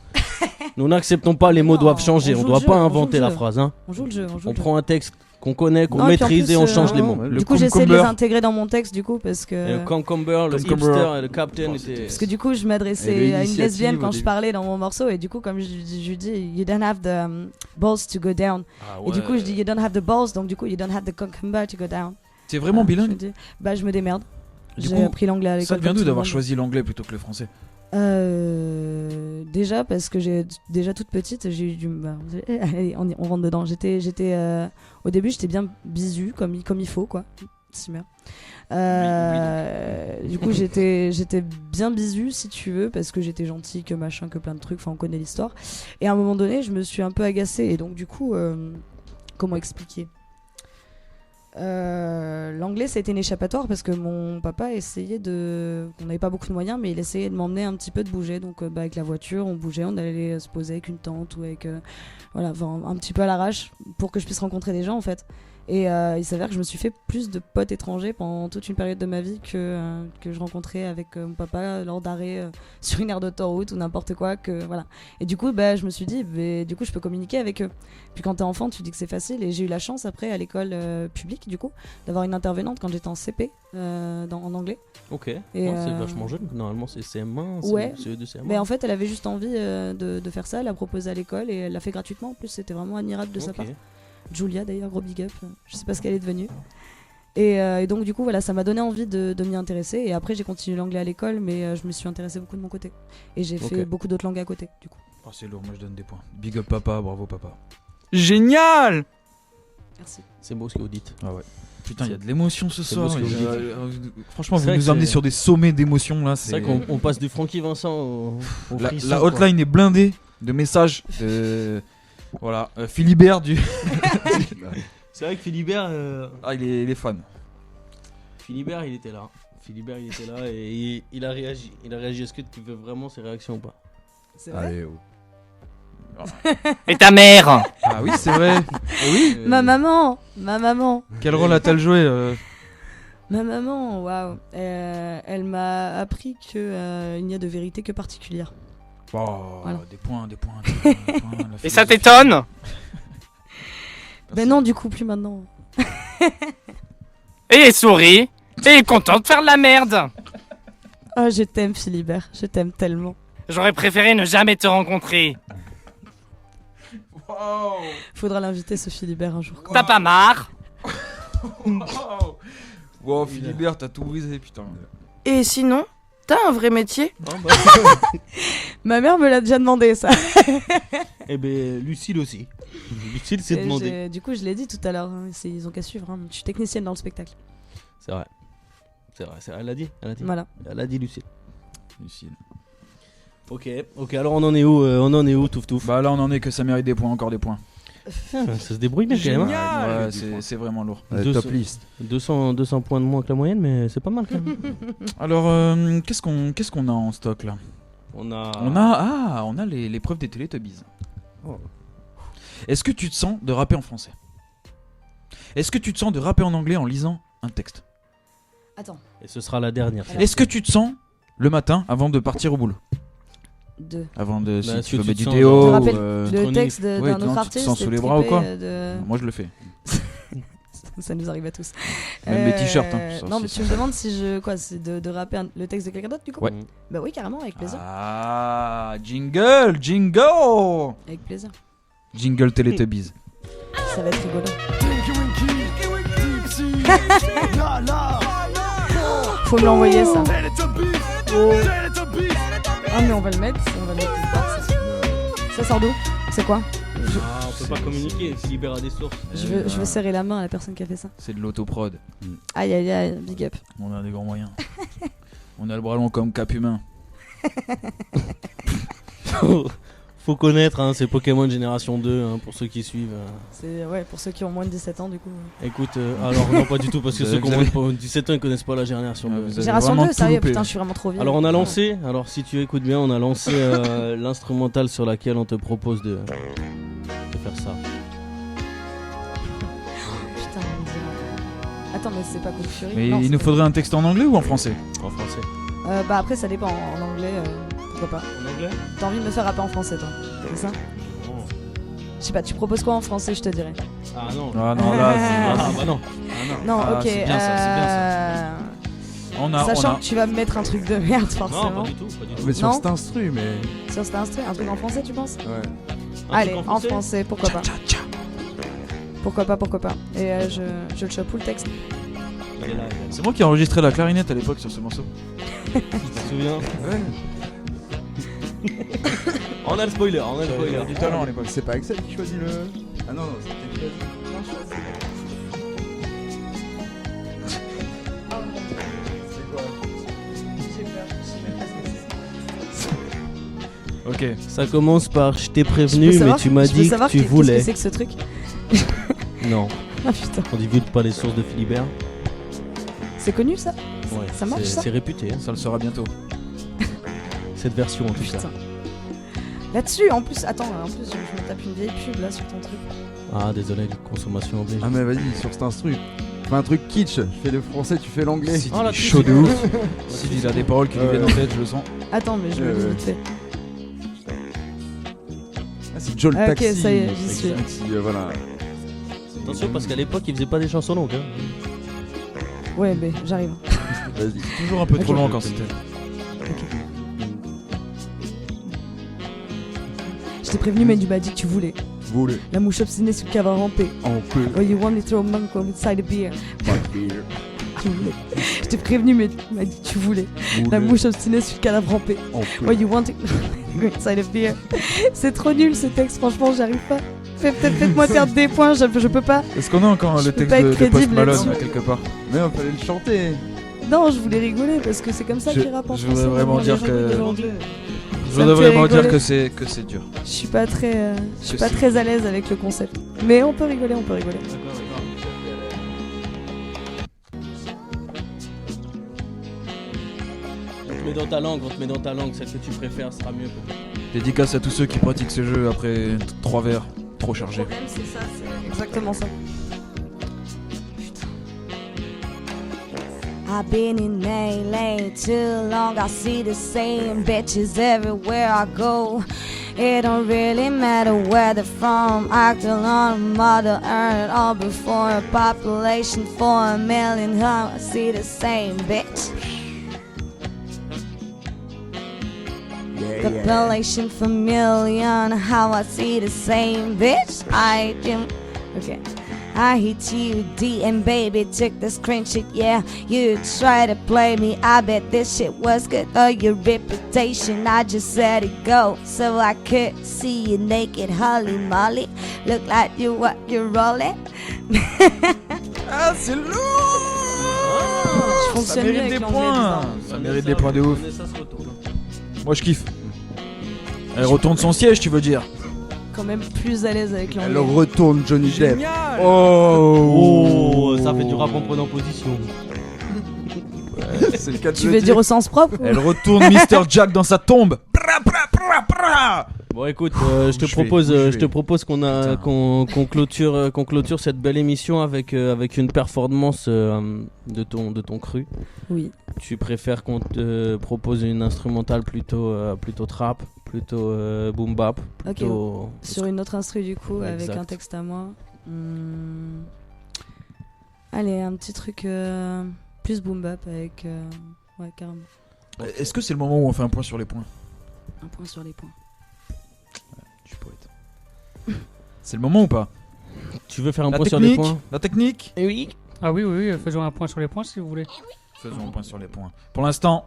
D: Nous n'acceptons pas, les mots doivent changer. On doit pas inventer la phrase.
C: On joue le jeu.
D: On prend un texte qu'on connaît, qu'on
C: Non, et puis en
D: maîtrise
C: plus,
D: et on change les mots.
C: Du coup, j'essaie de les intégrer dans mon texte, du coup, parce que.
D: Et le concomber, le hipster et le captain étaient.
C: Parce que du coup, je m'adressais à une lesbienne quand je parlais dans mon morceau, et du coup, comme je dis, you don't have the balls to go down. Et du coup, je dis, you don't have the balls, donc du coup, you don't have the concomber to go down.
B: T'es vraiment bilingue?
C: Bah, je me démerde.
B: Du
C: J'ai
B: coup,
C: appris l'anglais à l'école.
B: Ça vient d'où d'avoir choisi l'anglais plutôt que le français?
C: Déjà parce que déjà toute petite j'ai eu du allez, on rentre dedans. J'étais au début j'étais bien bisu comme il faut quoi. Du coup j'étais bien bisu si tu veux parce que j'étais gentille que machin que plein de trucs. Enfin on connaît l'histoire. Et à un moment donné je me suis un peu agacée et donc du coup comment expliquer? L'anglais ça a été un échappatoire parce que mon papa essayait on n'avait pas beaucoup de moyens mais il essayait de m'emmener un petit peu de bouger donc avec la voiture on bougeait, on allait se poser avec une tante ou avec voilà, un petit peu à l'arrache pour que je puisse rencontrer des gens en fait et il s'avère que je me suis fait plus de potes étrangers pendant toute une période de ma vie que je rencontrais avec mon papa lors d'arrêt sur une aire d'autoroute ou n'importe quoi que voilà. Et du coup je me suis dit du coup je peux communiquer avec eux. Puis quand t'es enfant tu dis que c'est facile et j'ai eu la chance après à l'école publique du coup d'avoir une intervenante quand j'étais en CP en anglais.
D: Ok,
C: et
D: c'est vachement jeune, normalement c'est CM1,
C: ouais.
D: c'est de CM1.
C: Mais en fait elle avait juste envie de faire ça, elle a proposé à l'école et elle l'a fait gratuitement en plus, c'était vraiment admirable de sa part. Julia d'ailleurs, gros big up. Je sais pas ce qu'elle est devenue. Et donc du coup voilà, ça m'a donné envie de m'y intéresser. Et après j'ai continué l'anglais à l'école, mais je me suis intéressée beaucoup de mon côté. Et j'ai fait beaucoup d'autres langues à côté du coup.
B: Oh, c'est lourd, moi je donne des points. Big up papa, bravo papa.
O: Génial.
C: Merci.
D: C'est beau ce que vous dites.
B: Ah ouais. Putain, il y a de l'émotion ce
D: C'est
B: soir.
D: beau ce que vous
B: Franchement,
D: C'est
B: vous
D: vrai
B: nous
D: que
B: amenez
D: c'est-
B: sur des sommets d'émotions là.
D: C'est vrai qu'on passe du Francky Vincent au frisson,
B: La
D: quoi.
B: hotline est blindée de messages. Voilà, Philibert du.
D: C'est vrai que Philibert.
B: Ah, il est fan.
D: Philibert, il était là. Philibert, il était là et il a réagi. Il a réagi. Est-ce que tu veux vraiment ses réactions ou pas?
C: C'est vrai.
F: Allez, oh.
A: Et ta mère?
B: Ah oui, c'est vrai. Oui.
C: Ma maman.
B: Quel rôle a-t-elle joué
C: Ma maman, waouh. Elle m'a appris que il n'y a de vérité que particulière.
B: Oh,
C: Voilà.
B: des points.
A: Et ça t'étonne?
C: Ben non, du coup, plus maintenant.
A: Et elle sourit. Et elle est contente de faire de la merde.
C: Oh, je t'aime, Philibert. Je t'aime tellement.
A: J'aurais préféré ne jamais te rencontrer.
C: Faudra l'inviter, ce Philibert, un jour.
A: T'as pas marre?
B: Wow, Philibert, t'as tout brisé, putain.
N: Et sinon, t'as un vrai métier?
C: Ma mère me l'a déjà demandé, ça.
D: Eh ben, Lucille aussi. Lucille s'est
C: Et
D: demandé.
C: du coup, je l'ai dit tout à l'heure. Hein, ils ont qu'à suivre. Hein. Je suis technicienne dans le spectacle.
D: C'est vrai. Elle l'a dit.
C: Voilà.
D: Elle a dit Lucille.
B: Lucille.
D: Ok, alors on en est où, Touf?
B: Bah là, on en est que ça mérite des points, encore des points.
D: Ça se débrouille bien quand même. Hein.
B: Ouais, c'est vraiment lourd.
F: Top list.
D: 200 points de moins que la moyenne, mais c'est pas mal quand même.
B: Alors, qu'est-ce qu'on a en stock là? On a l'épreuve des Teletubbies.
D: Oh.
B: Est-ce que tu te sens de rapper en français? Est-ce que tu te sens de rapper en anglais en lisant un texte?
C: Attends.
D: Et ce sera la dernière.
B: Est-ce que tu te sens le matin avant de partir au boulot?
C: Avant
B: de
D: Bah,
B: si
D: est-ce
B: tu
D: que
B: veux
D: tu te
B: du
D: sens
B: Théo
C: Tu te rappelles le
B: Tronic.
C: texte
B: Ouais,
C: d'un
B: non,
C: autre
B: tu te
C: artiste
B: sens sous
C: et
B: les bras ou quoi?
C: de-
B: Moi je le fais.
C: Ça nous arrive à tous.
B: Même les t-shirts, hein, ça
C: Non,
B: aussi,
C: mais
B: ça.
C: tu me demandes si c'est de rapper le texte de quelqu'un d'autre du coup?
B: Ouais.
C: Bah oui, carrément, avec plaisir.
B: Ah, jingle.
C: Avec plaisir.
B: Jingle Teletubbies.
C: Ça va être rigolo. Faut me l'envoyer ça. Ah mais on va le mettre quelque part, ça. Ça sort d'où? C'est quoi?
D: On peut pas communiquer, Philibert a des sources.
C: Je veux serrer la main à la personne qui a fait ça.
B: C'est de l'autoprod.
C: Aïe aïe aïe, big up.
B: On a des grands moyens. On a le bras long comme Cap Humain.
D: Faut connaître, hein, c'est Pokémon Génération 2, hein, pour ceux qui suivent.
C: C'est pour ceux qui ont moins de 17 ans du coup.
D: Écoute, alors non, pas du tout, parce que
B: Vous
D: ceux qui ont
B: avez-
D: moins de 17 ans, ils connaissent pas la Génération 2.
B: vous avez
C: Génération
B: vraiment
C: 2,
B: tout
C: sérieux,
B: loupé.
C: putain, je suis vraiment trop vieille.
D: Alors on a lancé, alors si tu écoutes bien, on a lancé l'instrumental sur laquelle on te propose de faire ça.
C: Putain, on dirait- Attends, mais c'est pas Coup de Fury.
B: Mais
C: Non,
B: il
C: c'est
B: nous
C: pas-
B: faudrait un texte en anglais ou en français?
D: En français.
C: Bah après, ça dépend. En anglais, pourquoi pas.
D: En anglais?
C: T'as envie de me faire rapper en français, toi? C'est ça? Je sais pas, tu proposes quoi en français, je te dirais.
D: Ah non.
B: Ah non, là,
D: Ah bah non.
C: Non,
B: Ah,
C: ok.
B: c'est bien ça, c'est bien ça.
C: Sachant
B: on a-
C: que tu vas me mettre un truc de merde, forcément.
D: Non, pas du tout, pas du tout.
F: Mais sur
C: Non.
F: cet instru, mais.
C: Sur cet instru, un truc en français, tu penses?
F: Ouais.
C: Allez,
D: truc
C: en français, pourquoi pas. Pourquoi pas. Et je le chope où le texte?
D: Il est là,
B: C'est moi qui ai enregistré la clarinette à l'époque sur ce morceau.
D: tu te souviens?
B: Ouais.
D: On a le spoiler,
B: Du talent à l'époque.
F: C'est pas Axel qui choisit le. Ah non, c'était choisi.
B: Ok.
D: Ça commence par je t'ai
C: Je
D: prévenu,
C: peux
D: mais
C: savoir-
D: tu m'as
C: je peux
D: dit
C: savoir
D: que tu
C: qu'est-ce
D: voulais.
C: que c'est que ce truc?
D: Non.
C: Ah putain.
D: On divulgue pas les sources de Philibert.
C: C'est connu ça?
D: Ouais,
C: Ça marche ça?
D: C'est réputé, hein,
B: Ça le sera bientôt.
D: cette version en tout cas.
C: Putain. Là-dessus, en plus, attends, je me tape une vieille pub là sur ton truc.
D: Ah désolé, consommation oblige.
F: Ah, mais vas-y, sur cet instru. Fais un truc kitsch. Je fais le français, tu fais l'anglais.
B: Si
D: Oh, là,
B: il est chaud de ouf. Si il a des paroles qui lui
F: Ouais.
B: viennent en tête, je le sens.
C: Attends, mais je le dis vite fait.
F: Ah, c'est Joe le
C: Ah, ok,
F: taxi.
C: ça y est, j'y suis.
F: Taxi, voilà.
D: Attention parce qu'à l'époque il faisait pas des chansons longues. Hein.
C: Ouais, mais j'arrive.
F: Vas-y.
B: Toujours un peu trop
C: Ok.
B: long quand c'était.
C: Je t'ai prévenu, mais tu m'as dit que tu voulais.
F: Voulez.
C: La mouche obstinée sur le cadre rampé.
F: En peu.
C: Oh, you want me to throw a monk inside a beer. Tu voulais. Je t'ai prévenu, mais tu m'as dit que tu voulais. La mouche obstinée sur le cadavre rampé. Oh, you want to go inside a beer. C'est trop nul ce texte, franchement, j'arrive pas. Faites-moi perdre des points, je peux pas.
B: Est-ce qu'on a encore
C: Je
B: le
C: peux
B: texte
C: pas être
B: de Post
C: crédible
B: Malone
C: là-dessus.
B: là, quelque part?
F: Mais on fallait le chanter.
C: Non, je voulais rigoler parce que c'est comme ça qu'il rappe en
B: je
C: français.
B: voudrais vraiment dire
C: les gens
B: que-
C: de l'anglais.
B: Je
C: Ça me
B: voudrais
C: fait
B: vraiment dire
C: rigoler.
B: que c'est dur.
C: Je suis pas très, je suis
B: Que
C: pas
B: c'est-
C: très à l'aise avec le concept. Mais on peut rigoler, on peut rigoler.
D: On te met dans ta langue, celle que tu préfères sera mieux peut-être.
B: Dédicace à tous ceux qui pratiquent ce jeu après 3 verres trop chargés.
C: Le problème, c'est ça, c'est exactement ça.
J: I've been in LA too long. I see the same bitches everywhere I go. It don't really matter where they're from. Acting on Mother Earth all before a population 4 million. How I see the same bitch. Population for million. How I see the same bitch. I do. Okay. I hit you, D, and baby, took the screen shit, yeah. You try to play me, I bet this shit was good. Oh, your reputation, I just let it go. So I could see you naked, holy moly. Look like you're rolling.
B: Ah, c'est lourd!
C: Je
B: Ça
C: fonctionne mieux
B: mérite
C: avec
B: des
C: l'anglais,
B: points!
C: putain.
B: Ça mérite des points de ouf.
D: Vanessa se retourne.
B: Moi je kiffe. Elle retourne son siège, tu veux dire?
C: Quand même plus à l'aise avec l'anglais.
F: Elle retourne Johnny Depp.
B: Génial!
D: Oh, ça fait du rap en prenant position.
F: C'est le cas de
C: Tu
F: le
C: veux dire au sens propre ou-
B: Elle retourne Mr. Jack dans sa tombe. Pra, pra, pra, pra.
D: Bon écoute, je te propose qu'on clôture cette belle émission avec une performance de ton cru.
C: Oui.
D: Tu préfères qu'on te propose une instrumentale plutôt trap, plutôt boom bap,
C: Ok,
D: plutôt
C: sur une autre instru du coup, avec
D: Exact.
C: un texte à moi. Allez, un petit truc plus boom bap avec... Ouais, carrément.
B: Est-ce que c'est le moment où on fait un point sur les points?
C: Un point sur les points.
B: Je suis poète. C'est le moment ou pas?
D: Tu veux faire un
B: La
D: point sur les
B: technique,
D: points?
B: La technique?
D: Oui.
E: Ah oui, faisons un point sur les points si vous voulez.
B: Faisons un point sur les points. Pour l'instant,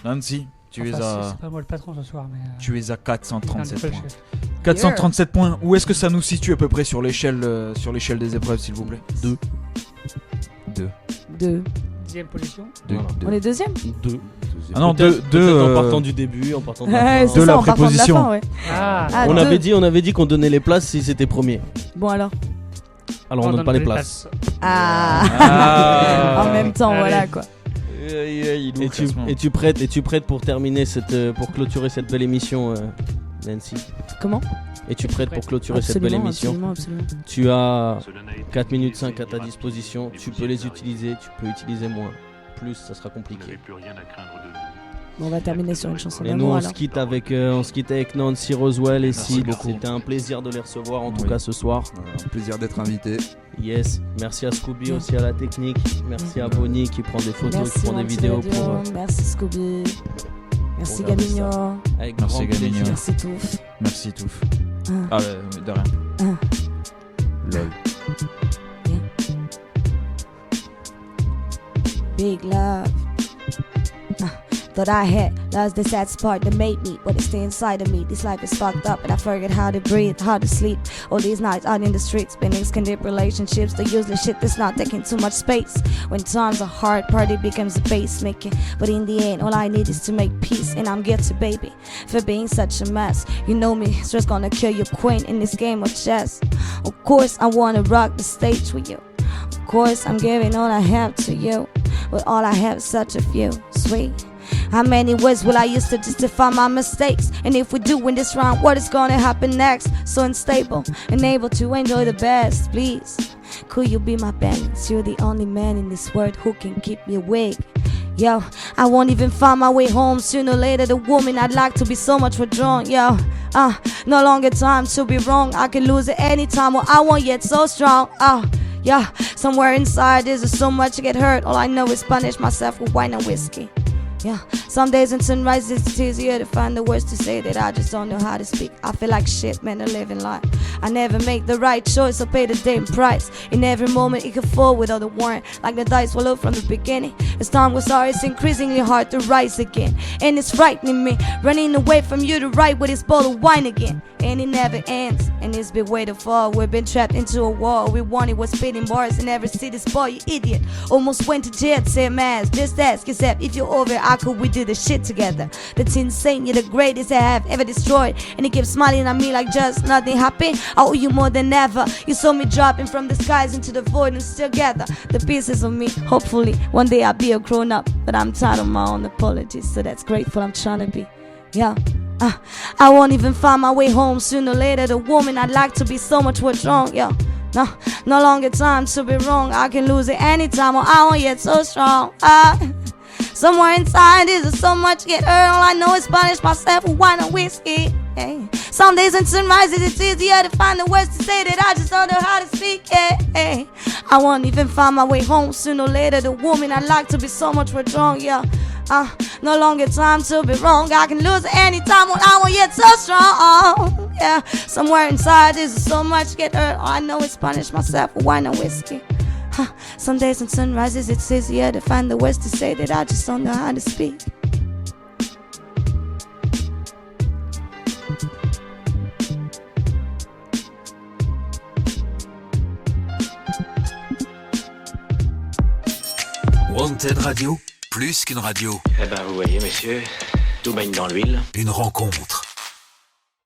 B: Nancy, tu es
E: Enfin,
B: à...
E: C'est pas moi le patron ce soir, mais.
B: Tu es à 437
E: Putain,
B: points.
E: le chef.
B: 437 points. Où est-ce que ça nous situe à peu près sur l'échelle des épreuves, s'il vous plaît? 2.
C: 2.
E: Dixième position.
C: On est deuxième?
D: 2.
B: Ah non,
D: Peut-être
B: 2
D: en partant du début, en partant de la
C: Ouais,
D: fin.
C: c'est
B: De
C: ça,
B: la
C: en partant de
B: préposition.
C: fin, ouais.
E: Ah,
D: on
C: deux.
D: avait dit qu'on donnait les places si c'était premier.
C: Bon alors.
D: Alors on donne pas les places.
C: Ah. En même temps,
E: Allez.
C: voilà quoi.
D: Et tu prêtes pour terminer pour clôturer cette belle émission, Nancy?
C: Comment?
D: Es-tu prête pour clôturer cette belle émission?
C: Absolument.
D: Tu as 4 minutes 5 à ta disposition. Tu peux les utiliser, tu peux utiliser moins. Plus, ça sera compliqué.
C: Bon, on va terminer sur une chanson
D: Et nous,
C: d'amour
D: on
C: alors.
D: se quitte avec Nancy Roswell et
B: Merci
D: Sid.
B: beaucoup.
D: C'était un plaisir de les recevoir, en tout
F: Oui.
D: cas ce soir.
F: Un plaisir d'être invité.
D: Yes. Merci à Scooby aussi à la technique. Merci à Bonnie qui prend des photos,
C: Merci
D: qui prend des
C: Nancy
D: vidéos
C: Radio,
D: pour.
C: Merci Scooby. Merci
D: Pour regarder
C: Gamignon.
D: Avec
B: Merci,
D: grand plaisir.
B: Gamignon.
C: Merci Touf.
B: Merci Touf.
C: Ah.
B: Ah, de rien.
F: Lol.
J: Big love. Thought I had lost the sad part that made me, but it stay inside of me. This life is fucked up, and I forget how to breathe, how to sleep. All these nights out in the streets, spending skindip relationships, the useless shit that's not taking too much space. When times are hard, party becomes a pacemaker. But in the end, all I need is to make peace, and I'm guilty, baby, for being such a mess. You know me, stress gonna kill your queen in this game of chess. Of course, I wanna rock the stage with you. Of course, I'm giving all I have to you, but all I have is such a few, sweet. How many words will I use to justify my mistakes? And if we do win this round, what is gonna happen next? So unstable, unable to enjoy the best, please. Could you be my balance? You're the only man in this world who can keep me awake. Yo, I won't even find my way home. Sooner or later, the woman I'd like to be so much withdrawn. Yo, no longer time to be wrong. I can lose at any time, or I won't yet so strong. Yeah, somewhere inside there's so much to get hurt. All I know is punish myself with wine and whiskey. Yeah, some days in sunrise it's easier to find the words to say that I just don't know how to speak. I feel like shit, man, a living life. I never make the right choice or pay the damn price. In every moment it could fall without a warrant, like the dice will load from the beginning. As time goes on, it's increasingly hard to rise again, and it's frightening me, running away from you to write with this bottle of wine again. And it never ends, and it's been way to fall. We've been trapped into a wall. We wanted was spitting bars and never see this boy, you idiot. Almost went to jail, same as. Just ask yourself if you're over it, how could we do this shit together? That's insane, you're the greatest I have ever destroyed. And he keeps smiling at me like just nothing happened. I owe you more than ever. You saw me dropping from the skies into the void and still gather the pieces of me. Hopefully one day I'll be a grown up, but I'm tired of my own apologies, so that's grateful I'm trying to be. Yeah. I won't even find my way home. Sooner or later the woman I'd like to be so much what's wrong. Yeah. No longer time to be wrong. I can lose it anytime or I won't yet so strong. Somewhere inside is so much get hurt. All I know is punish myself with wine and whiskey. Hey. Some days in sunrises it's easier to find the words to say that I just don't know how to speak. Hey. I won't even find my way home. Sooner or later the woman I'd like to be so much what's wrong. Yeah. No longer time to be wrong. I can lose it anytime when I won't yet so strong. Yeah. Somewhere inside is so much get hurt. All I know is punish myself with wine and whiskey. Some days in sunrises it's easier to find the words to say that I just don't know how to speak.
K: Wanted Radio, plus qu'une radio.
L: Eh ben, vous voyez, messieurs, tout baigne dans l'huile.
K: Une rencontre.